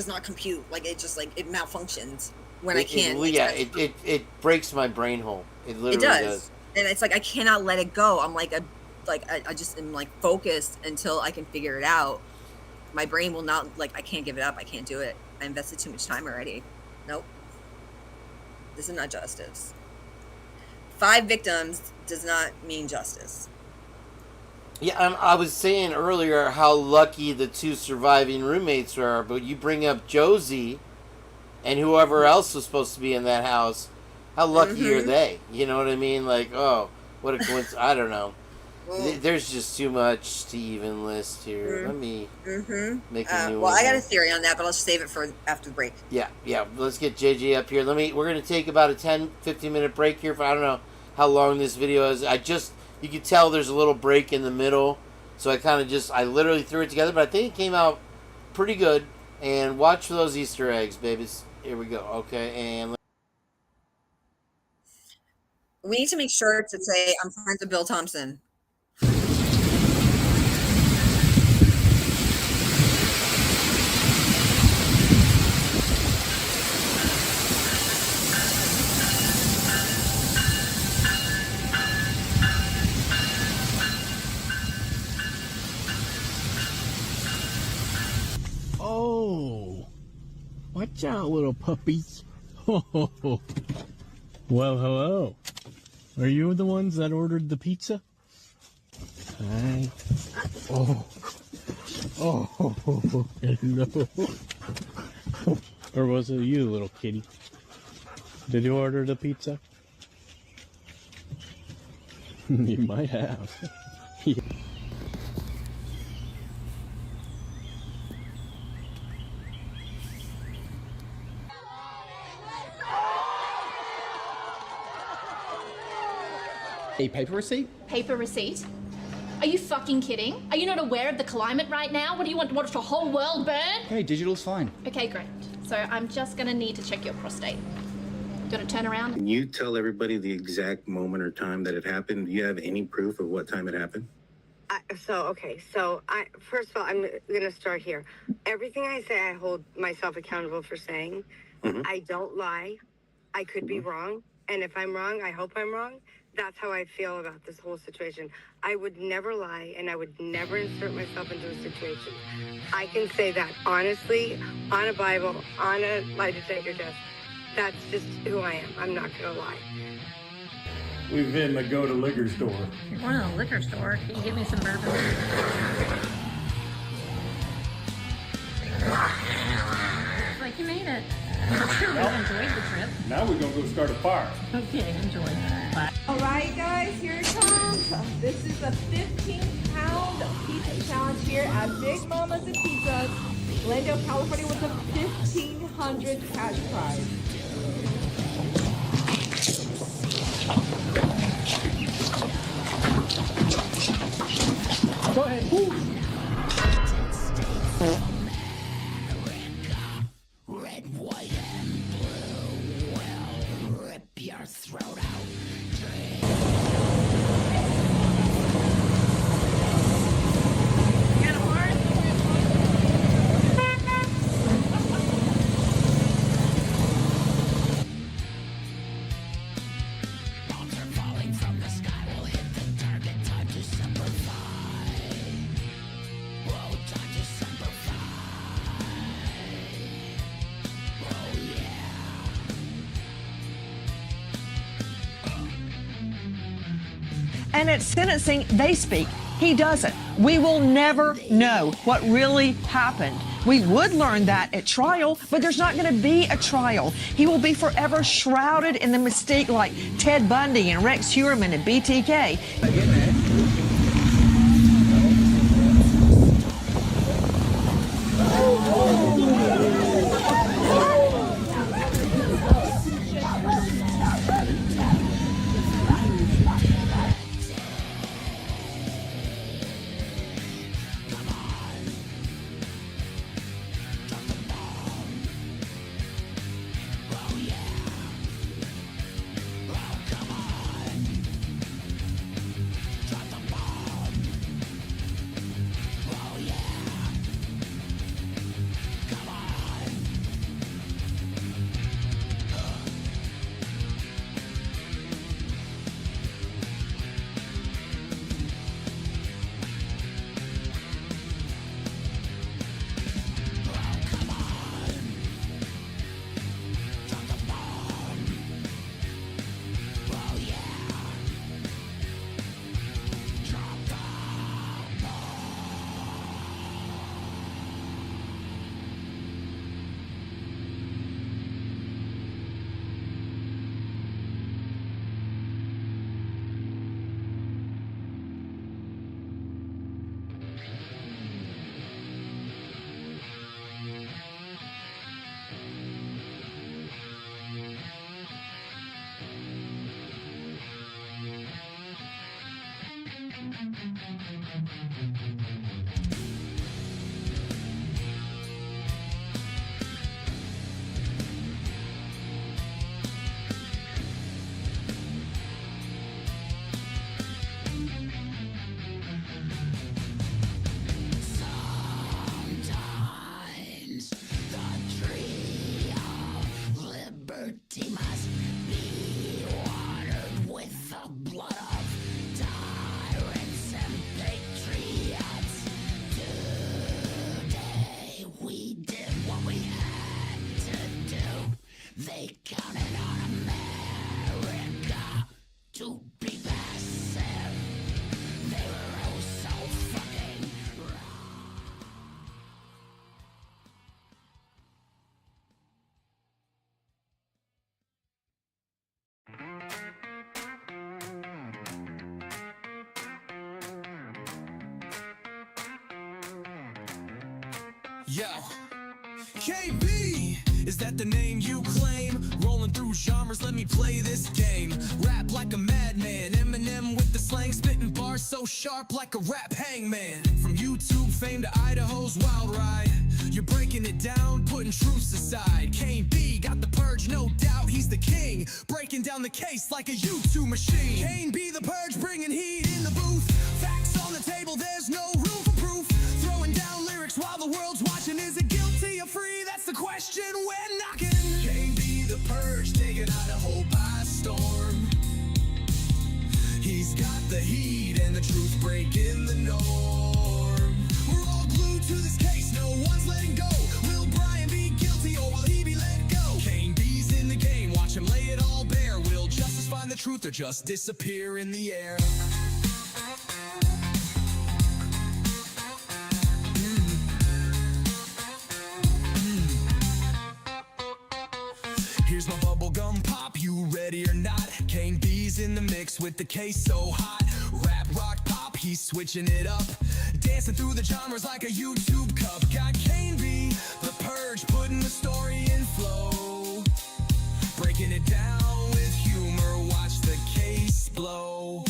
not compute. It malfunctions when I can't. It breaks my brain hole. It literally does. And it's I cannot let it go. I'm I just am focused until I can figure it out. My brain will not I can't give it up. I can't do it. I invested too much time already. Nope. This is not justice. 5 victims does not mean justice. Yeah, I was saying earlier how lucky the two surviving roommates are, but you bring up Josie and whoever else was supposed to be in that house. How lucky are they? You know what I mean? Like, oh, what a coincidence. I don't know. There's just too much to even list here. Let me make a new one. Well, I got a theory on that, but I'll save it for after the break. Yeah. Let's get JJ up here. We're going to take about a 10-15 minute break here. I don't know how long this video is. You can tell there's a little break in the middle. So I literally threw it together, but I think it came out pretty good. And watch for those Easter eggs, babies. Here we go. Okay, and We need to make sure to say, I'm friends with Bill Thompson. Oh, watch out, little puppies. Well, hello. Are you the ones that ordered the pizza? Hi. Oh, hello. Or was it you, little kitty? Did you order the pizza? You might have. A paper receipt? Paper receipt? Are you fucking kidding? Are you not aware of the climate right now? What do you want to watch the whole world burn? Okay, digital's fine. Okay, great. So I'm just gonna need to check your prostate. Do you want to turn around? Can you tell everybody the exact moment or time that it happened? Do you have any proof of what time it happened? First of all, I'm going to start here. Everything I say, I hold myself accountable for saying. I don't lie. I could be wrong. And if I'm wrong, I hope I'm wrong. That's how I feel about this whole situation. I would never lie, and I would never insert myself into a situation. I can say that honestly, on a Bible, on a lie detector test. That's just who I am. I'm not going to lie. We've been to go to liquor store. You're going to the liquor store. Can you give me some bourbon? Looks like you made it. I'm sure we enjoyed the trip. Now we're going to go start a fire. Okay, enjoy. Bye. All right, guys, here it comes. This is a 15-pound pizza challenge here at Big Mama's and Pizzas, Glendale, California, with a $1,500 cash prize. Go ahead. Woo. Red, white, and blue will rip your throat out. Bombs are falling from the sky. We'll hit the target. Time December 5. Whoa, time December 5. Oh yeah. And at sentencing, they speak. He doesn't. We will never know what really happened. We would learn that at trial, but there's not going to be a trial. He will be forever shrouded in the mystique like Ted Bundy and Rex Heuermann and BTK. He must be watered with the blood of tyrants and patriots. Today we did what we had to do. They counted on America to be passive. They were oh so fucking wrong. Yo, KB, is that the name you claim? Rolling through genres, let me play this game. Rap like a madman, Eminem with the slang, spitting bars so sharp like a rap hangman. From YouTube fame to Idaho's wild ride, you're breaking it down, putting truths aside. Kane B got the purge, no doubt he's the king, breaking down the case like a YouTube machine. Kane B the purge, bringing heat in the booth. Facts on the table, there's no room for proof. Throwing down lyrics while the world's watching. Is it guilty or free? That's the question we're knocking. Kane B the purge, taking Idaho by storm. He's got the heat and the truth breaking the norm. We're all glued to this case, no one's letting go. Will Bryan be guilty or will he be let go? Kane B's in the game, watch him lay it all bare. Will justice find the truth or just disappear in the air? Here's my bubblegum pop, you ready or not? Kane B's in the mix with the case so hot. Rap, rock, pop, he's switching it up. Dancing through the genres like a YouTube cup. Got Kane B, the purge, putting the story in flow. Breaking it down with humor, watch the case blow.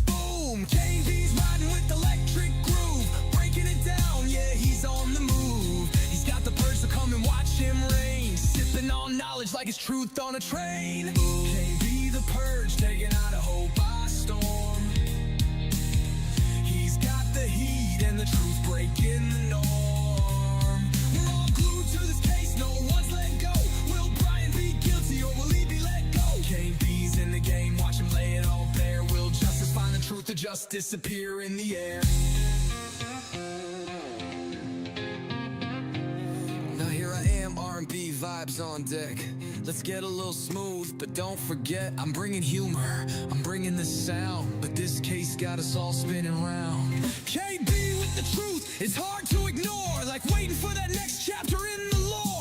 Boom, Kane B's riding with electric groove. Breaking it down, yeah, he's on the move. He's got the purge, so come and watch him reign. Sipping on knowledge like it's truth on a train. Kane B the purge, taking Idaho by storm. He's got the heat and the truth breaking the norm. We're all glued to this case, no one's let go. Will Bryan be guilty or will he be let go? Kane B's in the game, watch him lay it all bare. Will justice find the truth or just disappear in the air? Now here I am, R&B vibes on deck. Let's get a little smooth, but don't forget I'm bringing humor, I'm bringing the sound. But this case got us all spinning round. KB with the truth, it's hard to ignore. Like waiting for that next chapter in the lore.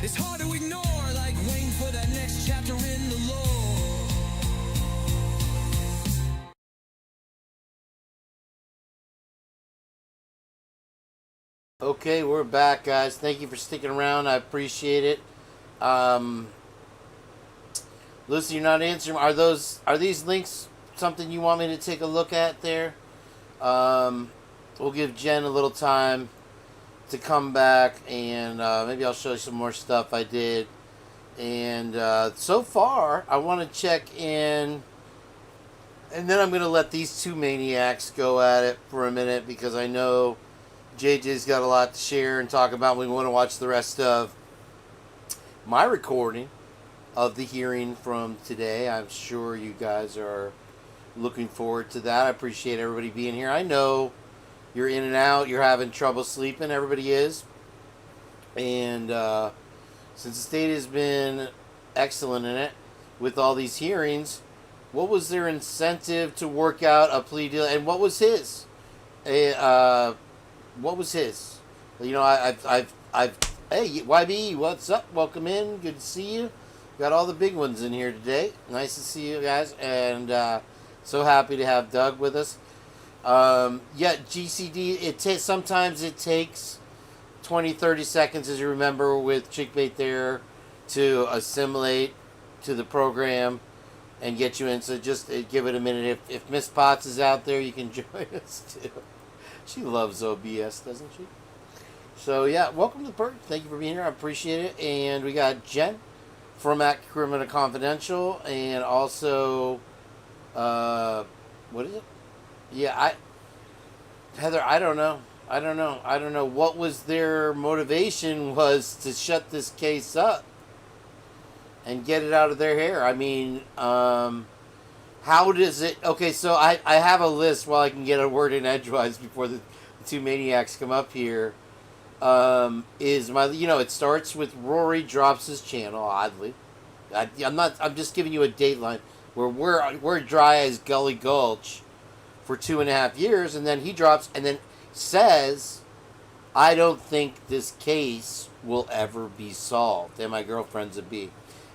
It's hard to ignore, like waiting for that next chapter in the lore. Okay, we're back, guys. Thank you for sticking around. I appreciate it. Lucy, you're not answering. Are these links something you want me to take a look at there? We'll give Jen a little time to come back, and maybe I'll show you some more stuff I did. And so far, I want to check in, and then I'm going to let these two maniacs go at it for a minute, because I know JJ's got a lot to share and talk about. We want to watch the rest of my recording of the hearing from today. I'm sure you guys are looking forward to that. I appreciate everybody being here. I know you're in and out. You're having trouble sleeping. Everybody is. And since the state has been excellent in it with all these hearings, what was their incentive to work out a plea deal? And what was his? What was his? You know, hey, YB, what's up? Welcome in. Good to see you. Got all the big ones in here today. Nice to see you guys. And so happy to have Doug with us. Yeah, GCD, sometimes it takes 20-30 seconds, as you remember with Chickbait there, to assimilate to the program and get you in. So just give it a minute. If Miss Potts is out there, you can join us too. She loves OBS, doesn't she? So yeah, welcome to the Purge. Thank you for being here. I appreciate it. And we got Jenn from Act Criminal Confidential, and also, what is it? Yeah, Heather, I don't know. I don't know what was their motivation was to shut this case up and get it out of their hair. I mean, how does it... Okay, so I have a list while I can get a word in edgewise before the two maniacs come up here. It starts with Rory drops his channel, oddly. I'm just giving you a dateline where we're dry as Gully Gulch for 2.5 years, and then he drops and then says, I don't think this case will ever be solved. And my girlfriend's a bee.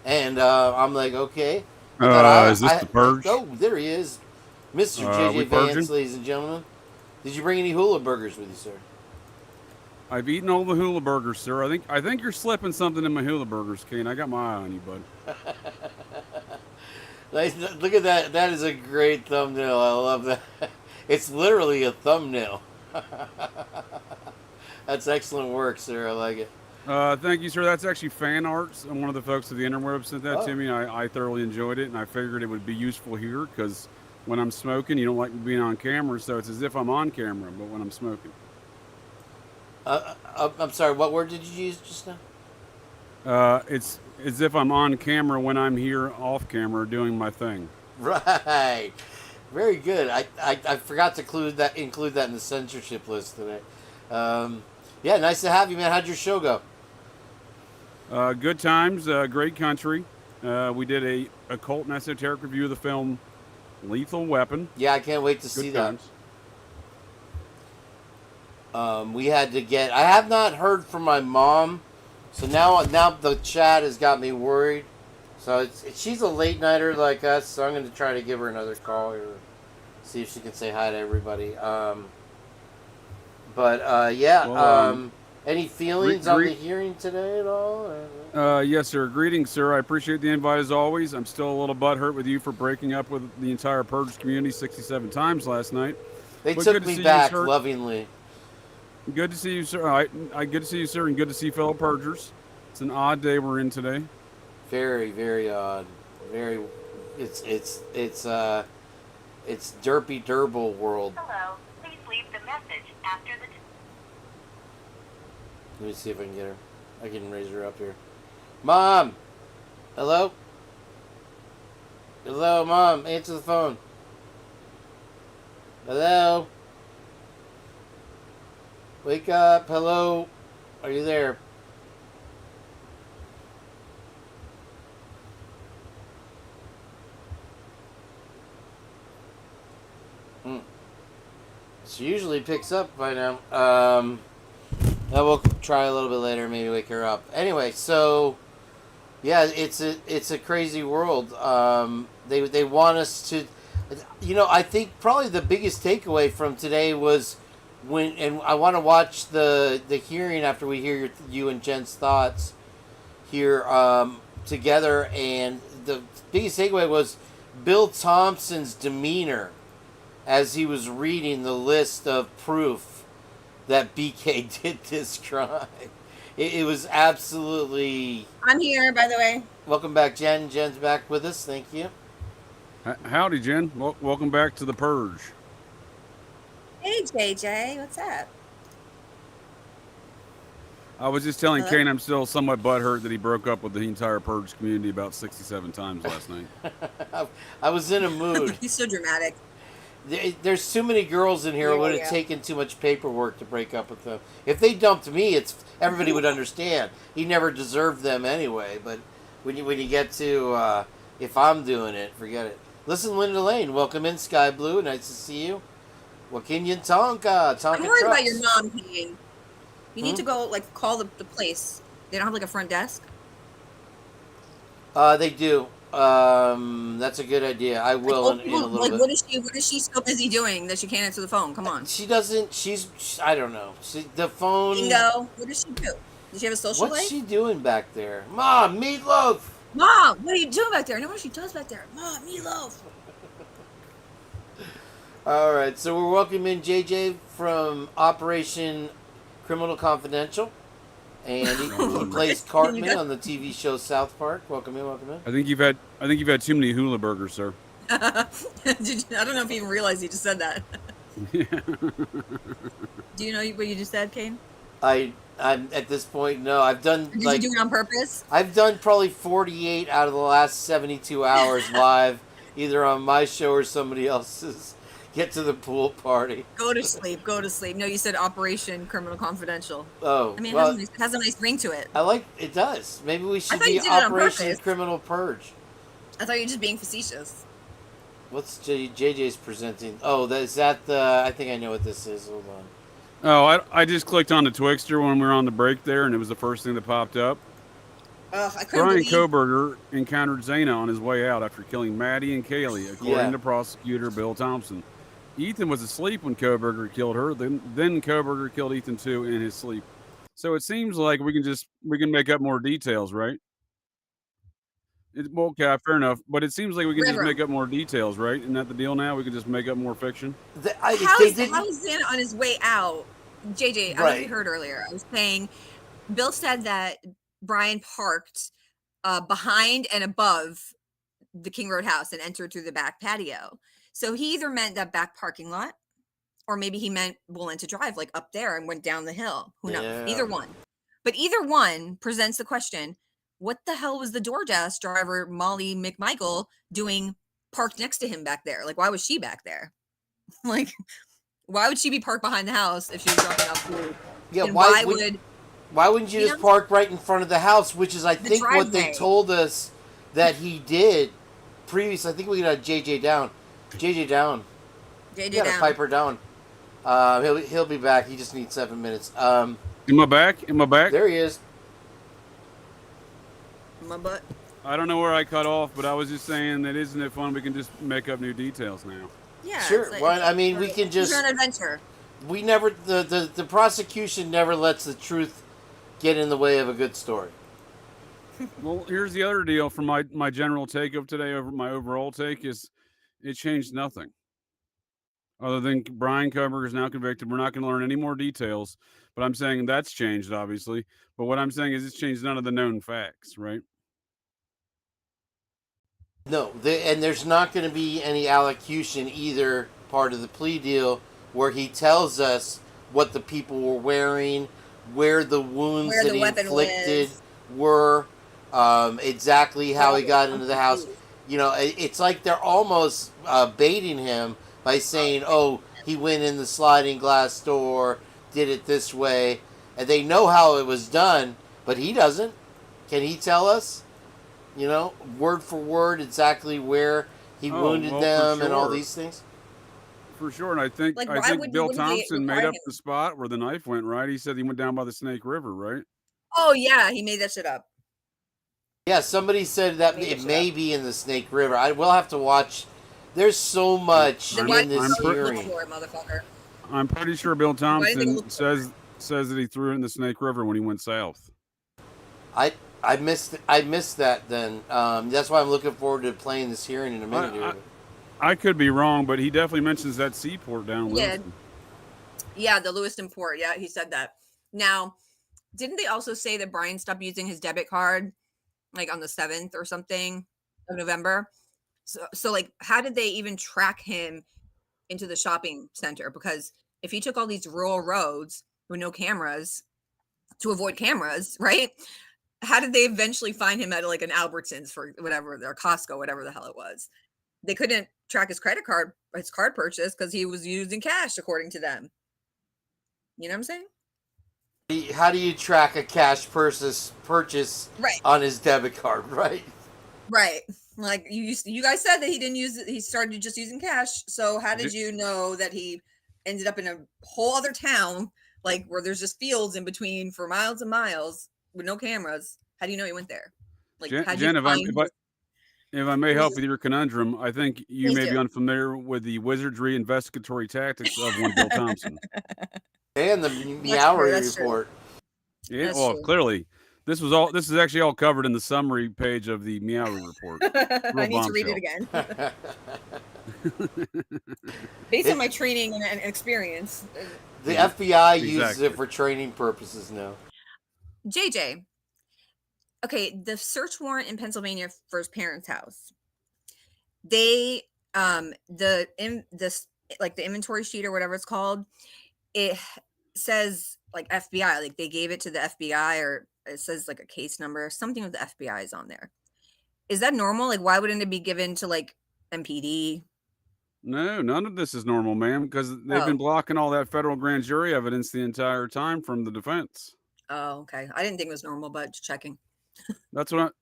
And I'm like, okay. Is this the Purge? Oh, there he is. Mr. J.J. Vance, ladies and gentlemen. Did you bring any hula burgers with you, sir? I've eaten all the hula burgers, sir. I think you're slipping something in my hula burgers, Kane. I got my eye on you, bud. Look at that. That is a great thumbnail. I love that. It's literally a thumbnail. That's excellent work, sir. I like it. Thank you, sir. That's actually fan art. One of the folks of the interweb sent that to me. I thoroughly enjoyed it, and I figured it would be useful here because when I'm smoking, you don't like me being on camera, so it's as if I'm on camera, but when I'm smoking. I'm sorry, what word did you use just now? It's as if I'm on camera when I'm here off camera doing my thing. Right. Very good. I forgot to include that in the censorship list today. Yeah, nice to have you, man. How'd your show go? Good times, great country. We did a occult and esoteric review of the film Lethal Weapon. Yeah, I can't wait to see that. We had to get... I have not heard from my mom, so now the chat has got me worried. So she's a late nighter like us, so I'm going to try to give her another call or see if she can say hi to everybody. Any feelings on the hearing today at all? Yes, sir. Greetings, sir. I appreciate the invite as always. I'm still a little butthurt with you for breaking up with the entire Purge community 67 times last night. They took me back lovingly. Good to see you, sir. I good to see you, sir, and good to see fellow Purgers. It's an odd day we're in today. Very, very odd. Very. It's derpy derble world. Hello. Please leave the message after the. Let me see if I can get her. I can raise her up here. Mom! Hello? Hello, Mom. Answer the phone. Hello? Wake up. Hello? Are you there? She usually picks up by now. We'll try a little bit later, maybe wake her up. Anyway, so yeah, it's a crazy world. They want us to, I think probably the biggest takeaway from today was and I want to watch the hearing after we hear you and Jen's thoughts here together. And the biggest takeaway was Bill Thompson's demeanor as he was reading the list of proof that BK did this crime. It was absolutely... I'm here, by the way. Welcome back, Jen. Jen's back with us. Thank you. Howdy, Jen. Welcome back to the Purge. Hey, JJ. What's up? I was just telling Kane I'm still somewhat butthurt that he broke up with the entire Purge community about 67 times last night. I was in a mood. He's so dramatic. There's too many girls in here. It would have taken too much paperwork to break up with them. If they dumped me, everybody would understand. He never deserved them anyway. But when you get to if I'm doing it, forget it. Listen, Linda Lane, welcome in, Sky Blue. Nice to see you. Wakinyan Tonka. I'm worried about your mom, Kane. You need to go call the place. They don't have a front desk. They do. That's a good idea. I will in a little bit. What is she so busy doing that she can't answer the phone? Come on. She doesn't. I don't know. The phone. Bingo. What does she do? Does she have a social life? What's she doing back there? Mom, meatloaf. Mom, what are you doing back there? I know what she does back there. Mom, meatloaf. All right, so we're welcoming JJ from Operation Criminal Confidential, and he plays Cartman on the TV show South Park. Welcome in, welcome in. I think you've had too many hula burgers, sir. I don't know if you even realized you just said that. Yeah. Do you know what you just said, Kane? I'm at this point, no. I've done. Did you do it on purpose? I've done probably 48 out of the last 72 hours live, either on my show or somebody else's. Get to the pool party. Go to sleep. Go to sleep. No, you said Operation Criminal Confidential. Oh, I mean, well, it has a nice ring to it. I like it. Does maybe we should thought be you did it on Operation purpose. Criminal Purge? I thought you were just being facetious. What's JJ's presenting? Oh, is that the? I think I know what this is. Hold on. Oh, I just clicked on the Twixter when we were on the break there, and it was the first thing that popped up. I couldn't Bryan believe. Kohlberger encountered Zana on his way out after killing Maddie and Kaylee, according to prosecutor Bill Thompson. Ethan was asleep when Kohlberger killed her. Then Kohlberger killed Ethan too in his sleep. So it seems like we can make up more details, right? Well, okay, fair enough. But it seems like we can just make up more details, right? Isn't that the deal now? We can just make up more fiction. How is Xana on his way out? JJ, I don't know if you Right. heard earlier. I was saying, Bill said that Bryan parked behind and above the King Road house and entered through the back patio. So he either meant that back parking lot, or maybe he meant Willenta Drive, like up there, and went down the hill. Who knows? Yeah. Either one. But either one presents the question: what the hell was the DoorDash driver Molly McMichael doing parked next to him back there? Like, why was she back there? Like, why would she be parked behind the house if she was dropping off food? Yeah, And why wouldn't you just park right in front of the house? Which is, I think, what they driveway. told us that he did previous. I think we got JJ down. JJ down. JJ You gotta down. pipe her down. He'll be back. He just needs 7 minutes. Am I back? Am I back? There he is. My butt. I don't know where I cut off, but I was just saying that isn't it fun? We can just make up new details now. Yeah. Sure. it's like- Right. I mean, we can just. It's an adventure. We never. The prosecution never lets the truth get in the way of a good story. Well, here's the other deal from my general take of today. Over my overall take is, it changed nothing. Other than Bryan Kohlberger is now convicted, we're not going to learn any more details. But I'm saying that's changed, obviously. But what I'm saying is it's changed none of the known facts, right? No, and there's not going to be any allocution either part of the plea deal where he tells us what the people were wearing, where the wounds Where that the he weapon inflicted was. were, exactly how he got into the house. You know, it's like they're almost baiting him by saying, oh, he went in the sliding glass door, did it this way, and they know how it was done, but he doesn't. Can he tell us? You know, word for word, exactly where he wounded them and all sure. these things? For sure, and I think Like, why wouldn't- Bill wouldn't they Thompson made require up him? the spot where the knife went, right? He said he went down by the Snake River, right? Oh yeah, he made that shit up. Yeah, somebody said that it may be in the Snake River. I will have to watch. There's so much Then why in did this you look hearing. for it, motherfucker? I'm pretty sure Bill did they Thompson look says that he threw it in the Snake River when he went south. I missed that then. That's why I'm looking forward to playing this hearing in a minute. here. I could be wrong, but he definitely mentions that seaport down Yeah. Lewiston. Yeah, the Lewiston port. Yeah, he said that. Now, didn't they also say that Bryan stopped using his debit card like on the 7th or something of November? So like, how did they even track him into the shopping center? Because if he took all these rural roads with no cameras to avoid cameras, right? How did they eventually find him at like an Albertsons for whatever, or Costco, whatever the hell it was? They couldn't track his credit card, his card purchase, because he was using cash, according to them. You know what I'm saying? How do you track a cash purchase Right. on his debit card, right? Right. Like you guys said that he didn't use it. He started just using cash. So how did you know that he ended up in a whole other town, like where there's just fields in between for miles and miles with no cameras? How do you know he went there? Like, how Jen, if I may help Please. with your conundrum, I think you Please may do. be unfamiliar with the wizardry investigatory tactics of one Bill Thompson. And the Meowery report. Yeah, That's well, true. clearly, this is actually all covered in the summary page of the Meowery report. I need to read it again. Based on my training and experience. The FBI uses Exactly. it for training purposes now. JJ. Okay, the search warrant in Pennsylvania for his parents' house. They the inventory sheet or whatever it's called, it says like FBI, like they gave it to the FBI, or it says like a case number, something with the FBI is on there. Is that normal? Like, why wouldn't it be given to like MPD? No, none of this is normal, ma'am, because they've been blocking all that federal grand jury evidence the entire time from the defense. Oh, okay. I didn't think it was normal, but just checking. That's what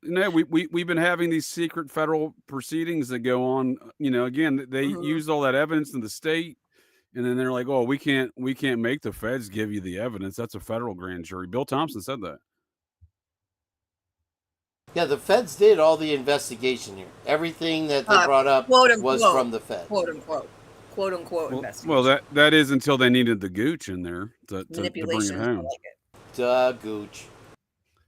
we've been having these secret federal proceedings that go on. Again, they used all that evidence in the state, and then they're like, "Oh, we can't make the feds give you the evidence. That's a federal grand jury." Bill Thompson said that. Yeah, the feds did all the investigation here. Everything that they brought up was from the feds. Quote unquote investigation. Well, that is until they needed the gooch in there to bring Manipulation. it home. I like it. Duh, gooch.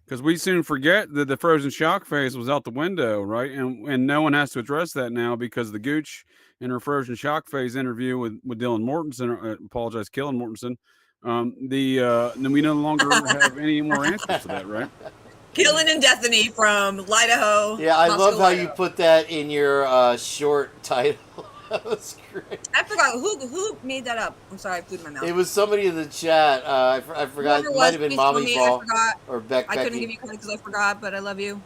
Because we soon forget that the frozen shock phase was out the window, right? And no one has to address that now because the gooch in her frozen shock phase interview with Dylan Mortensen, apologize, Killen Mortensen, then we no longer have any more answers to that, right? Killen and Destiny from Idaho. Yeah, I love how you put that in your short title. That was great. I forgot who made that up. I'm sorry, I put it in my mouth. It was somebody in the chat. I forgot. It might have been Mommy Ball or Becky. I couldn't give you credit because I forgot, but I love you.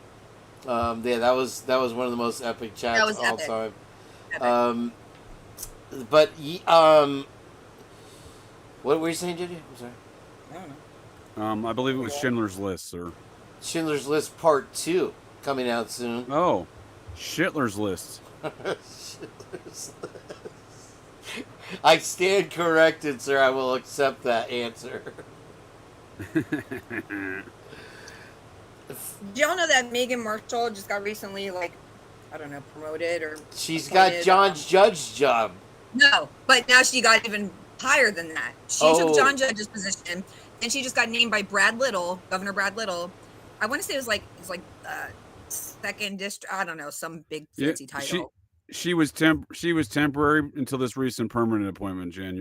Yeah, that was one of the most epic chats of all time. But what were you saying, Judy? I'm sorry. I don't know. I believe it was Schindler's List, sir. Schindler's List Part 2 coming out soon. Oh, Schindler's List. Schindler's List. I stand corrected, sir. I will accept that answer. Do y'all know that Megan Marshall just got recently, promoted or? She's got John's judge job. No, but now she got even higher than that. She took John Judge's position, and she just got named by Governor Brad Little. I want to say it was second district. I don't know, some big fancy title. She was temporary until this recent permanent appointment in January.